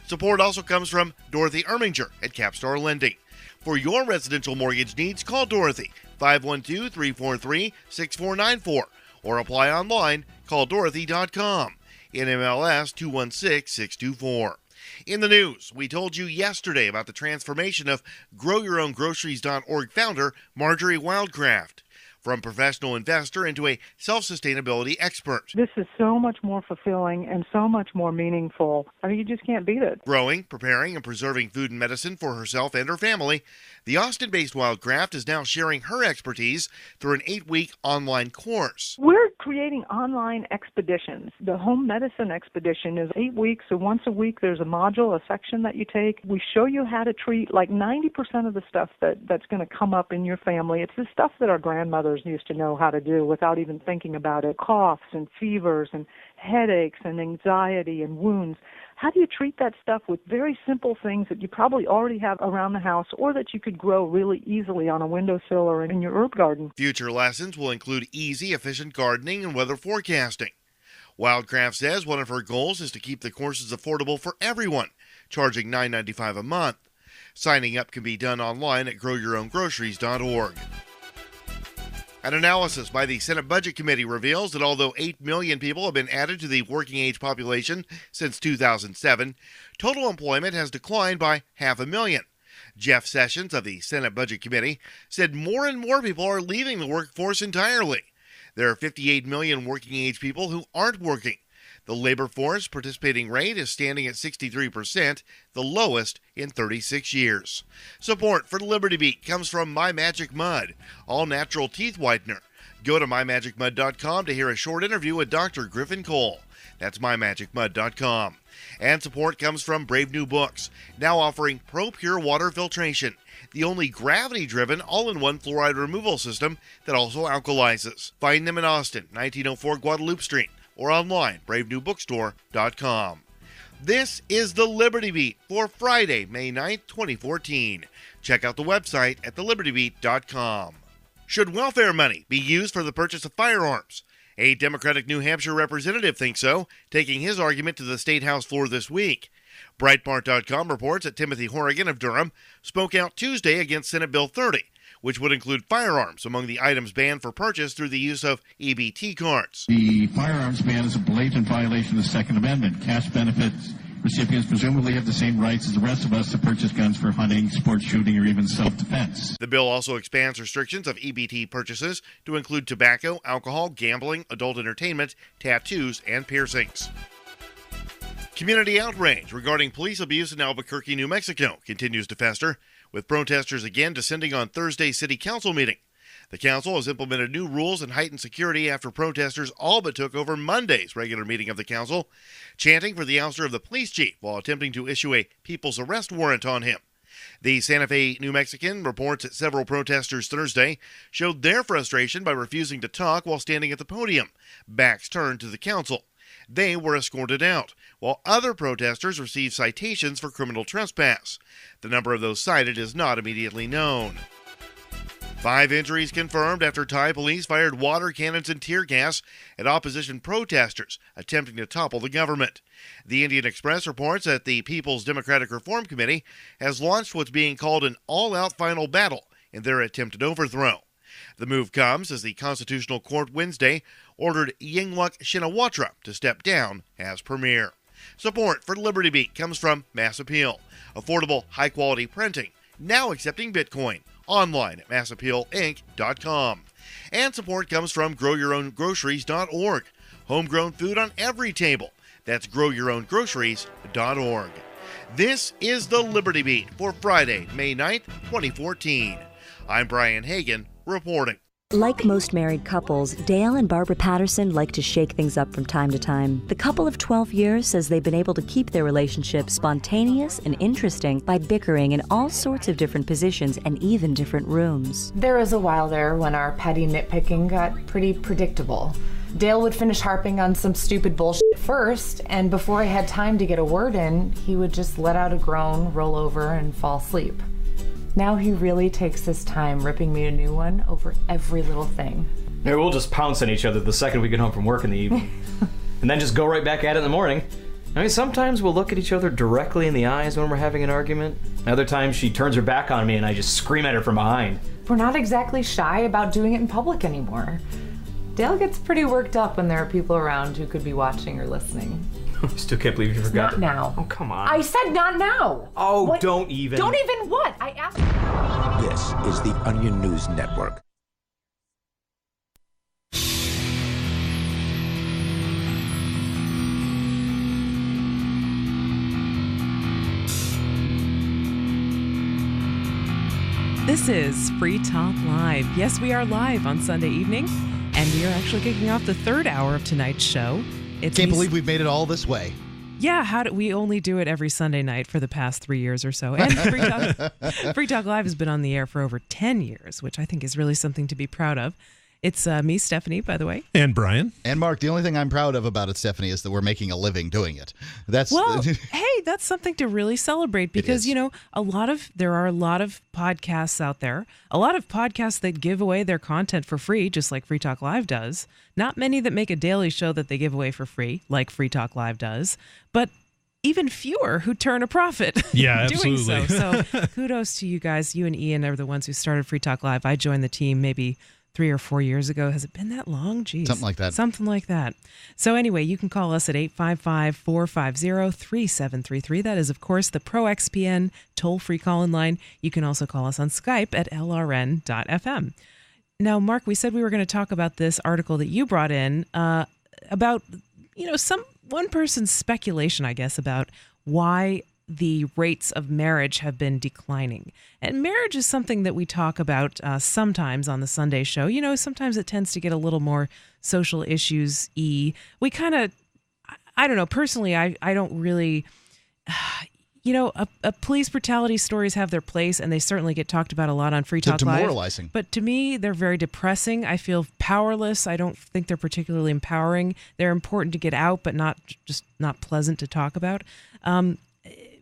Support also comes from Dorothy Erminger at Capstar Lending. For your residential mortgage needs, call Dorothy, 512-343-6494, or apply online, call dorothy.com, NMLS 216624. In the news, we told you yesterday about the transformation of GrowYourOwnGroceries.org founder Marjorie Wildcraft. From professional investor into a self-sustainability expert. This is so much more fulfilling and so much more meaningful. I mean, you just can't beat it. Growing, preparing, and preserving food and medicine for herself and her family, the Austin-based Wildcraft is now sharing her expertise through an 8-week online course. We're creating online expeditions. The home medicine expedition is 8 weeks, so once a week there's a module, a section that you take. We show you how to treat like 90% of the stuff that's going to come up in your family. It's the stuff that our grandmothers used to know how to do without even thinking about it. Coughs and fevers and headaches and anxiety and wounds. How do you treat that stuff with very simple things that you probably already have around the house or that you could grow really easily on a windowsill or in your herb garden? Future lessons will include easy, efficient gardening and weather forecasting. Wildcraft says one of her goals is to keep the courses affordable for everyone, charging $9.95 a month. Signing up can be done online at growyourowngroceries.org. An analysis by the Senate Budget Committee reveals that although 8 million people have been added to the working age population since 2007, total employment has declined by 500,000. Jeff Sessions of the Senate Budget Committee said more and more people are leaving the workforce entirely. There are 58 million working age people who aren't working. The labor force participating rate is standing at 63%, the lowest in 36 years. Support for Liberty Beat comes from My Magic Mud, all-natural teeth whitener. Go to mymagicmud.com to hear a short interview with Dr. Griffin Cole. That's mymagicmud.com. And support comes from Brave New Books, now offering Pro Pure Water Filtration, the only gravity-driven all-in-one fluoride removal system that also alkalizes. Find them in Austin, 1904 Guadalupe Street, or online, bravenewbookstore.com. This is the Liberty Beat for Friday, May 9th, 2014. Check out the website at thelibertybeat.com. Should welfare money be used for the purchase of firearms? A Democratic New Hampshire representative thinks so, taking his argument to the State House floor this week. Breitbart.com reports that Timothy Horrigan of Durham spoke out Tuesday against Senate Bill 30, which would include firearms among the items banned for purchase through the use of EBT cards. The firearms ban is a blatant violation of the Second Amendment. Cash benefits recipients presumably have the same rights as the rest of us to purchase guns for hunting, sports shooting, or even self-defense. The bill also expands restrictions of EBT purchases to include tobacco, alcohol, gambling, adult entertainment, tattoos, and piercings. Community outrage regarding police abuse in Albuquerque, New Mexico continues to fester, with protesters again descending on Thursday's city council meeting. The council has implemented new rules and heightened security after protesters all but took over Monday's regular meeting of the council, chanting for the ouster of the police chief while attempting to issue a people's arrest warrant on him. The Santa Fe New Mexican reports that several protesters Thursday showed their frustration by refusing to talk while standing at the podium, backs turned to the council. They were escorted out, while other protesters received citations for criminal trespass. The number of those cited is not immediately known. 5 injuries confirmed after Thai police fired water cannons and tear gas at opposition protesters attempting to topple the government. The Indian Express reports that the People's Democratic Reform Committee has launched what's being called an all-out final battle in their attempted overthrow. The move comes as the Constitutional Court Wednesday ordered Yingluck Shinawatra to step down as premier. Support for Liberty Beat comes from Mass Appeal, affordable, high-quality printing, now accepting Bitcoin. Online at massappealinc.com. And support comes from growyourowngroceries.org. Homegrown food on every table. That's growyourowngroceries.org. This is the Liberty Beat for Friday, May 9th, 2014. I'm Brian Hagan, reporting. Like most married couples, Dale and Barbara Patterson like to shake things up from time to time. The couple of 12 years says they've been able to keep their relationship spontaneous and interesting by bickering in all sorts of different positions and even different rooms. There was a while there when our petty nitpicking got pretty predictable. Dale would finish harping on some stupid bullshit first, and before I had time to get a word in, he would just let out a groan, roll over, and fall asleep. Now he really takes his time ripping me a new one over every little thing. Yeah, we'll just pounce on each other the second we get home from work in the evening. And then just go right back at it in the morning. I mean, sometimes we'll look at each other directly in the eyes when we're having an argument. Other times she turns her back on me and I just scream at her from behind. We're not exactly shy about doing it in public anymore. Dale gets pretty worked up when there are people around who could be watching or listening. I still can't believe you forgot. Not now. Oh, come on. I said not now. Oh, what? Don't even. Don't even what? I asked. This is the Onion News Network. This is Free Talk Live. Yes, we are live on Sunday evening, and we are actually kicking off the 3rd hour of tonight's show. Can't believe we've made it all this way. Yeah, we only do it every Sunday night for the past 3 years or so. And Free Talk Live has been on the air for over 10 years, which I think is really something to be proud of. It's me, Stephanie, by the way. And Brian. And Mark. The only thing I'm proud of about it, Stephanie, is that we're making a living doing it. Hey, that's something to really celebrate because, you know, there are a lot of podcasts out there, a lot of podcasts that give away their content for free, just like Free Talk Live does. Not many that make a daily show that they give away for free, like Free Talk Live does, but even fewer who turn a profit doing absolutely. So kudos to you guys. You and Ian are the ones who started Free Talk Live. I joined the team maybe 3 or 4 years ago. Has it been that long? Jeez. Something like that. Something like that. So anyway, you can call us at 855-450-3733. That is, of course, the ProXPN toll-free call-in line. You can also call us on Skype at lrn.fm. Now, Mark, we said we were going to talk about this article that you brought in about, one person's speculation, I guess, about why the rates of marriage have been declining. And marriage is something that we talk about sometimes on the Sunday show. You know, sometimes it tends to get a little more social issues-y. We kind of, I don't know, personally, I don't really, you know, police brutality stories have their place, and they certainly get talked about a lot on Free Talk Live. Demoralizing. But to me, they're very depressing. I feel powerless. I don't think they're particularly empowering. They're important to get out, but not pleasant to talk about.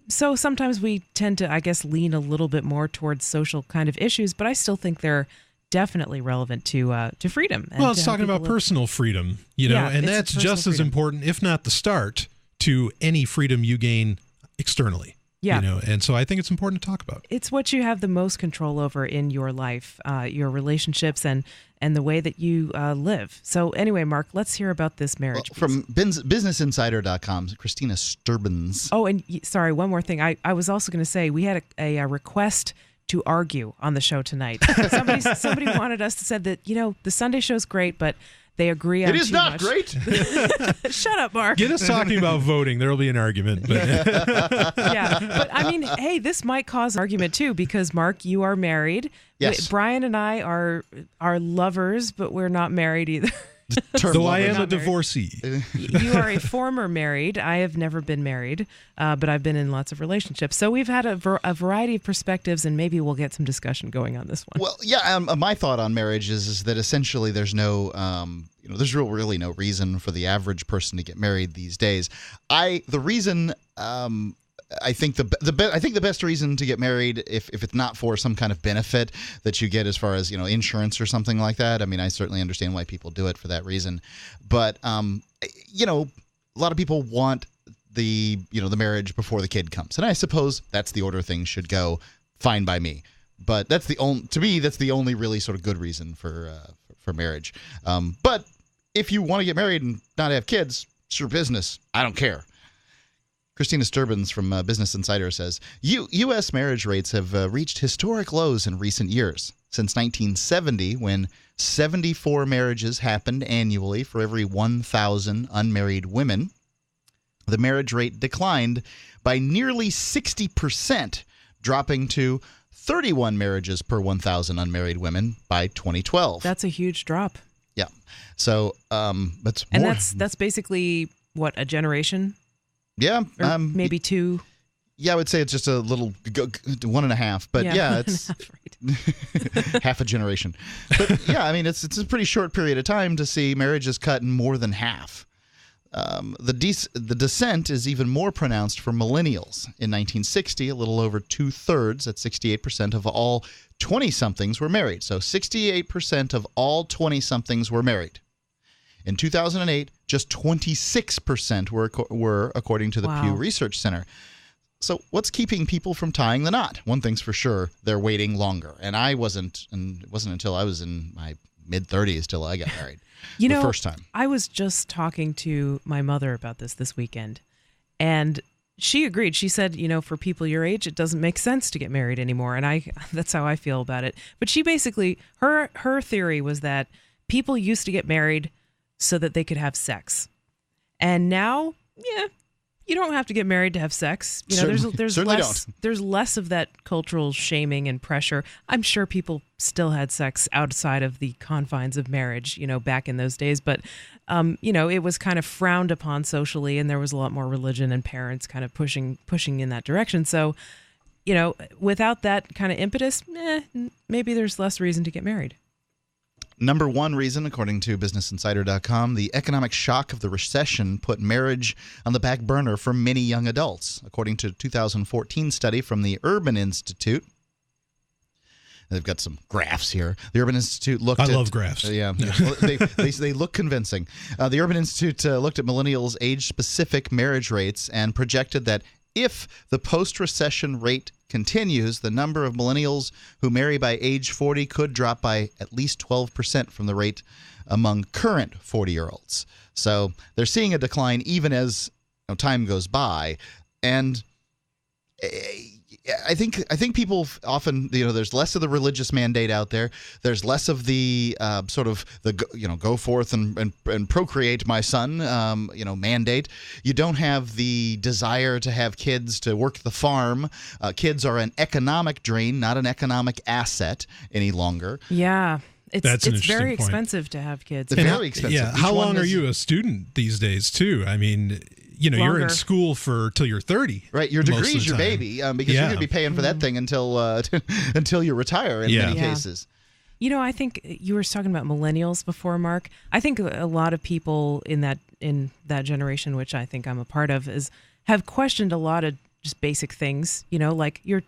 So sometimes we tend to, I guess, lean a little bit more towards social kind of issues, but I still think they're definitely relevant to freedom. Well, it's talking about personal freedom, you know, and that's just as important, if not the start, to any freedom you gain externally. Yeah. You know, and so I think it's important to talk about. It's what you have the most control over in your life, your relationships, and the way that you live. So anyway, Mark, let's hear about this marriage. Well, from BusinessInsider.com, Christina Sturbins. Oh, and sorry, one more thing. I was also going to say we had a request to argue on the show tonight. Somebody wanted us to say that, you know, the Sunday show's great, but they agree on it is too not much. great. Shut up, Mark. Get us talking about voting. There will be an argument. But yeah, but I mean, hey, this might cause an argument too, because Mark, you are married. Yes. Brian and I are lovers, but we're not married either. Though I am a divorcee. You are a former married. I have never been married, but I've been in lots of relationships. So we've had a variety of perspectives, and maybe we'll get some discussion going on this one. Well, yeah, my thought on marriage is that essentially there's no, there's really no reason for the average person to get married these days. I think the best reason to get married, if it's not for some kind of benefit that you get as far as, you know, insurance or something like that. I mean, I certainly understand why people do it for that reason. But, you know, a lot of people want the marriage before the kid comes. And I suppose that's the order things should go. Fine by me. But that's the only really sort of good reason for marriage. But if you want to get married and not have kids, it's your business. I don't care. Christina Sturbins from Business Insider says, U.S. marriage rates have reached historic lows in recent years. Since 1970, when 74 marriages happened annually for every 1,000 unmarried women, the marriage rate declined by nearly 60%, dropping to 31 marriages per 1,000 unmarried women by 2012. That's a huge drop. Yeah. So that's basically, what, a generation? Yeah, or maybe two. Yeah, I would say it's just a little 1.5, but yeah it's half a generation. But yeah, I mean it's a pretty short period of time to see marriages cut in more than half. The descent is even more pronounced for millennials. In 1960, a little over 2/3, at 68% of all 20-somethings were married. So 68% of all 20-somethings were married. In 2008, just 26% were according to the Pew Research Center. So what's keeping people from tying the knot? One thing's for sure, they're waiting longer. And it wasn't until I was in my mid-30s till I got married. The first time. I was just talking to my mother about this weekend, and she agreed. She said, you know, for people your age, it doesn't make sense to get married anymore. And that's how I feel about it. But she basically, her theory was that people used to get married so that they could have sex. And now, yeah, you don't have to get married to have sex. You know, there's less of that cultural shaming and pressure. I'm sure people still had sex outside of the confines of marriage, you know, back in those days. But, you know, it was kind of frowned upon socially, and there was a lot more religion and parents kind of pushing in that direction. So, you know, without that kind of impetus, maybe there's less reason to get married. Number one reason, according to BusinessInsider.com, the economic shock of the recession put marriage on the back burner for many young adults. According to a 2014 study from the Urban Institute, they've got some graphs here. The Urban Institute looked at... I love graphs. Yeah. Well, they look convincing. The Urban Institute looked at millennials' age-specific marriage rates and projected that if the post-recession rate continues, the number of millennials who marry by age 40 could drop by at least 12% from the rate among current 40-year-olds. So they're seeing a decline even as time goes by. And I think people often, there's less of the religious mandate out there. There's less of the sort of the go forth and procreate, my son, mandate. You don't have the desire to have kids to work the farm. Kids are an economic drain, not an economic asset any longer. Yeah. That's it's very expensive to have kids. It's very expensive. Yeah. How long are you a student these days, too? I mean, you're in school till you're 30. Right. Your degree's your baby because you're going to be paying for that thing until you retire in many cases. I think you were talking about millennials before, Mark. I think a lot of people in that generation, which I think I'm a part of, have questioned a lot of just basic things. Like it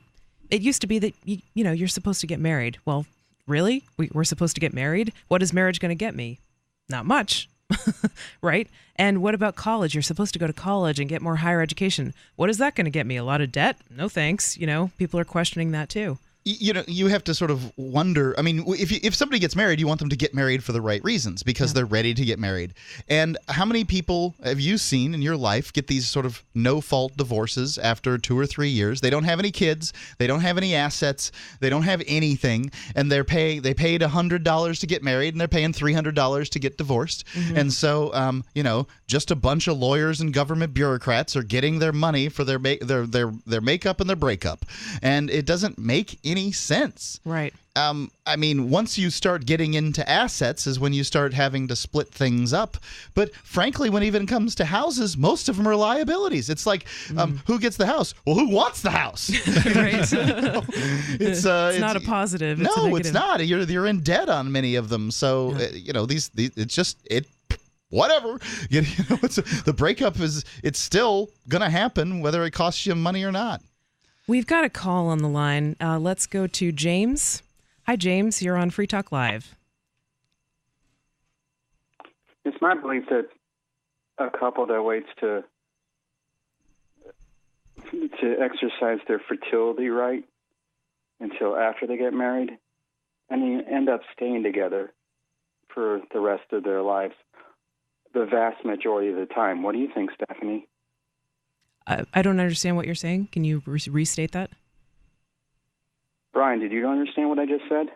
used to be that you're supposed to get married. Well, really? We're supposed to get married? What is marriage going to get me? Not much. Right? And what about college? You're supposed to go to college and get more higher education. What is that going to get me? A lot of debt? No thanks. People are questioning that too. You have to sort of wonder. I mean, if somebody gets married, you want them to get married for the right reasons because they're ready to get married. And how many people have you seen in your life get these sort of no-fault divorces after 2 or 3 years? They don't have any kids. They don't have any assets. They don't have anything. And they paid $100 to get married, and they're paying $300 to get divorced. Mm-hmm. And so, just a bunch of lawyers and government bureaucrats are getting their money for their makeup and their breakup. And it doesn't make any sense. Right. I mean, once you start getting into assets is when you start having to split things up. But frankly, when it even comes to houses, most of them are liabilities. It's like, who gets the house? Well, who wants the house? Right. It's not a positive. It's a negative. It's not. You're in debt on many of them. So, whatever. The breakup it's still going to happen whether it costs you money or not. We've got a call on the line. Let's go to James. Hi, James. You're on Free Talk Live. It's my belief that a couple that waits to exercise their fertility right until after they get married and end up staying together for the rest of their lives, the vast majority of the time. What do you think, Stephanie? I don't understand what you're saying. Can you restate that? Brian, did you understand what I just said?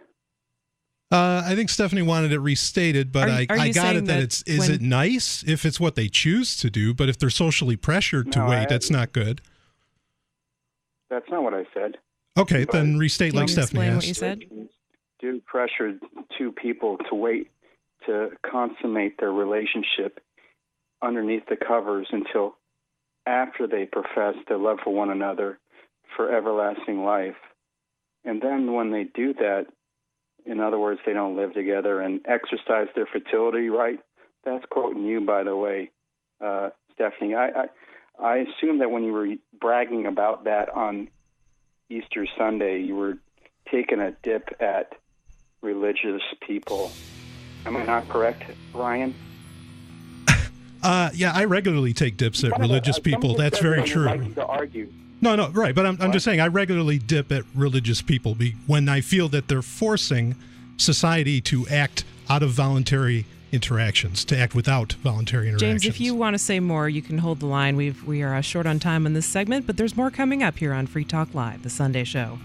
I think Stephanie wanted it restated, but I got it that is it nice if it's what they choose to do, but if they're socially pressured to wait, that's not good. That's not what I said. Okay, but then restate like Stephanie asked. What you said? Do pressure two people to wait to consummate their relationship underneath the covers until after they profess their love for one another for everlasting life. And then when they do that, in other words, they don't live together and exercise their fertility right. That's quoting you, by the way, Stephanie. I assume that when you were bragging about that on Easter Sunday, you were taking a dip at religious people. Am I not correct, Ryan? Yeah, I regularly take dips at religious people. That's very true. Like to argue. No, right. But I'm just saying I regularly dip at religious people when I feel that they're forcing society to act out of voluntary interactions, to act without voluntary interactions. James, if you want to say more, you can hold the line. We are short on time on this segment, but there's more coming up here on Free Talk Live, the Sunday show.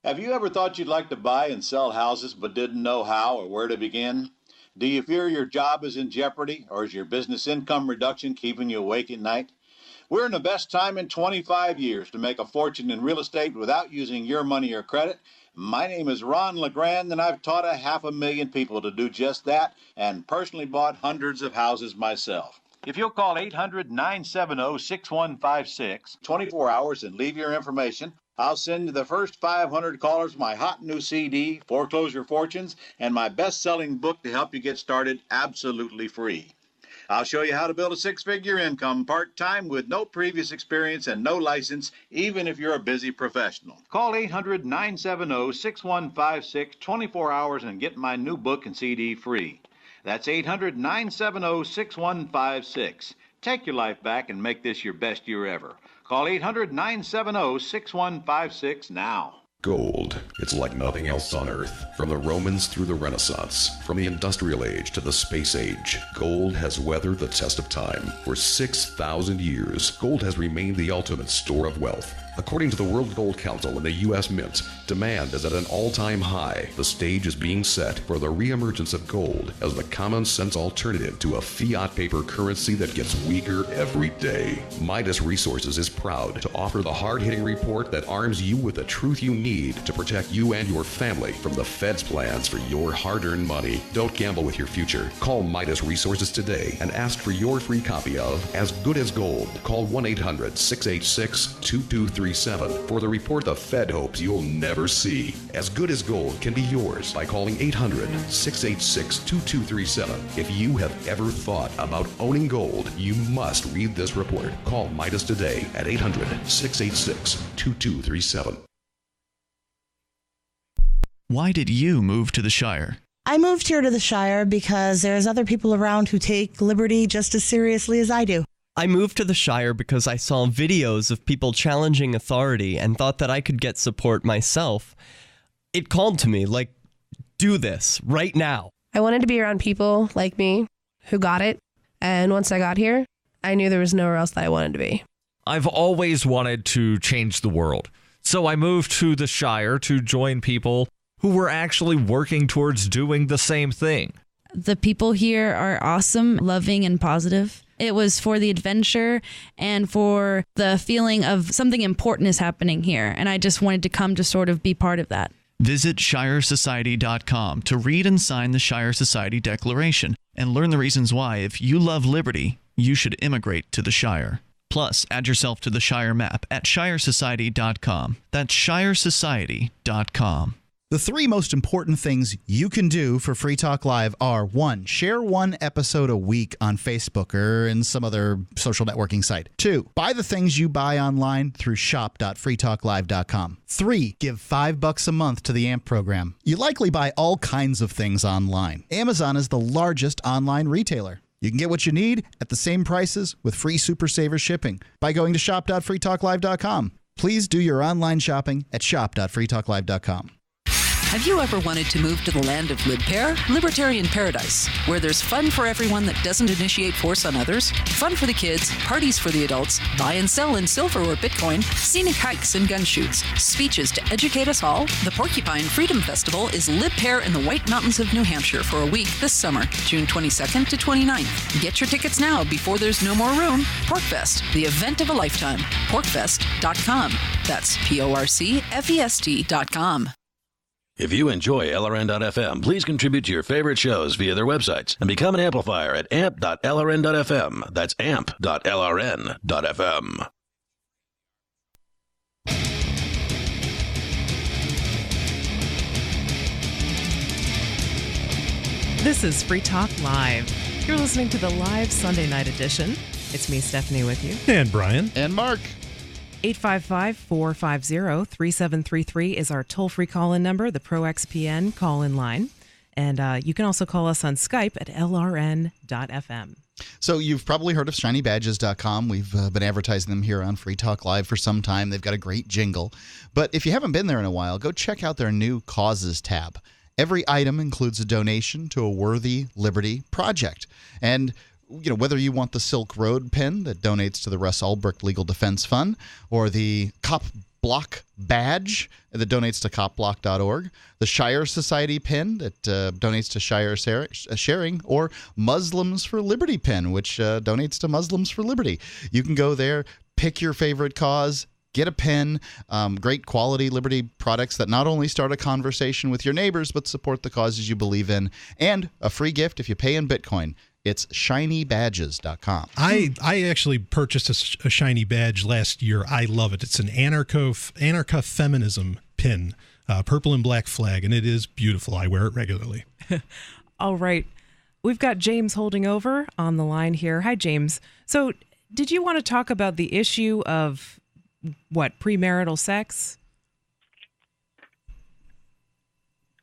Have you ever thought you'd like to buy and sell houses but didn't know how or where to begin? Do you fear your job is in jeopardy, or is your business income reduction keeping you awake at night? We're in the best time in 25 years to make a fortune in real estate without using your money or credit. My name is Ron LeGrand, and I've taught 500,000 people to do just that and personally bought hundreds of houses myself. If you'll call 800-970-6156, 24 hours, and leave your information, I'll send you the first 500 callers my hot new CD, Foreclosure Fortunes, and my best-selling book to help you get started absolutely free. I'll show you how to build a six-figure income part-time with no previous experience and no license, even if you're a busy professional. Call 800-970-6156, 24 hours, and get my new book and CD free. That's 800-970-6156. Take your life back and make this your best year ever. Call 800-970-6156 now. Gold. It's like nothing else on Earth. From the Romans through the Renaissance, from the Industrial Age to the Space Age, gold has weathered the test of time. For 6,000 years, gold has remained the ultimate store of wealth. According to the World Gold Council and the U.S. Mint, demand is at an all-time high. The stage is being set for the reemergence of gold as the common-sense alternative to a fiat paper currency that gets weaker every day. Midas Resources is proud to offer the hard-hitting report that arms you with the truth you need to protect you and your family from the Fed's plans for your hard-earned money. Don't gamble with your future. Call Midas Resources today and ask for your free copy of As Good as Gold. Call 1-800-686-2237 for the report the Fed hopes you'll never see. As Good as Gold can be yours by calling 800-686-2237. If you have ever thought about owning gold, you must read this report. Call Midas today at 800-686-2237. Why did you move to the Shire? I moved here to the Shire because there's other people around who take liberty just as seriously as I do. I moved to the Shire because I saw videos of people challenging authority and thought that I could get support myself. It called to me, like, do this right now. I wanted to be around people like me who got it. And once I got here, I knew there was nowhere else that I wanted to be. I've always wanted to change the world. So I moved to the Shire to join people who were actually working towards doing the same thing. The people here are awesome, loving, and positive. It was for the adventure and for the feeling of something important is happening here. And I just wanted to come to sort of be part of that. Visit ShireSociety.com to read and sign the Shire Society Declaration and learn the reasons why, if you love liberty, you should immigrate to the Shire. Plus, add yourself to the Shire map at ShireSociety.com. That's ShireSociety.com. The three most important things you can do for Free Talk Live are: 1, share one episode a week on Facebook or in some other social networking site. 2, buy the things you buy online through shop.freetalklive.com. 3, give $5 a month to the AMP program. You likely buy all kinds of things online. Amazon is the largest online retailer. You can get what you need at the same prices with free Super Saver shipping by going to shop.freetalklive.com. Please do your online shopping at shop.freetalklive.com. Have you ever wanted to move to the land of LibPair? Libertarian paradise, where there's fun for everyone that doesn't initiate force on others, fun for the kids, parties for the adults, buy and sell in silver or Bitcoin, scenic hikes and gun shoots, speeches to educate us all. The Porcupine Freedom Festival is LibPair in the White Mountains of New Hampshire for a week this summer, June 22nd to 29th. Get your tickets now before there's no more room. PorcFest, the event of a lifetime. PorcFest.com. That's PorcFest.com. If you enjoy LRN.FM, please contribute to your favorite shows via their websites and become an amplifier at amp.lrn.fm. That's amp.lrn.fm. This is Free Talk Live. You're listening to the live Sunday night edition. It's me, Stephanie, with you. And Brian. And Mark. 855-450-3733 is our toll-free call-in number, the ProXPN call-in line. And you can also call us on Skype at lrn.fm. So you've probably heard of ShinyBadges.com. We've been advertising them here on Free Talk Live for some time. They've got a great jingle. But if you haven't been there in a while, go check out their new Causes tab. Every item includes a donation to a worthy liberty project. And whether you want the Silk Road pin that donates to the Russ Ulbricht Legal Defense Fund, or the Cop Block badge that donates to copblock.org, the Shire Society pin that donates to Shire Sharing, or Muslims for Liberty pin, which donates to Muslims for Liberty. You can go there, pick your favorite cause, get a pin, great quality Liberty products that not only start a conversation with your neighbors, but support the causes you believe in, and a free gift if you pay in Bitcoin. It's ShinyBadges.com. I actually purchased a shiny badge last year. I love it. It's an anarcha-feminism pin, purple and black flag, and it is beautiful. I wear it regularly. All right. We've got James holding over on the line here. Hi, James. So did you want to talk about the issue of, premarital sex?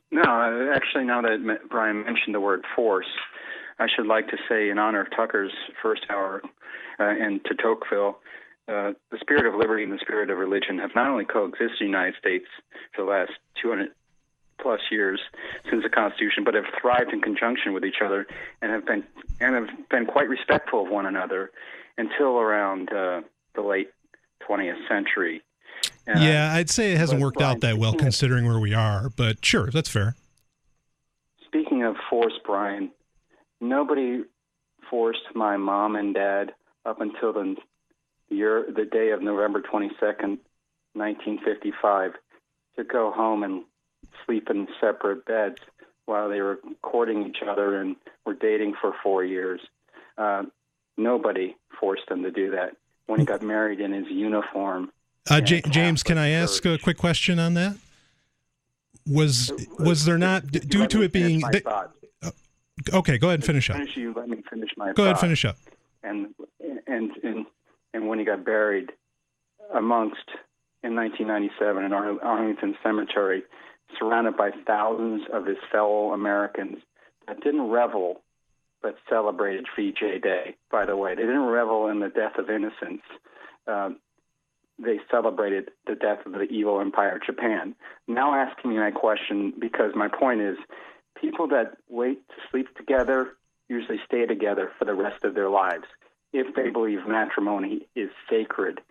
No, actually, now that Brian mentioned the word force, I should like to say, in honor of Tucker's first hour and to Tocqueville, the spirit of liberty and the spirit of religion have not only coexisted in the United States for the last 200 plus years since the Constitution, but have thrived in conjunction with each other and have been quite respectful of one another until around the late 20th century. Yeah, I'd say it hasn't worked out that well considering where we are, but sure, that's fair. Speaking of force, Brian, nobody forced my mom and dad up until the day of November 22nd, 1955, to go home and sleep in separate beds while they were courting each other and were dating for 4 years. Nobody forced them to do that. When he got married in his uniform. James, can I ask a quick question on that? Was there not, due to it being... Okay, go ahead and finish up. Let me finish my Go ahead, finish up. And when he got buried in 1997 in Arlington Cemetery, surrounded by thousands of his fellow Americans that didn't revel but celebrated VJ Day, by the way. They didn't revel in the death of innocence. They celebrated the death of the evil empire of Japan. Now asking me my question, because my point is, people that wait to sleep together usually stay together for the rest of their lives if they believe matrimony is sacred.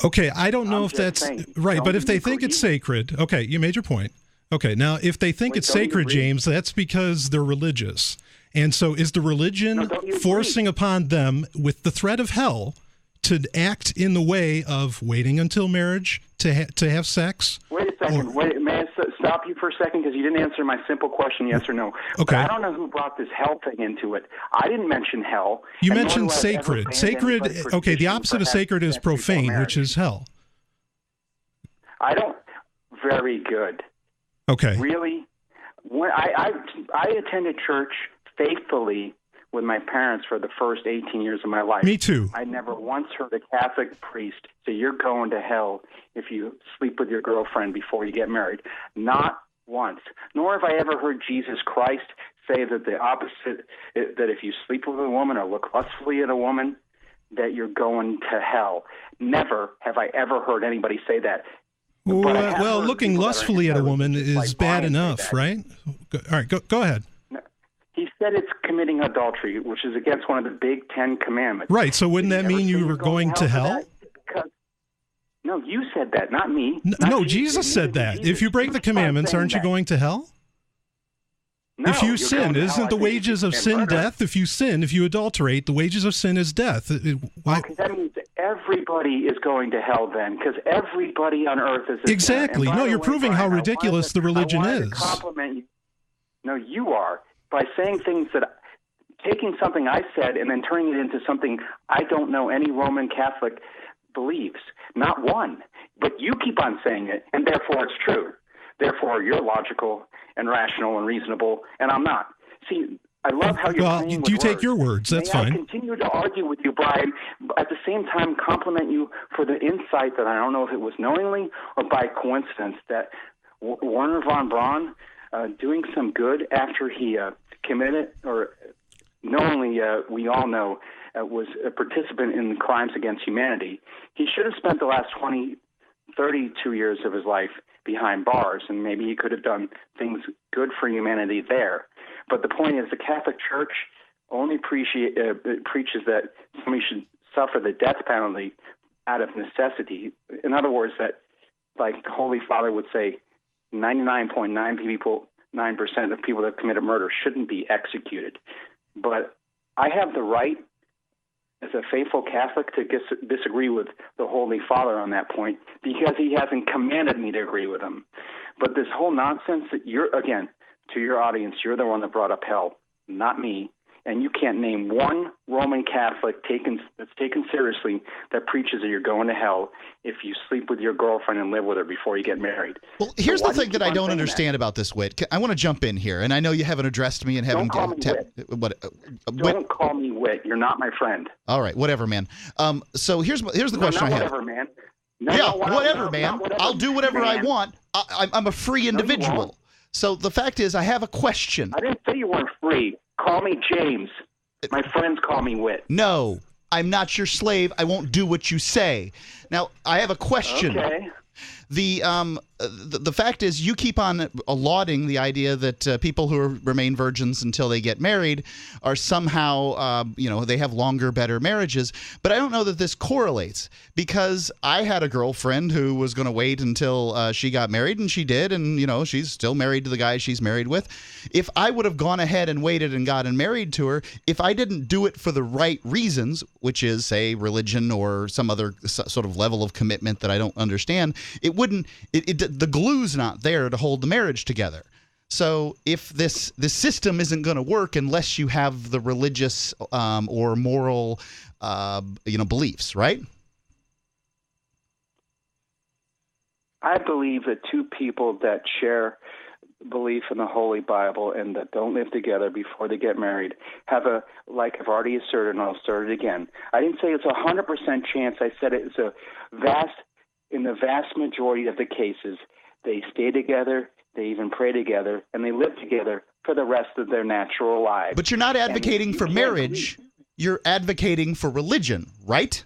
Okay, I don't know if that's right, but if they think it's sacred, okay, you made your point. Okay, now if they think it's sacred, James, that's because they're religious. And so is the religion forcing upon them with the threat of hell to act in the way of waiting until marriage to have sex? Wait a second. May I stop you for a second? Because you didn't answer my simple question, yes or no. Okay. But I don't know who brought this hell thing into it. I didn't mention hell. You mentioned sacred. Sacred, okay, the opposite of sacred is profane, which is hell. I don't. Very good. Okay. Really? When I attended church faithfully with my parents for the first 18 years of my life. Me too. I never once heard a Catholic priest say you're going to hell if you sleep with your girlfriend before you get married. Not once. Nor have I ever heard Jesus Christ say that the opposite, that if you sleep with a woman or look lustfully at a woman, that you're going to hell. Never have I ever heard anybody say that. Well, looking lustfully at a woman is bad enough, right? All right, go ahead. He said it's committing adultery, which is against one of the big 10 commandments. Right, so wouldn't that mean you were going to hell? No, you said that, not me. No, Jesus said that. If you break the commandments, aren't you going to hell? No, if you sin, isn't the wages of sin death? If you sin, if you adulterate, the wages of sin is death. Why? Okay, that means everybody is going to hell then, because everybody on earth is a exactly. No, you're proving how ridiculous the religion is. To compliment you. No, you are. By saying things that, taking something I said and then turning it into something I don't know any Roman Catholic believes. Not one. But you keep on saying it, and therefore it's true. Therefore you're logical and rational and reasonable, and I'm not. See, I love how you're playing with you words. take your words. That's fine. I continue to argue with you, Brian, at the same time compliment you for the insight that I don't know if it was knowingly or by coincidence that Werner von Braun, doing some good after he committed, or knowingly, we all know, was a participant in crimes against humanity. He should have spent the last 32 years of his life behind bars, and maybe he could have done things good for humanity there. But the point is, the Catholic Church only preaches that somebody should suffer the death penalty out of necessity. In other words, that, like the Holy Father would say, 99.9% of people that committed murder shouldn't be executed. But I have the right, as a faithful Catholic, to disagree with the Holy Father on that point because he hasn't commanded me to agree with him. But this whole nonsense that you're, again, to your audience, you're the one that brought up hell, not me. And you can't name one Roman Catholic that's taken seriously that preaches that you're going to hell if you sleep with your girlfriend and live with her before you get married. Well, here's the thing that I don't understand about this, Whit. I want to jump in here, and I know you haven't addressed me and haven't... Don't call me Whit. Don't call me Whit. You're not my friend. All right, whatever, man. So here's the question I have. Whatever, man. Whatever, man. I'll do whatever I want. I'm a free individual. So the fact is, I have a question. I didn't say you weren't free. Call me James. My friends call me Whit. No. I'm not your slave. I won't do what you say. Now, I have a question. Okay. The fact is, you keep on lauding the idea that people who remain virgins until they get married are somehow, they have longer, better marriages. But I don't know that this correlates, because I had a girlfriend who was going to wait until she got married, and she did, and she's still married to the guy she's married with. If I would have gone ahead and waited and gotten married to her, if I didn't do it for the right reasons, which is, say, religion or some other sort of level of commitment that I don't understand, the glue's not there to hold the marriage together. So if this system isn't going to work unless you have the religious or moral beliefs, right? I believe that two people that share belief in the Holy Bible and that don't live together before they get married have like I've already asserted, and I'll assert it again. I didn't say it's 100% chance. I said it's in the vast majority of the cases, they stay together, they even pray together, and they live together for the rest of their natural lives. But you're not advocating for marriage. You're advocating for religion, right?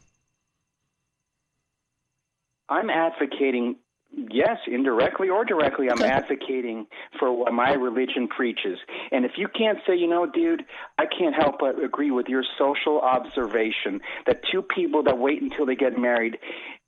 I'm advocating, yes, indirectly or directly, I'm advocating for what my religion preaches. And if you can't say, dude, I can't help but agree with your social observation that two people that wait until they get married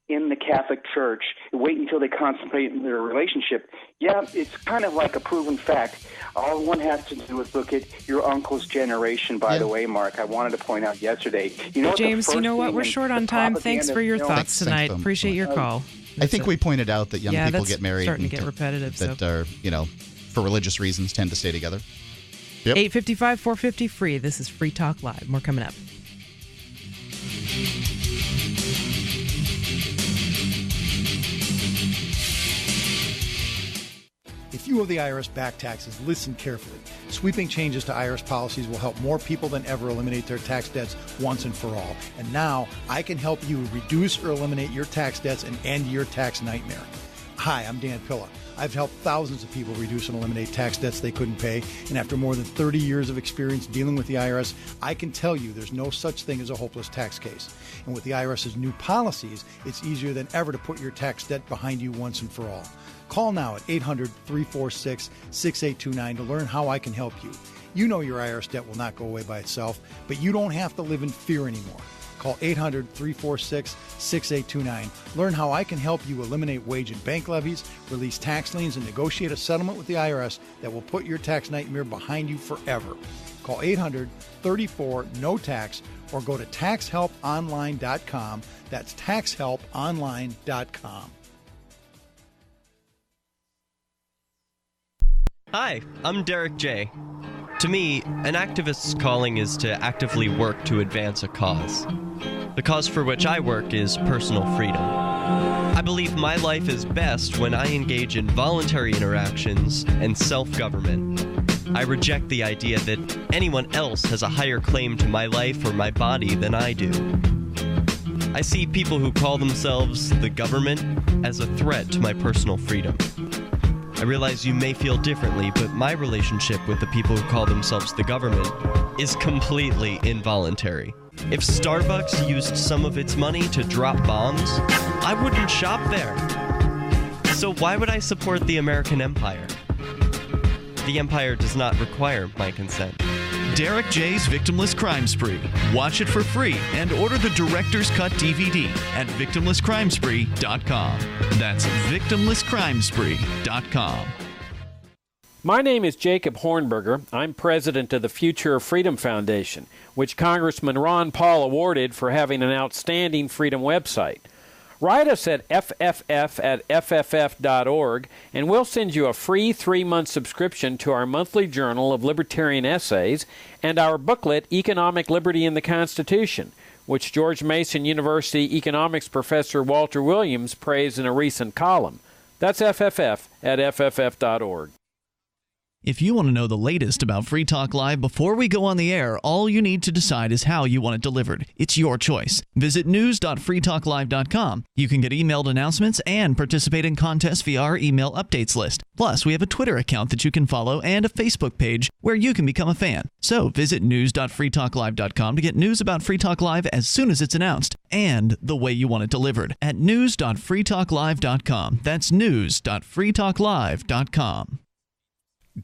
in the Catholic Church wait until they consummate their relationship. Yeah, it's kind of like a proven fact. All one has to do is look at your uncle's generation, by the way, Mark. I wanted to point out yesterday. James, you know what? We're short on time. Thanks for your thoughts tonight. Appreciate your call. I think we pointed out that young people get married starting to get repetitive. That are, for religious reasons, tend to stay together. Yep. 855 450 free. This is Free Talk Live. More coming up. If you owe the IRS back taxes, listen carefully. Sweeping changes to IRS policies will help more people than ever eliminate their tax debts once and for all. And now I can help you reduce or eliminate your tax debts and end your tax nightmare. Hi, I'm Dan Pilla. I've helped thousands of people reduce and eliminate tax debts they couldn't pay. And after more than 30 years of experience dealing with the IRS, I can tell you there's no such thing as a hopeless tax case. And with the IRS's new policies, it's easier than ever to put your tax debt behind you once and for all. Call now at 800-346-6829 to learn how I can help you. You know your IRS debt will not go away by itself, but you don't have to live in fear anymore. Call 800-346-6829. Learn how I can help you eliminate wage and bank levies, release tax liens, and negotiate a settlement with the IRS that will put your tax nightmare behind you forever. Call 800-34-NO-TAX or go to taxhelponline.com. That's taxhelponline.com. Hi, I'm Derek J. To me, an activist's calling is to actively work to advance a cause. The cause for which I work is personal freedom. I believe my life is best when I engage in voluntary interactions and self-government. I reject the idea that anyone else has a higher claim to my life or my body than I do. I see people who call themselves the government as a threat to my personal freedom. I realize you may feel differently, but my relationship with the people who call themselves the government is completely involuntary. If Starbucks used some of its money to drop bombs, I wouldn't shop there. So why would I support the American empire? The empire does not require my consent. Derek J's Victimless Crime Spree. Watch it for free and order the Director's Cut DVD at victimlesscrimespree.com. That's victimlesscrimespree.com. My name is Jacob Hornberger. I'm president of the Future of Freedom Foundation, which Congressman Ron Paul awarded for having an outstanding freedom website. Write us at fff@fff.org, and we'll send you a free 3-month subscription to our monthly journal of libertarian essays and our booklet, Economic Liberty in the Constitution, which George Mason University economics professor Walter Williams praised in a recent column. That's fff@fff.org. If you want to know the latest about Free Talk Live before we go on the air, all you need to decide is how you want it delivered. It's your choice. Visit news.freetalklive.com. You can get emailed announcements and participate in contests via our email updates list. Plus, we have a Twitter account that you can follow and a Facebook page where you can become a fan. So visit news.freetalklive.com to get news about Free Talk Live as soon as it's announced and the way you want it delivered at news.freetalklive.com. That's news.freetalklive.com.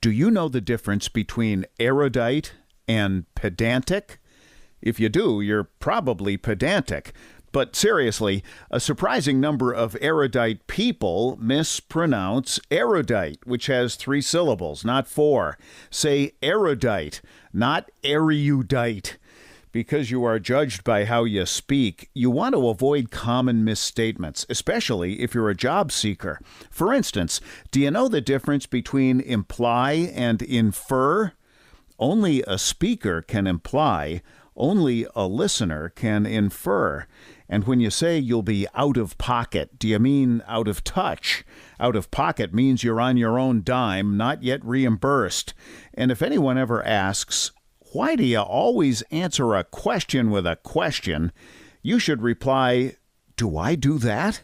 Do you know the difference between erudite and pedantic? If you do, you're probably pedantic. But seriously, a surprising number of erudite people mispronounce erudite, which has 3 syllables, not 4. Say erudite, not erudite. Because you are judged by how you speak, you want to avoid common misstatements, especially if you're a job seeker. For instance, do you know the difference between imply and infer? Only a speaker can imply, only a listener can infer. And when you say you'll be out of pocket, do you mean out of touch? Out of pocket means you're on your own dime, not yet reimbursed. And if anyone ever asks, why do you always answer a question with a question? You should reply, do I do that?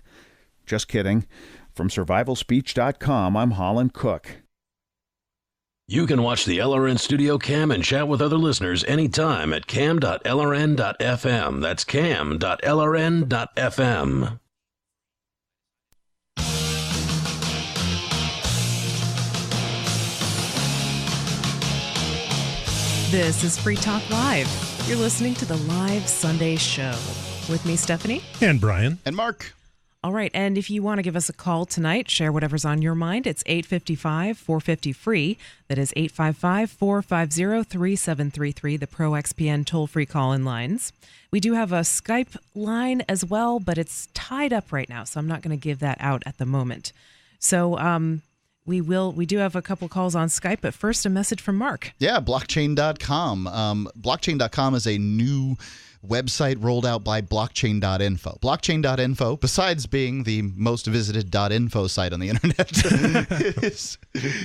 Just kidding. From survivalspeech.com, I'm Holland Cook. You can watch the LRN Studio Cam and chat with other listeners anytime at cam.lrn.fm. That's cam.lrn.fm. This is Free Talk Live. You're listening to the live Sunday show with me, Stephanie. And Brian. And Mark. All right, and if you want to give us a call tonight, share whatever's on your mind, it's 855-450-FREE. That is 855-450-3733, the Pro XPN toll-free call-in lines. We do have a Skype line as well, but it's tied up right now, so I'm not going to give that out at the moment. So we do have a couple calls on Skype, but first a message from Mark. Yeah, blockchain.com. Blockchain.com is a new website rolled out by blockchain.info. Blockchain.info, besides being the most visited .info site on the internet,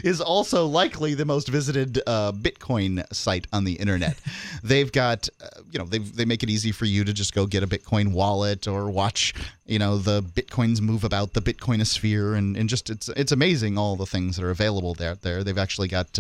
is also likely the most visited Bitcoin site on the internet. They've got, they make it easy for you to just go get a Bitcoin wallet or watch, the Bitcoins move about the Bitcoinosphere, and just it's amazing all the things that are available there. They've actually got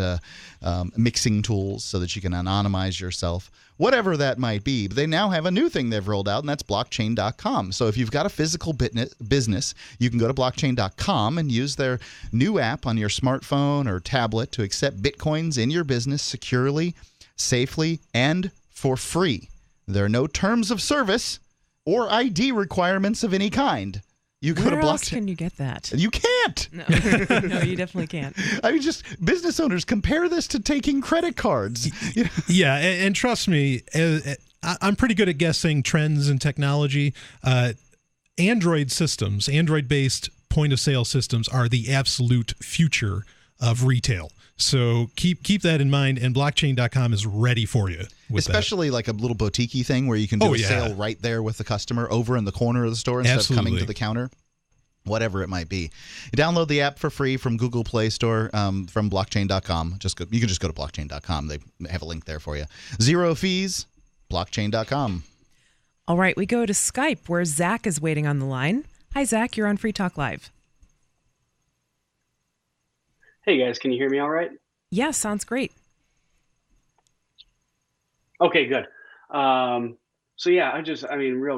mixing tools so that you can anonymize yourself, whatever that might be. But they now have a new thing they've rolled out, and that's blockchain.com. So if you've got a physical business, you can go to blockchain.com and use their new app on your smartphone or tablet to accept Bitcoins in your business securely, safely, and for free. There are no terms of service or ID requirements of any kind. You go Where to blockchain. else can you get that? You can't. No, no, you definitely can't. I mean, just business owners, compare this to taking credit cards. Yeah, and trust me, I'm pretty good at guessing trends in technology. Android-based point-of-sale systems are the absolute future of retail. So keep that in mind, and blockchain.com is ready for you. Especially like a little boutique-y thing where you can do a sale right there with the customer over in the corner of the store instead of coming to the counter. Whatever it might be. You download the app for free from Google Play Store from blockchain.com. You can just go to blockchain.com. They have a link there for you. Zero fees, blockchain.com. All right, we go to Skype where Zach is waiting on the line. Hi, Zach. You're on Free Talk Live. Hey, guys. Can you hear me all right? Yeah, sounds great. Okay, good. Real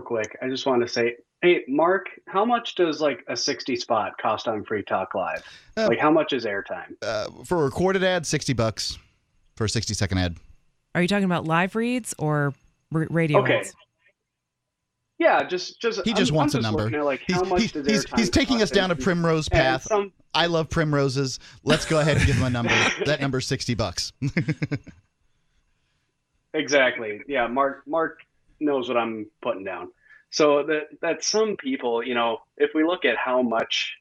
quick, I just want to say, hey, Mark, how much does like a 60 spot cost on Free Talk Live? How much is airtime? For a recorded ad, $60 for a 60-second ad. Are you talking about live reads or radio ads? Yeah, he just wants a number. At, how much does airtime he's taking us down a primrose path. I love primroses. Let's go ahead and give him a number. That number's $60. Exactly. Yeah, Mark knows what I'm putting down. So that some people, if we look at how much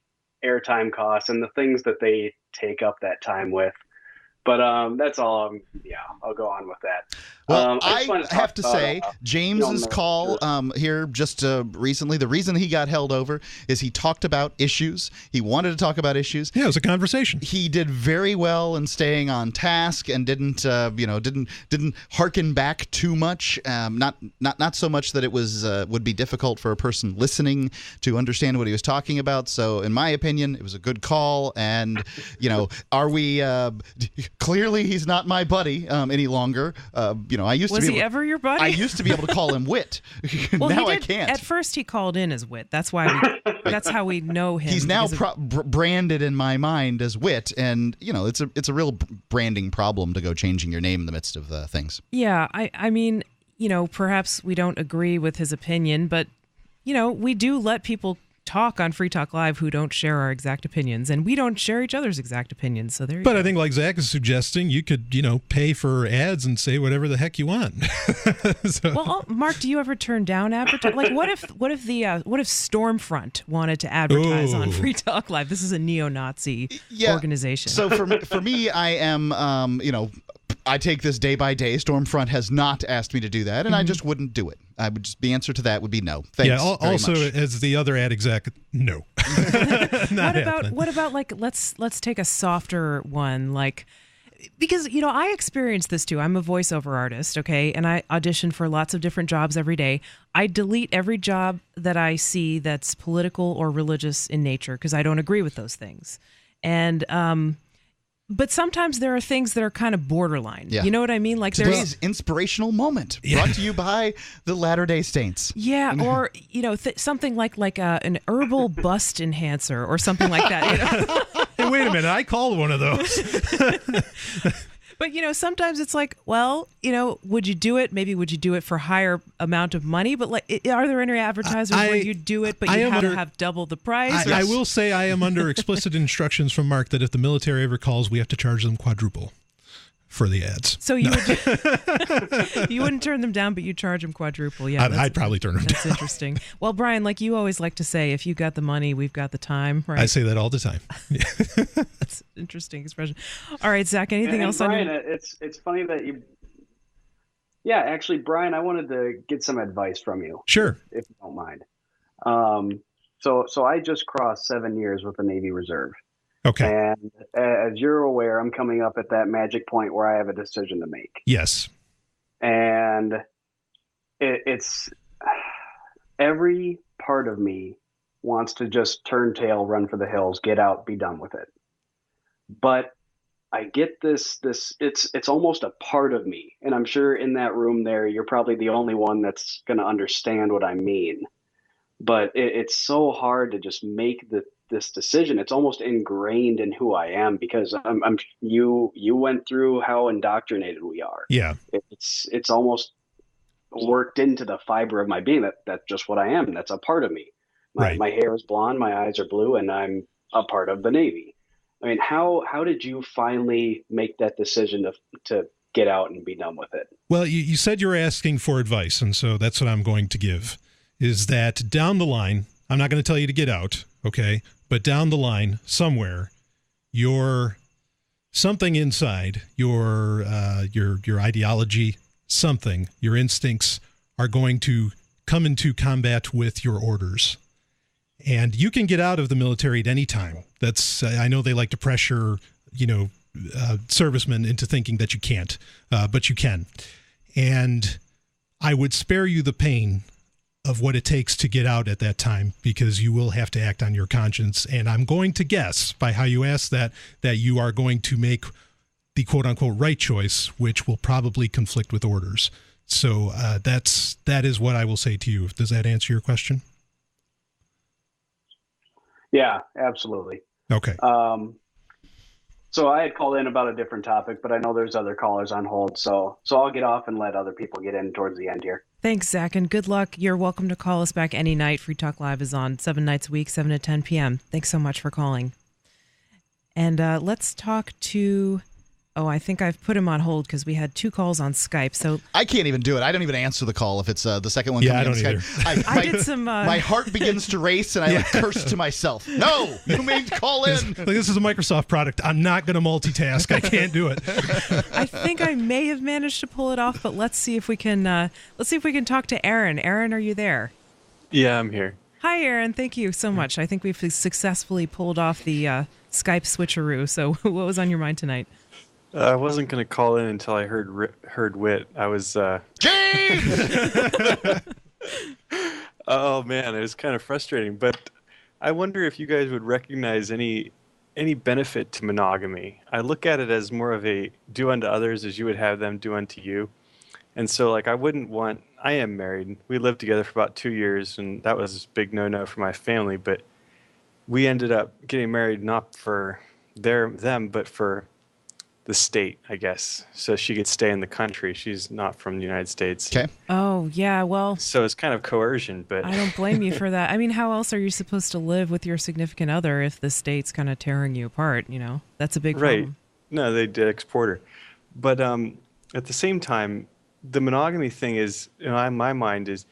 airtime costs and the things that they take up that time with, But that's all. I'll go on with that. Well, I have to say, James's call here just recently, the reason he got held over is he talked about issues. He wanted to talk about issues. Yeah, it was a conversation. He did very well in staying on task and didn't harken back too much. Not so much that it was would be difficult for a person listening to understand what he was talking about. So, in my opinion, it was a good call. And are we? Clearly, he's not my buddy any longer. I used Was to be he ever your buddy? I used to be able to call him Wit. Well, now he I did, can't. At first, he called in as Wit. That's why. That's how we know him. He's now branded in my mind as Wit, and it's a real branding problem to go changing your name in the midst of things. Yeah, I mean, perhaps we don't agree with his opinion, but we do let people talk on Free Talk Live who don't share our exact opinions, and we don't share each other's exact opinions. So there you go. But I think, like Zach is suggesting, you could, pay for ads and say whatever the heck you want. Well, Mark, do you ever turn down advertising? Like, what if Stormfront wanted to advertise on Free Talk Live? This is a neo-Nazi organization. So for me, I am, I take this day by day. Stormfront has not asked me to do that, and I just wouldn't do it. The answer to that would be no. Thanks. Yeah. Also, very much. as the other ad exec, no. What about like let's take a softer one, like, because I experienced this too. I'm a voiceover artist, okay, and I audition for lots of different jobs every day. I delete every job that I see that's political or religious in nature because I don't agree with those things, and but sometimes there are things that are kind of borderline. Yeah. You know what I mean? Like today's inspirational moment brought to you by the Latter-day Saints. Yeah, or something like an herbal bust enhancer or something like that. Hey, wait a minute! I called one of those. But sometimes it's like, well, would you do it? Maybe would you do it for higher amount of money? But like, are there any advertisers where you do it, but you have to have double the price? I will say I am under explicit instructions from Mark that if the military ever calls, we have to charge them quadruple for the ads. So you you wouldn't turn them down, but you charge them quadruple. Yeah, I'd probably turn them down. That's interesting. Well, Brian, like you always like to say, if you got the money, we've got the time, right? I say that all the time. That's an interesting expression. All right, Zach, anything else Brian, on your... it's funny that you... Yeah, actually, Brian, I wanted to get some advice from you. Sure. If you don't mind. So I just crossed 7 years with the Navy Reserve. Okay. And as you're aware, I'm coming up at that magic point where I have a decision to make. Yes. And it's every part of me wants to just turn tail, run for the hills, get out, be done with it. But I get this it's almost a part of me. And I'm sure in that room there, you're probably the only one that's going to understand what I mean. But it's so hard to just make this decision. It's almost ingrained in who I am because you went through how indoctrinated we are. Yeah. It's almost worked into the fiber of my being that's just what I am. That's a part of me. My hair is blonde, my eyes are blue, and I'm a part of the Navy. I mean, how did you finally make that decision to get out and be done with it? Well, you said you were asking for advice, and so that's what I'm going to give, is that down the line, I'm not going to tell you to get out, okay? But down the line, somewhere, your something inside, your ideology, something, your instincts are going to come into combat with your orders. And you can get out of the military at any time. I know they like to pressure, servicemen into thinking that you can't, but you can. And I would spare you the pain of what it takes to get out at that time, because you will have to act on your conscience. And I'm going to guess by how you ask that you are going to make the quote unquote right choice, which will probably conflict with orders. So that is what I will say to you. Does that answer your question? Yeah, absolutely. Okay. So I had called in about a different topic, but I know there's other callers on hold. So I'll get off and let other people get in towards the end here. Thanks, Zach, and good luck. You're welcome to call us back any night. Free Talk Live is on 7 nights a week, 7 to 10 p.m. Thanks so much for calling. And let's talk to... Oh, I think I've put him on hold because we had 2 calls on Skype. So I can't even do it. I don't even answer the call if it's the second one. Yeah, coming I don't on Skype. I did some. My heart begins to race, and I curse to myself. No, you may call in. This is a Microsoft product. I'm not going to multitask. I can't do it. I think I may have managed to pull it off, but let's see if we can. Talk to Aaron. Aaron, are you there? Yeah, I'm here. Hi, Aaron. Thank you so much. I think we've successfully pulled off the Skype switcheroo. So, what was on your mind tonight? I wasn't going to call in until I heard Wit. I was. James! Oh man, it was kind of frustrating. But I wonder if you guys would recognize any benefit to monogamy. I look at it as more of a do unto others as you would have them do unto you. And so, like, I am married. We lived together for about 2 years, and that was a big no-no for my family. But we ended up getting married not for them, but for the state, I guess. So she could stay in the country. She's not from the United States. Okay. Oh, yeah, well. So it's kind of coercion, but. I don't blame you for that. I mean, how else are you supposed to live with your significant other if the state's kind of tearing you apart, you know? That's a big problem. Right. No, they did export her. But at the same time, the monogamy thing is, in my mind, is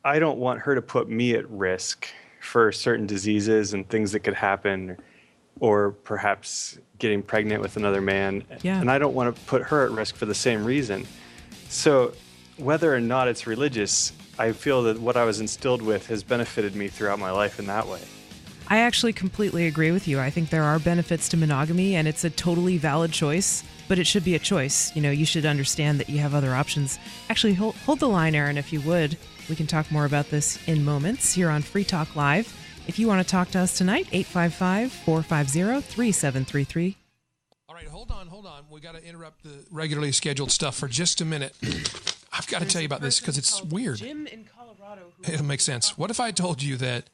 I don't want her to put me at risk for certain diseases and things that could happen, or perhaps getting pregnant with another man. Yeah. And I don't want to put her at risk for the same reason. So whether or not it's religious, I feel that what I was instilled with has benefited me throughout my life in that way. I actually completely agree with you. I think there are benefits to monogamy, and it's a totally valid choice, but it should be a choice. You know, you should understand that you have other options. Actually, hold the line, Aaron, if you would. We can talk more about this in moments here on Free Talk Live. If you want to talk to us tonight, 855-450-3733. All right, hold on. We got to interrupt the regularly scheduled stuff for just a minute. I've got to tell you about this because it's weird. Jim in Colorado. It'll make sense. What if I told you that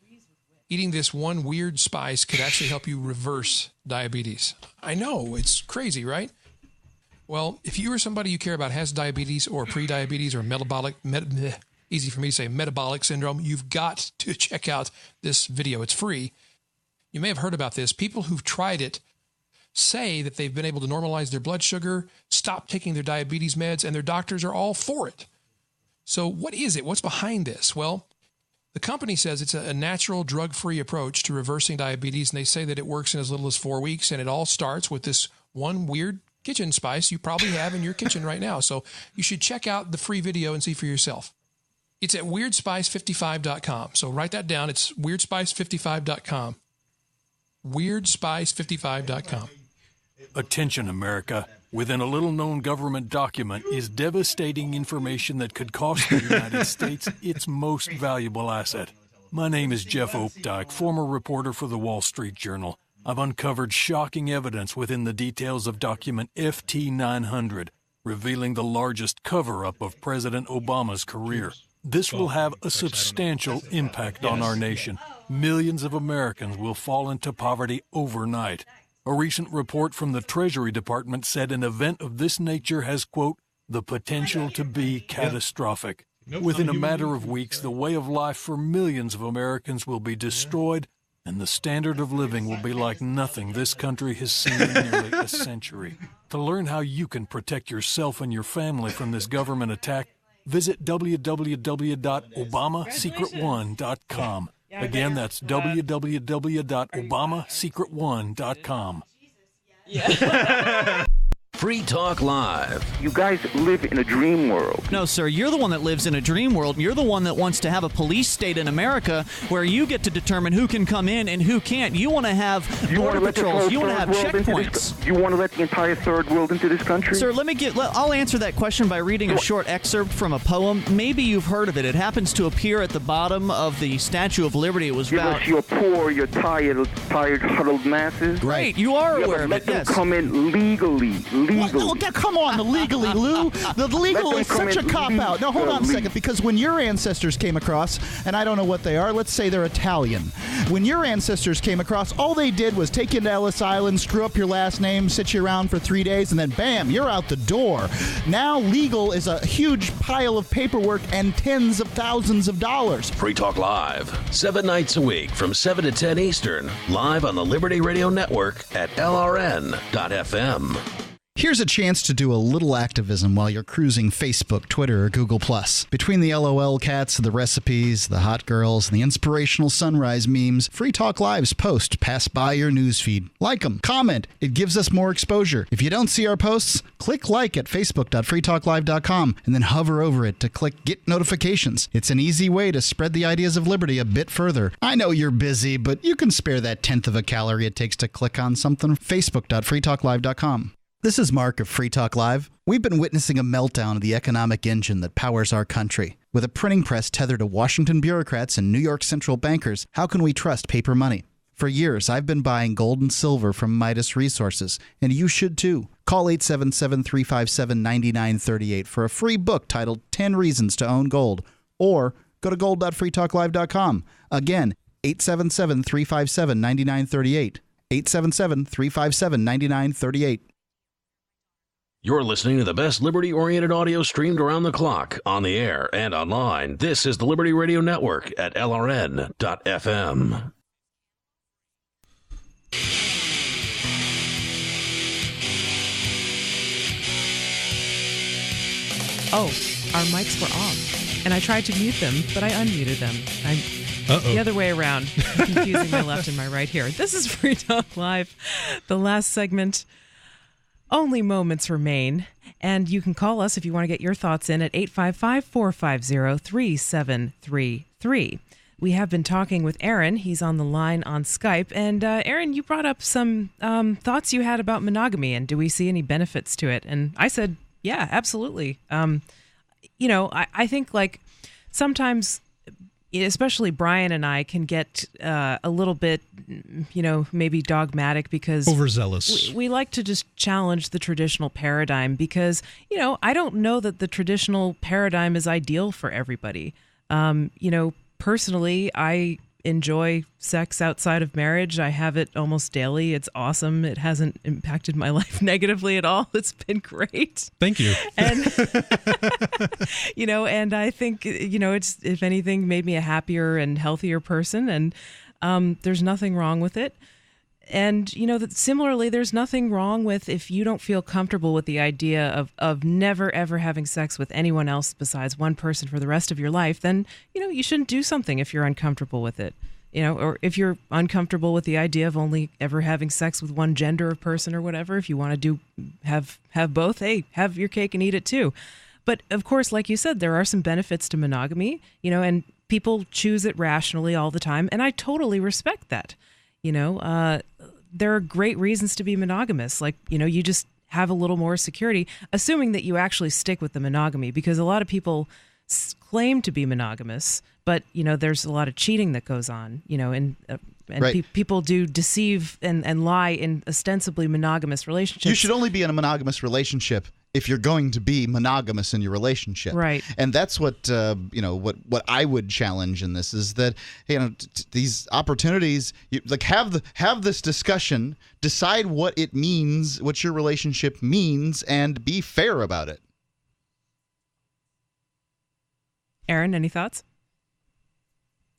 eating this one weird spice could actually help you reverse diabetes? I know, it's crazy, right? Well, if you or somebody you care about has diabetes or pre-diabetes or easy for me to say, metabolic syndrome, you've got to check out this video. It's free. You may have heard about this. People who've tried it say that they've been able to normalize their blood sugar, stop taking their diabetes meds, and their doctors are all for it. So what is it? What's behind this? Well, the company says it's a natural drug-free approach to reversing diabetes, and they say that it works in as little as 4 weeks, and it all starts with this one weird kitchen spice you probably have in your kitchen right now. So you should check out the free video and see for yourself. It's at WeirdSpice55.com. So write that down. It's WeirdSpice55.com. WeirdSpice55.com. Attention, America. Within a little-known government document is devastating information that could cost the United States its most valuable asset. My name is Jeff Opdyke, former reporter for the Wall Street Journal. I've uncovered shocking evidence within the details of document FT900, revealing the largest cover-up of President Obama's career. This will have a substantial impact on our nation. Millions of Americans will fall into poverty overnight. A recent report from the Treasury Department said an event of this nature has, quote, the potential to be catastrophic. Within a matter of weeks, the way of life for millions of Americans will be destroyed, and the standard of living will be like nothing this country has seen in nearly a century. To learn how you can protect yourself and your family from this government attack, visit www.obamasecret1.com. Again, that's www.obamasecret1.com. Free Talk Live. You guys live in a dream world. No, sir, you're the one that lives in a dream world. You're the one that wants to have a police state in America where you get to determine who can come in and who can't. You want to have border patrols. You want to have checkpoints. You want to let the entire third world into this country? Sir, I'll answer that question by reading a short excerpt from a poem. Maybe you've heard of it. It happens to appear at the bottom of the Statue of Liberty. It was about... You're poor, you're tired, huddled masses. Great, you are aware of it, yes. Let them come in legally. Well, come on, the legally, Lou. The legal is such a cop-out. Now, hold on a second, because when your ancestors came across, and I don't know what they are, let's say they're Italian. When your ancestors came across, all they did was take you to Ellis Island, screw up your last name, sit you around for 3 days, and then bam, you're out the door. Now, legal is a huge pile of paperwork and tens of thousands of dollars. Free Talk Live, 7 nights a week from 7 to 10 Eastern, live on the Liberty Radio Network at LRN.FM. Here's a chance to do a little activism while you're cruising Facebook, Twitter, or Google+. Between the LOL cats, the recipes, the hot girls, and the inspirational sunrise memes, Free Talk Live's posts pass by your newsfeed. Like them, comment. It gives us more exposure. If you don't see our posts, click like at facebook.freetalklive.com and then hover over it to click Get Notifications. It's an easy way to spread the ideas of liberty a bit further. I know you're busy, but you can spare that tenth of a calorie it takes to click on something. facebook.freetalklive.com. This is Mark of Free Talk Live. We've been witnessing a meltdown of the economic engine that powers our country. With a printing press tethered to Washington bureaucrats and New York central bankers, how can we trust paper money? For years, I've been buying gold and silver from Midas Resources, and you should too. Call 877-357-9938 for a free book titled 10 Reasons to Own Gold, or go to gold.freetalklive.com. Again, 877-357-9938. 877-357-9938. You're listening to the best liberty-oriented audio streamed around the clock, on the air, and online. This is the Liberty Radio Network at LRN.FM. Oh, our mics were off, and I tried to mute them, but I unmuted them. The other way around. I'm confusing my left and my right here. This is Free Talk Live, the last segment. Only moments remain, and you can call us if you want to get your thoughts in at 855-450-3733. We have been talking with Aaron. He's on the line on Skype. And Aaron, you brought up some thoughts you had about monogamy, and do we see any benefits to it? And I said, yeah, absolutely. I think like sometimes, especially Brian and I, can get a little bit, maybe dogmatic because overzealous. We like to just challenge the traditional paradigm because, I don't know that the traditional paradigm is ideal for everybody. Personally, I enjoy sex outside of marriage. I have it almost daily. It's awesome. It hasn't impacted my life negatively at all. It's been great. Thank you. And, and I think, it's, if anything, made me a happier and healthier person. And there's nothing wrong with it. And, similarly, there's nothing wrong with if you don't feel comfortable with the idea of never, ever having sex with anyone else besides one person for the rest of your life, then, you shouldn't do something if you're uncomfortable with it. Or if you're uncomfortable with the idea of only ever having sex with one gender of person or whatever, if you want to have both, hey, have your cake and eat it too. But of course, like you said, there are some benefits to monogamy, and people choose it rationally all the time. And I totally respect that. There are great reasons to be monogamous. Like, you just have a little more security, assuming that you actually stick with the monogamy, because a lot of people claim to be monogamous, but, there's a lot of cheating that goes on, and right. People do deceive and lie in ostensibly monogamous relationships. You should only be in a monogamous relationship if you're going to be monogamous in your relationship. Right. And that's what, what I would challenge in this is that, these opportunities, have this discussion, decide what it means, what your relationship means, and be fair about it. Aaron, any thoughts?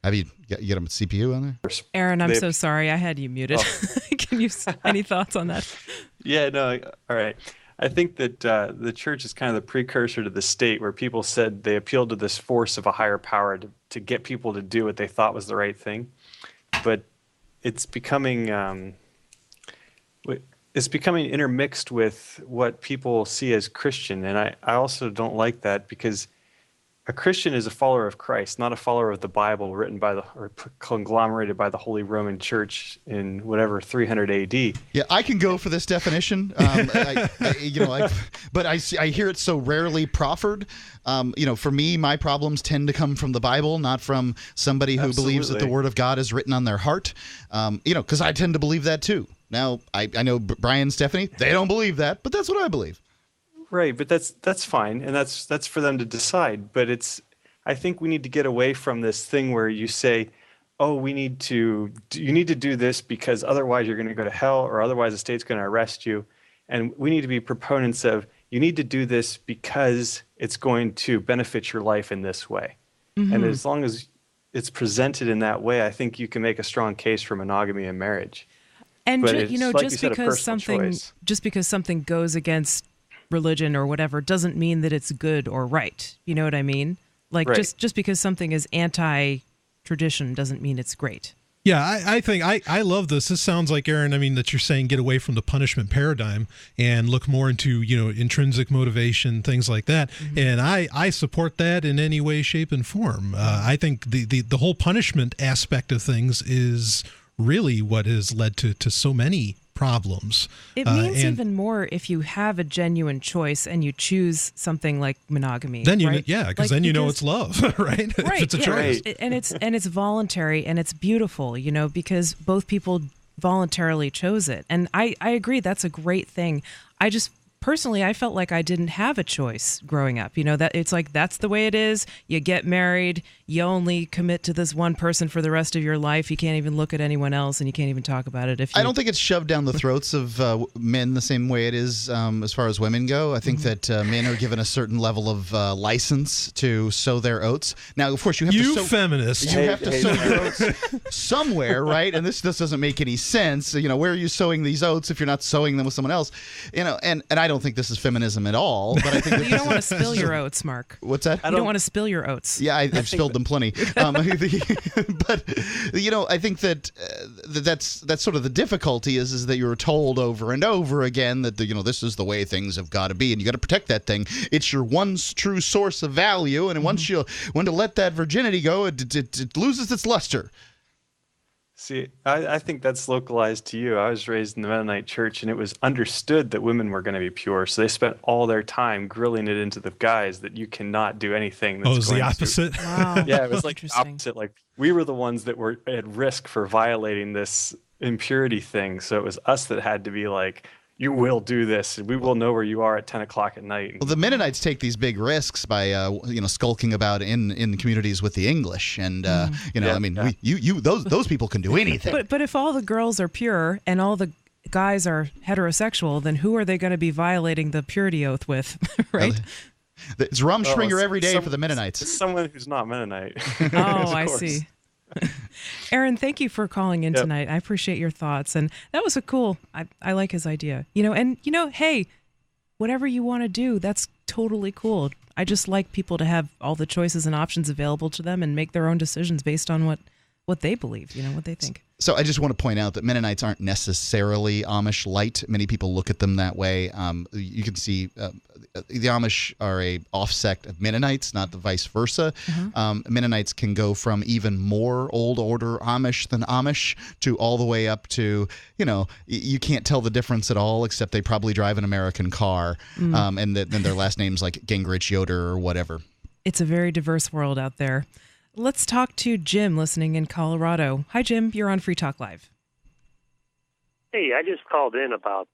Have you got a CPU on there? Aaron, I'm so sorry. I had you muted. Oh. Can you any thoughts on that? Yeah, no. All right. I think that the church is kind of the precursor to the state, where people said they appealed to this force of a higher power to get people to do what they thought was the right thing. But it's becoming intermixed with what people see as Christian. And I also don't like that, because a Christian is a follower of Christ, not a follower of the Bible written by or conglomerated by the Holy Roman Church in whatever 300 AD. Yeah, I can go for this definition, but I hear it so rarely proffered. For me, my problems tend to come from the Bible, not from somebody who believes that the Word of God is written on their heart. Because I tend to believe that too. Now, I know Brian and Stephanie, they don't believe that, but that's what I believe. Right, but that's fine, and that's for them to decide. But I think we need to get away from this thing where you say, "Oh, you need to do this because otherwise you're going to go to hell, or otherwise the state's going to arrest you." And we need to be proponents of, you need to do this because it's going to benefit your life in this way. Mm-hmm. And as long as it's presented in that way, I think you can make a strong case for monogamy in marriage. And but it's, like just you said, because something goes against religion or whatever doesn't mean that it's good or right. You know what I mean? Like Right. just because something is anti-tradition doesn't mean it's great. Yeah, I think I love this. This sounds like, Aaron, I mean, that you're saying get away from the punishment paradigm and look more into, intrinsic motivation, things like that. Mm-hmm. And I support that in any way, shape, and form. I think the whole punishment aspect of things is really what has led to so many problems. It means even more if you have a genuine choice and you choose something like monogamy. Then right? because then you know it's love, right? Right. If it's a choice. And it's voluntary and it's beautiful, because both people voluntarily chose it. And I agree, that's a great thing. Personally, I felt like I didn't have a choice growing up. That it's like that's the way it is. You get married, you only commit to this one person for the rest of your life. You can't even look at anyone else, and you can't even talk about it. I don't think it's shoved down the throats of men the same way it is as far as women go. I think that men are given a certain level of license to sow their oats. Now, of course, you have to sow feminists. You have to sow your oats somewhere, right? And this doesn't make any sense. Where are you sowing these oats if you're not sowing them with someone else? And I don't think this is feminism at all. But I think you don't want to spill your oats, Mark. What's that? You don't want to spill your oats. Yeah, I've spilled them plenty. But I think that that's sort of the difficulty is that you're told over and over again that this is the way things have got to be, and you got to protect that thing. It's your one true source of value, and once you want to let that virginity go, it loses its luster. See, I think that's localized to you. I was raised in the Mennonite church, and it was understood that women were going to be pure, so they spent all their time grilling it into the guys that you cannot do anything that's it's the opposite? Wow. Yeah, it was like the opposite. Like, we were the ones that were at risk for violating this impurity thing, so it was us that had to be like, you will do this, and we will know where you are at 10 o'clock at night. Well, the Mennonites take these big risks by, skulking about in communities with the English, and those people can do anything. But if all the girls are pure and all the guys are heterosexual, then who are they going to be violating the purity oath with, right? It's Rumspringa every day for the Mennonites. It's someone who's not Mennonite. Oh, I see. Aaron, thank you for calling in tonight. I appreciate your thoughts, and that was I like his idea. Hey, whatever you want to do, that's totally cool. I just like people to have all the choices and options available to them and make their own decisions based on what they believe, what they think. So I just want to point out that Mennonites aren't necessarily Amish light. Many people look at them that way. You can see the Amish are a offsect of Mennonites, not the vice versa. Mennonites can go from even more old order Amish than Amish to all the way up to, you can't tell the difference at all, except they probably drive an American car, and then their last name's like Gingrich, Yoder, or whatever. It's a very diverse world out there. Let's talk to Jim listening in Colorado. Hi, Jim. You're on Free Talk Live. Hey, I just called in about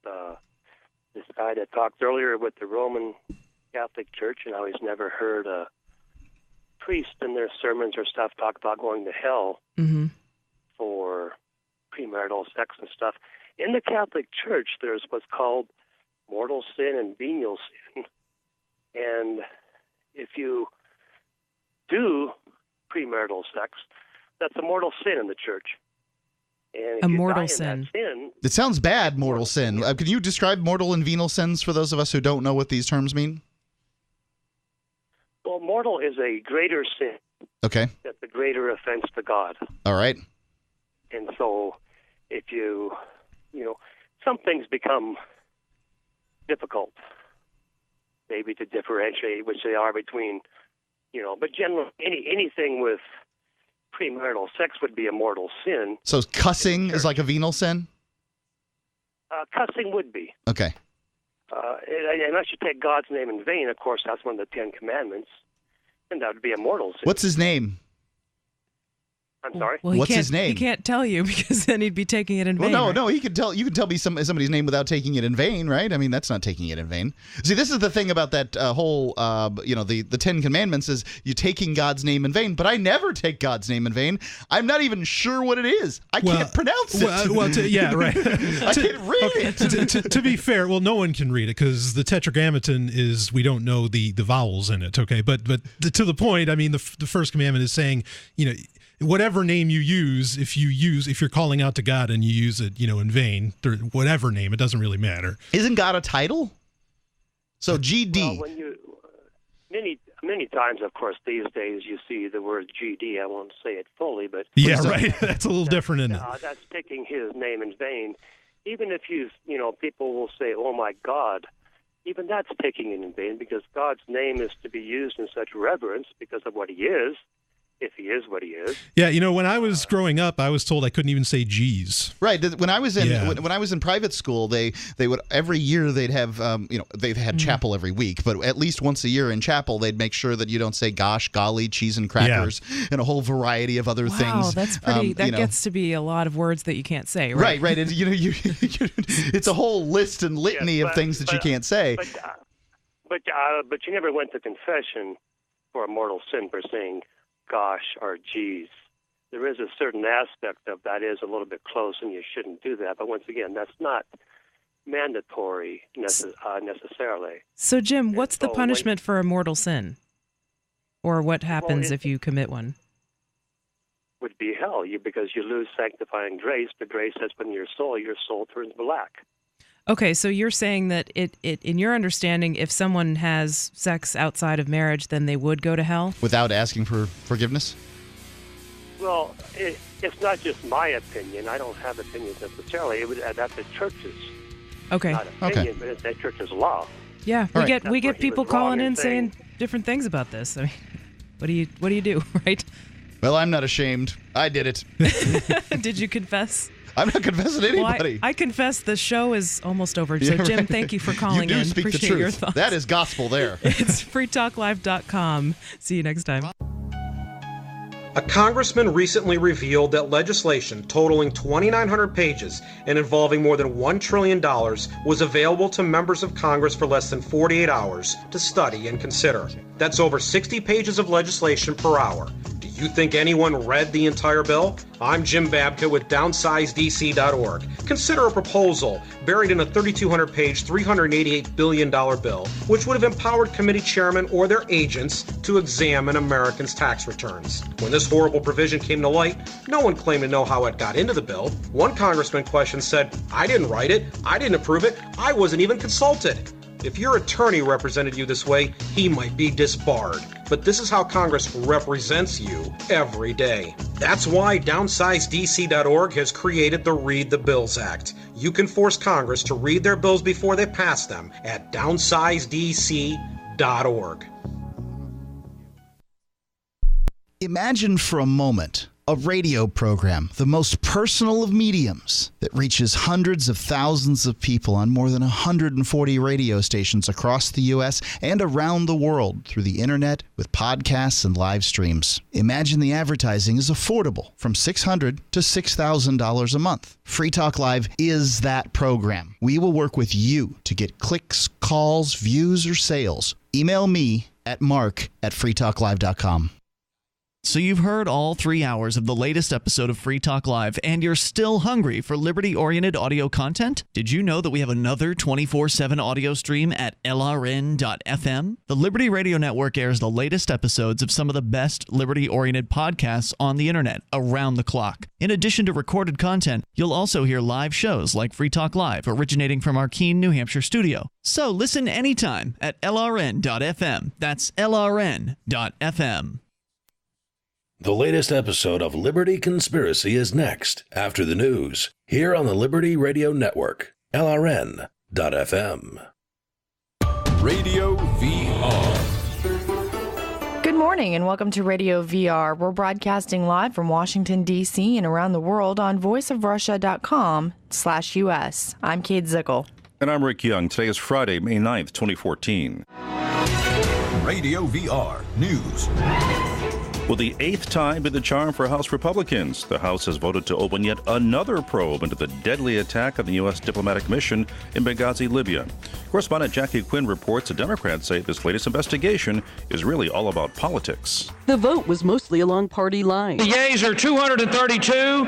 this guy that talked earlier with the Roman Catholic Church, and how he's never heard a priest in their sermons or stuff talk about going to hell for premarital sex and stuff. In the Catholic Church, there's what's called mortal sin and venial sin. And if you do premarital sex, that's a mortal sin in the church. And if a you mortal die in sin. that sin. It sounds bad, mortal sin. Can you describe mortal and venial sins for those of us who don't know what these terms mean? Well, mortal is a greater sin. Okay. That's a greater offense to God. All right. And so if some things become difficult, maybe to differentiate which they are between, but generally anything with premarital sex would be a mortal sin. So cussing is like a venial sin? Cussing would be. Okay. Unless you take God's name in vain, of course, that's one of the 10 Commandments, and that would be a mortal sin. What's his name? I'm sorry? Well, What's his name? He can't tell you because then he'd be taking it in vain. Well, right? no, he can tell. You can tell me somebody's name without taking it in vain, right? I mean, that's not taking it in vain. See, this is the thing about that whole, the 10 Commandments is you taking God's name in vain. But I never take God's name in vain. I'm not even sure what it is. I can't pronounce it. Yeah, right. I can't read it. To be fair, no one can read it because the Tetragrammaton is we don't know the vowels in it. Okay, but to the point, I mean, the first commandment is saying, whatever name you use, if you're calling out to God and you use it, in vain, whatever name, it doesn't really matter. Isn't God a title? So GD. Well, many times, of course, these days you see the word GD. I won't say it fully, but yeah, right. That's a little different, isn't it? That's taking his name in vain. Even if people will say, "Oh my God," even that's taking it in vain, because God's name is to be used in such reverence because of what He is. If he is what he is. Yeah, when I was growing up, I was told I couldn't even say G's. Right. When I was in private school, they would every year they'd have they've had chapel every week, but at least once a year in chapel they'd make sure that you don't say gosh, golly, cheese and crackers, and a whole variety of other things. Wow, that's pretty. That gets to be a lot of words that you can't say. Right. Right. And, it's a whole list and litany of things that you can't say. But you never went to confession for a mortal sin for saying gosh or geez. There is a certain aspect of that is a little bit close, and you shouldn't do that. But once again, that's not mandatory necessarily. So, Jim, what's the punishment for a mortal sin? Or what happens if you commit one? Would be hell, because you lose sanctifying grace. The grace that's been in your soul turns black. Okay, so you're saying that it in your understanding, if someone has sex outside of marriage, then they would go to hell? Without asking for forgiveness? Well, it's not just my opinion. I don't have opinions necessarily. That's the church's. Okay. Not opinion, but it's that church's law. Yeah, we get people calling in saying different things about this. I mean, what do you do, right? Well, I'm not ashamed. I did it. Did you confess? I'm not confessing to anybody. Well, I confess the show is almost over. So, Jim, thank you for calling in. Speak Appreciate the truth. Your thoughts. That is gospel there. It's freetalklive.com. See you next time. A congressman recently revealed that legislation totaling 2,900 pages and involving more than $1 trillion was available to members of Congress for less than 48 hours to study and consider. That's over 60 pages of legislation per hour. Do you think anyone read the entire bill? I'm Jim Babka with DownsizeDC.org. Consider a proposal buried in a 3,200-page, $388 billion bill, which would have empowered committee chairmen or their agents to examine Americans' tax returns. When this horrible provision came to light, no one claimed to know how it got into the bill. One congressman questioned said, "I didn't write it, I didn't approve it, I wasn't even consulted." If your attorney represented you this way, he might be disbarred. But this is how Congress represents you every day. That's why DownsizeDC.org has created the Read the Bills Act. You can force Congress to read their bills before they pass them at DownsizeDC.org. Imagine for a moment a radio program, the most personal of mediums, that reaches hundreds of thousands of people on more than 140 radio stations across the U.S. and around the world through the internet with podcasts and live streams. Imagine the advertising is affordable from $600 to $6,000 a month. Free Talk Live is that program. We will work with you to get clicks, calls, views, or sales. Email me at mark@freetalklive.com. So you've heard all 3 hours of the latest episode of Free Talk Live, and you're still hungry for liberty-oriented audio content? Did you know that we have another 24/7 audio stream at LRN.FM? The Liberty Radio Network airs the latest episodes of some of the best liberty-oriented podcasts on the internet around the clock. In addition to recorded content, you'll also hear live shows like Free Talk Live, originating from our Keene, New Hampshire studio. So listen anytime at LRN.FM. That's LRN.FM. The latest episode of Liberty Conspiracy is next, after the news, here on the Liberty Radio Network, LRN.FM. Radio VR. Good morning and welcome to Radio VR. We're broadcasting live from Washington, D.C. and around the world on voiceofrussia.com/US. I'm Kate Zickel. And I'm Rick Young. Today is Friday, May 9th, 2014. Radio VR News. Will the eighth time be the charm for House Republicans? The House has voted to open yet another probe into the deadly attack on the U.S. diplomatic mission in Benghazi, Libya. Correspondent Jackie Quinn reports the Democrats say this latest investigation is really all about politics. The vote was mostly along party lines. The yeas are 232.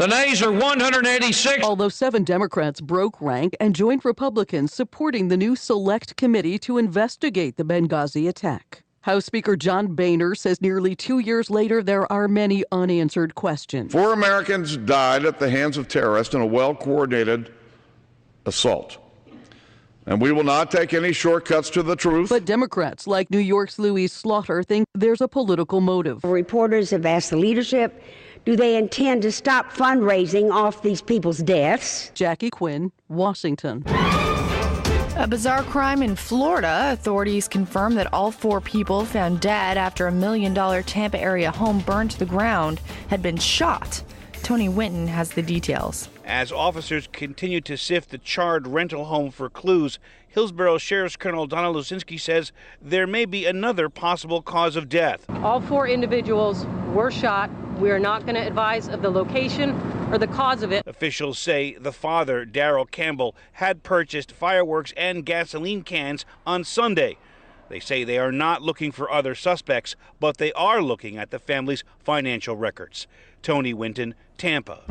The nays are 186. Although 7 Democrats broke rank and joined Republicans supporting the new Select Committee to investigate the Benghazi attack. House Speaker John Boehner says nearly 2 years later, there are many unanswered questions. 4 Americans died at the hands of terrorists in a well-coordinated assault. And we will not take any shortcuts to the truth. But Democrats like New York's Louise Slaughter think there's a political motive. Reporters have asked the leadership, do they intend to stop fundraising off these people's deaths? Jackie Quinn, Washington. A bizarre crime in Florida. Authorities confirm that all 4 people found dead after $1 million Tampa area home burned to the ground had been shot. Tony Winton has the details. As officers continue to sift the charred rental home for clues, Hillsborough Sheriff's Colonel Donna Lusinski says there may be another possible cause of death. All 4 individuals were shot. We are not going to advise of the location or the cause of it. Officials say the father, Darrell Campbell, had purchased fireworks and gasoline cans on Sunday. They say they are not looking for other suspects, but they are looking at the family's financial records. Tony Winton, Tampa.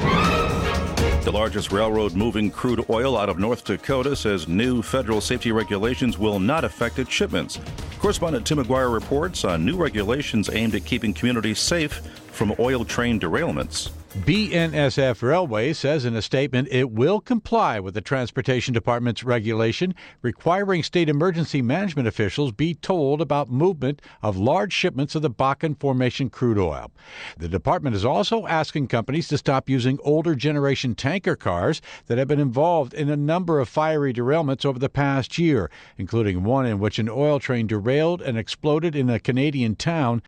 The largest railroad moving crude oil out of North Dakota says new federal safety regulations will not affect its shipments. Correspondent Tim McGuire reports on new regulations aimed at keeping communities safe from oil train derailments. BNSF Railway says in a statement it will comply with the Transportation Department's regulation requiring state emergency management officials be told about movement of large shipments of the Bakken Formation crude oil. The department is also asking companies to stop using older generation tanker cars that have been involved in a number of fiery derailments over the past year, including one in which an oil train derailed and exploded in a Canadian town